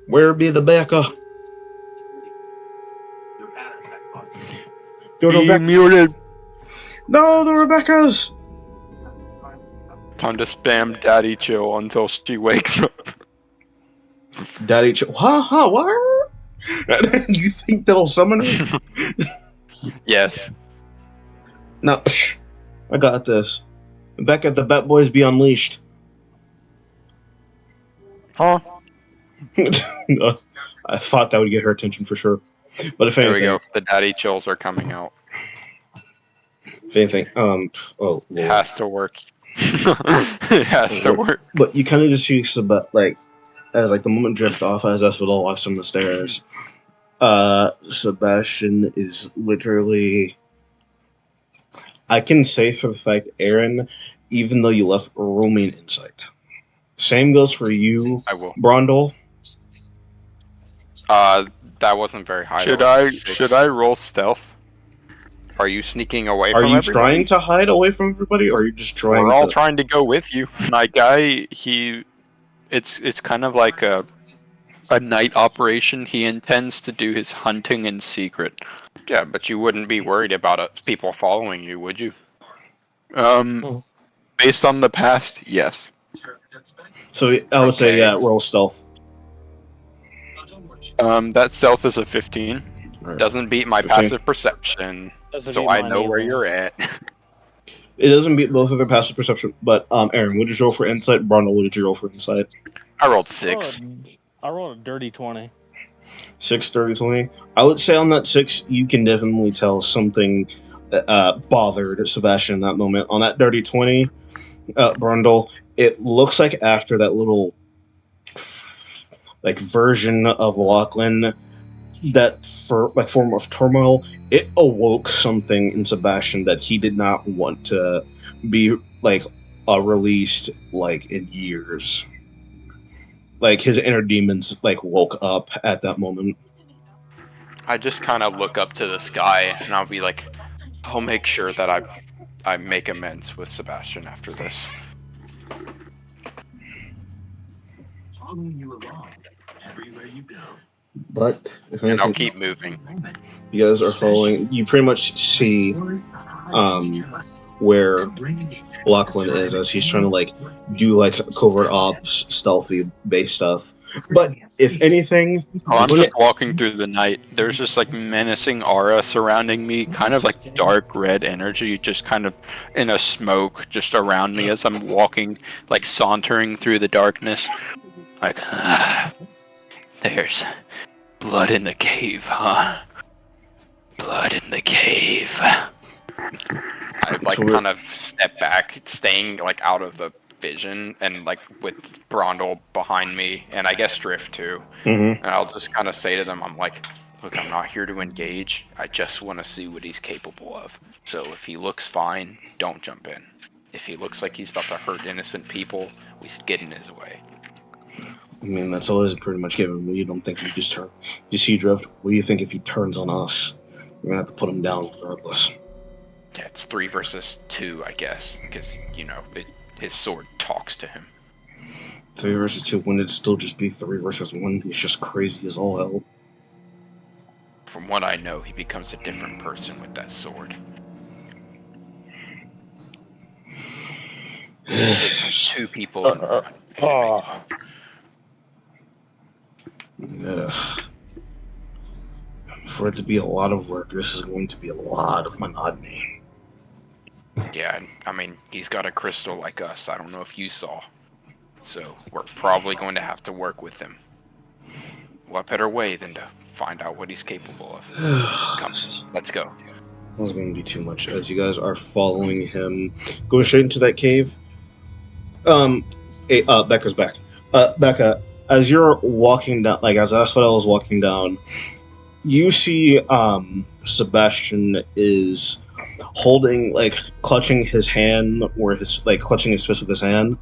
Where be the Becca? The Be Rebecca. muted. No, the Rebeccas. Time to spam Daddy Chill until she wakes up. Daddy, what? You think that'll summon her? Yes. No, I got this. Becca, the Bat Boys be unleashed. Huh? I thought that would get her attention for sure. But if There anything, we go. The Daddy Chills are coming out. oh Lord. It has to work. It has to work. But you kind of just see like as like the moment drift off as Asphodel walks on the stairs. Sebastian is literally. I can say for the fact, Aaron, even though you left roaming insight. Same goes for you, I will. Brondel. That wasn't very high. Should That was I 6. roll stealth? Are you sneaking away Are from you everybody? trying to hide away from everybody, or are you just trying We're all to... trying to go with you. My guy, it's kind of like a night operation. He intends to do his hunting in secret. Yeah, but you wouldn't be worried about people following you, would you? Based on the past, yes. So I would say, Okay. yeah, roll stealth. That stealth is a 15. Alright. Doesn't beat my 15. passive perception, Doesn't so beat I mine know where either. you're at. It doesn't beat both of their passive perception, but Aaron, what did you roll for insight? Brundle, what did you roll for insight? I rolled 6. I rolled a dirty 20. 6, 30, 20. I would say on that 6, you can definitely tell something bothered Sebastian in that moment. On that dirty 20, Brundle, it looks like after that little like version of Lachlan, that form of turmoil, it awoke something in Sebastian that he did not want to be released in years. Like his inner demons woke up at that moment. I just kind of look up to the sky, and I'll be like, I'll make sure that I make amends with Sebastian after this. But if And I'll anything, keep moving. you guys are following. You pretty much see where Lachlan is as he's trying to do covert ops, stealthy based stuff. But if anything, Oh, I'm just walking through the night. There's just menacing aura surrounding me, kind of dark red energy, just kind of in a smoke just around me as I'm walking, sauntering through the darkness. There's blood in the cave, huh? Blood in the cave. I kind of step back, staying out of the vision, and with Brondel behind me, and I guess Drift too. Mm-hmm. And I'll just kind of say to them, I'm like, look, I'm not here to engage. I just want to see what he's capable of. So if he looks fine, don't jump in. If he looks like he's about to hurt innocent people, we get in his way. I mean, that's always pretty much given. You don't think he just turn. You see Drift. What do you think if he turns on us? We're gonna have to put him down regardless. Yeah, it's 3 versus 2, I guess, because his sword talks to him. 3 versus 2. Wouldn't it still just be 3 versus 1? He's just crazy as all hell. From what I know, he becomes a different person with that sword. It's 2 people in one. If it makes sense. For it to be a lot of work, this is going to be a lot of monotony. Yeah, I mean, he's got a crystal like us. I don't know if you saw. So we're probably going to have to work with him. What better way than to find out what he's capable of? Come, let's go. This is going to be too much. As you guys are following him, going straight into that cave. Becca's back. Becca, as you're walking down, as Asphodel is walking down, you see Sebastian is holding, clutching his hand, or clutching his fist with his hand,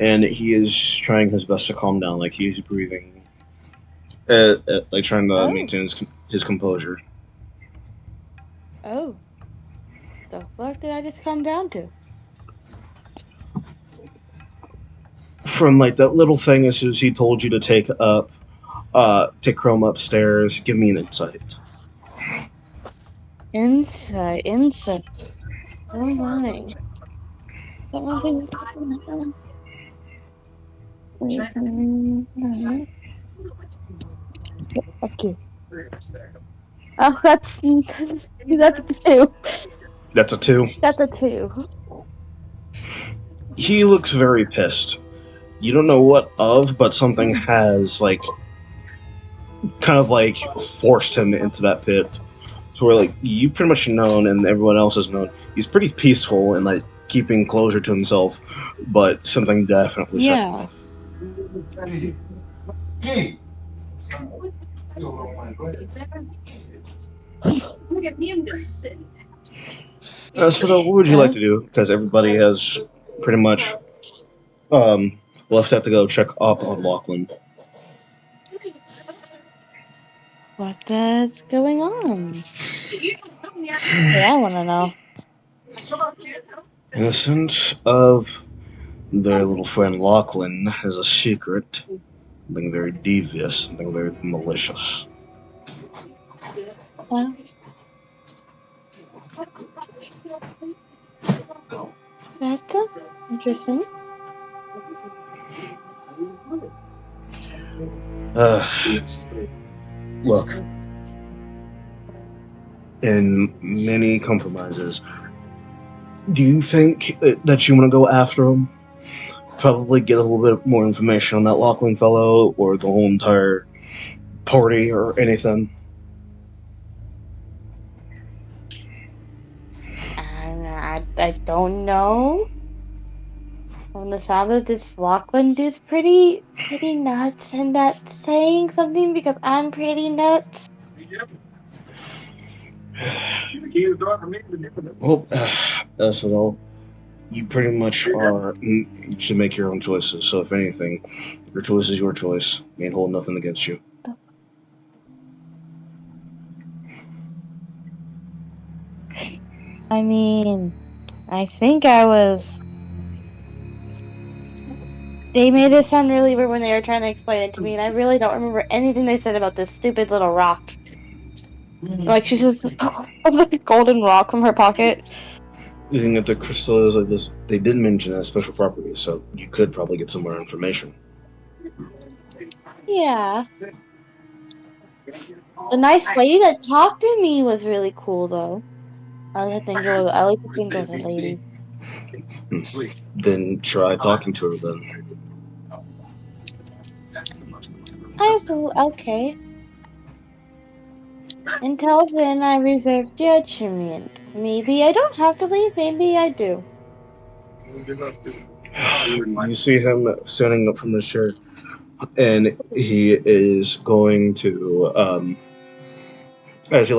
and he is trying his best to calm down. He's breathing, trying to maintain his composure. Oh. The fuck did I just come down to? From that little thing as soon as he told you to take Chrome upstairs, give me an insight. Insight. Oh my. Okay. Oh, that's a 2. That's a 2. That's a 2. He looks very pissed. You don't know what of, but something has forced him into that pit. So where you pretty much known, and everyone else has known, he's pretty peaceful and keeping closure to himself, but something definitely set him off. What would you like to do? Because everybody has pretty much left out to go check up on Lachlan. What's going on? Yeah, I want to know. In the sense of their little friend Lachlan has a secret, something very devious, something very malicious. That's interesting. Look, in many compromises, do you think that you want to go after him? Probably get a little bit more information on that Lachlan fellow or the whole entire party or anything? I don't know. On the sound of this Lachlan dude's pretty nuts, and that's saying something because I'm pretty nuts. Well, that's all. You pretty much are. You should make your own choices. So, if anything, your choice is your choice. Ain't holding nothing against you. I mean, I think I was. They made it sound really weird when they were trying to explain it to me, and I really don't remember anything they said about this stupid little rock. Like, she says, a golden rock from her pocket. Using that the crystal is like this, they did mention a special property, so you could probably get some more information. Yeah. The nice lady that talked to me was really cool, though. I like to think it was a lady. Then try talking to her then. Okay. Until then, I reserve judgment. Maybe I don't have to leave, maybe I do. You see him standing up from the chair, and he is going to, as he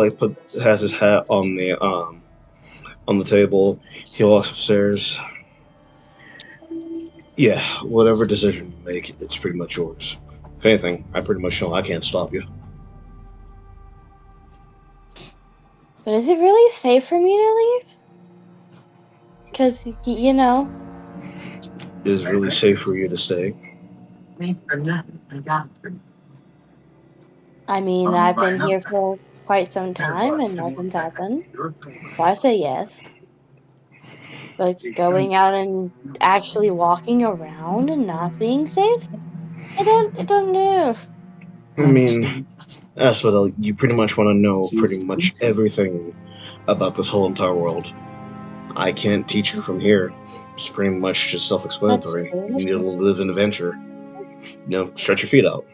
has his hat on the table, he walks upstairs. Yeah, whatever decision you make, it's pretty much yours. If anything, I pretty much know I can't stop you. But is it really safe for me to leave? Because, you know. It is really safe for you to stay. I mean, I've been here for quite some time and nothing's happened. So I say yes. But going out and actually walking around and not being safe? I don't know. I mean, that's what you pretty much want to know pretty much everything about this whole entire world. I can't teach you from here. It's pretty much just self-explanatory. You need a little bit of an adventure. Stretch your feet out.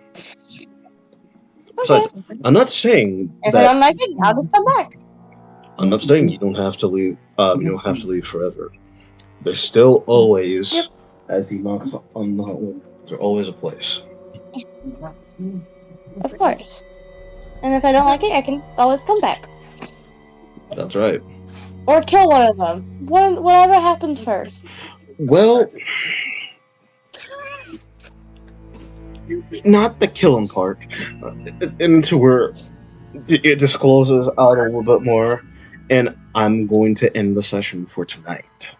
Besides, I'm not saying If that. I don't like it, I'll just come back. I'm not saying you don't have to leave. You don't have to leave forever. There's still always, as he knocks on the window, there's always a place. Of course. And if I don't like it, I can always come back. That's right. Or kill one of them. Whatever happens first. Well, not the killing part. Into where it discloses out a little bit more, and I'm going to end the session for tonight.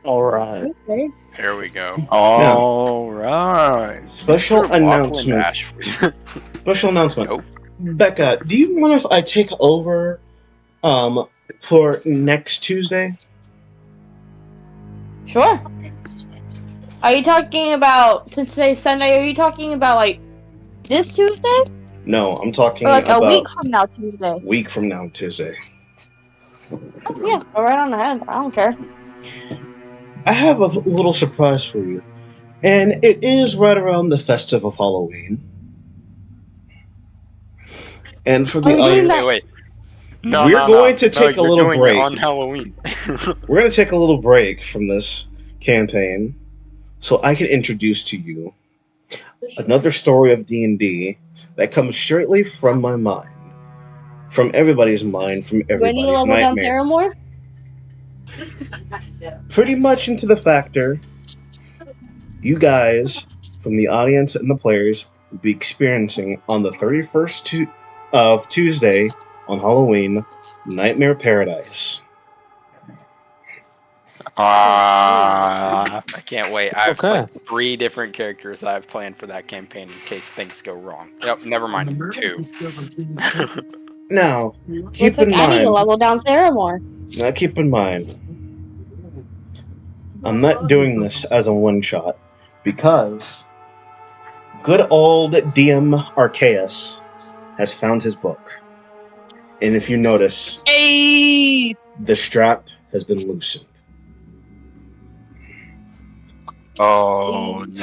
Alright. Okay. Here we go. Alright. Special Mr. announcement. Lachlan Ashford. Special announcement. Nope. Becca, do you mind if I take over for next Tuesday? Sure. Are you talking about, since today's Sunday, are you talking about, like, this Tuesday? No, I'm talking Or, like, about a week from now Tuesday? week from now Tuesday. Oh, yeah, go right on ahead. I don't care. I have a little surprise for you, and it is right around the festive of Halloween. And for the Are we doing audience, Wait. No, we're no, going no. to take a you're little doing break. it on Halloween. We're going to take a little break from this campaign so I can introduce to you another story of D&D that comes straightly from my mind. From everybody's mind, from Do I need to everybody's level down nightmares. Paramore? Pretty much into the factor, you guys, from the audience and the players, will be experiencing on the 31st of Tuesday on Halloween, Nightmare Paradise. I can't wait. I've Okay. played 3 different characters that I've planned for that campaign in case things go wrong. Yep, never mind. 2. Now, Looks keep like in I need to mind. level down Paramore. Now, keep in mind. I'm not doing this as a one-shot because good old DM Arceus has found his book. And if you notice, Hey! the strap has been loosened. Oh no!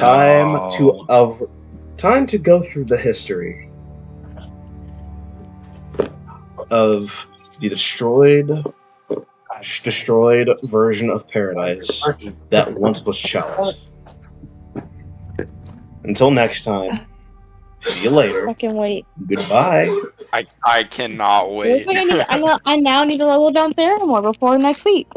Time to go through the history of the destroyed version of paradise that once was Chalice. Until next time, see you later. Fucking wait. Goodbye. I cannot wait. Looks like I now need to level down Theramore before next week.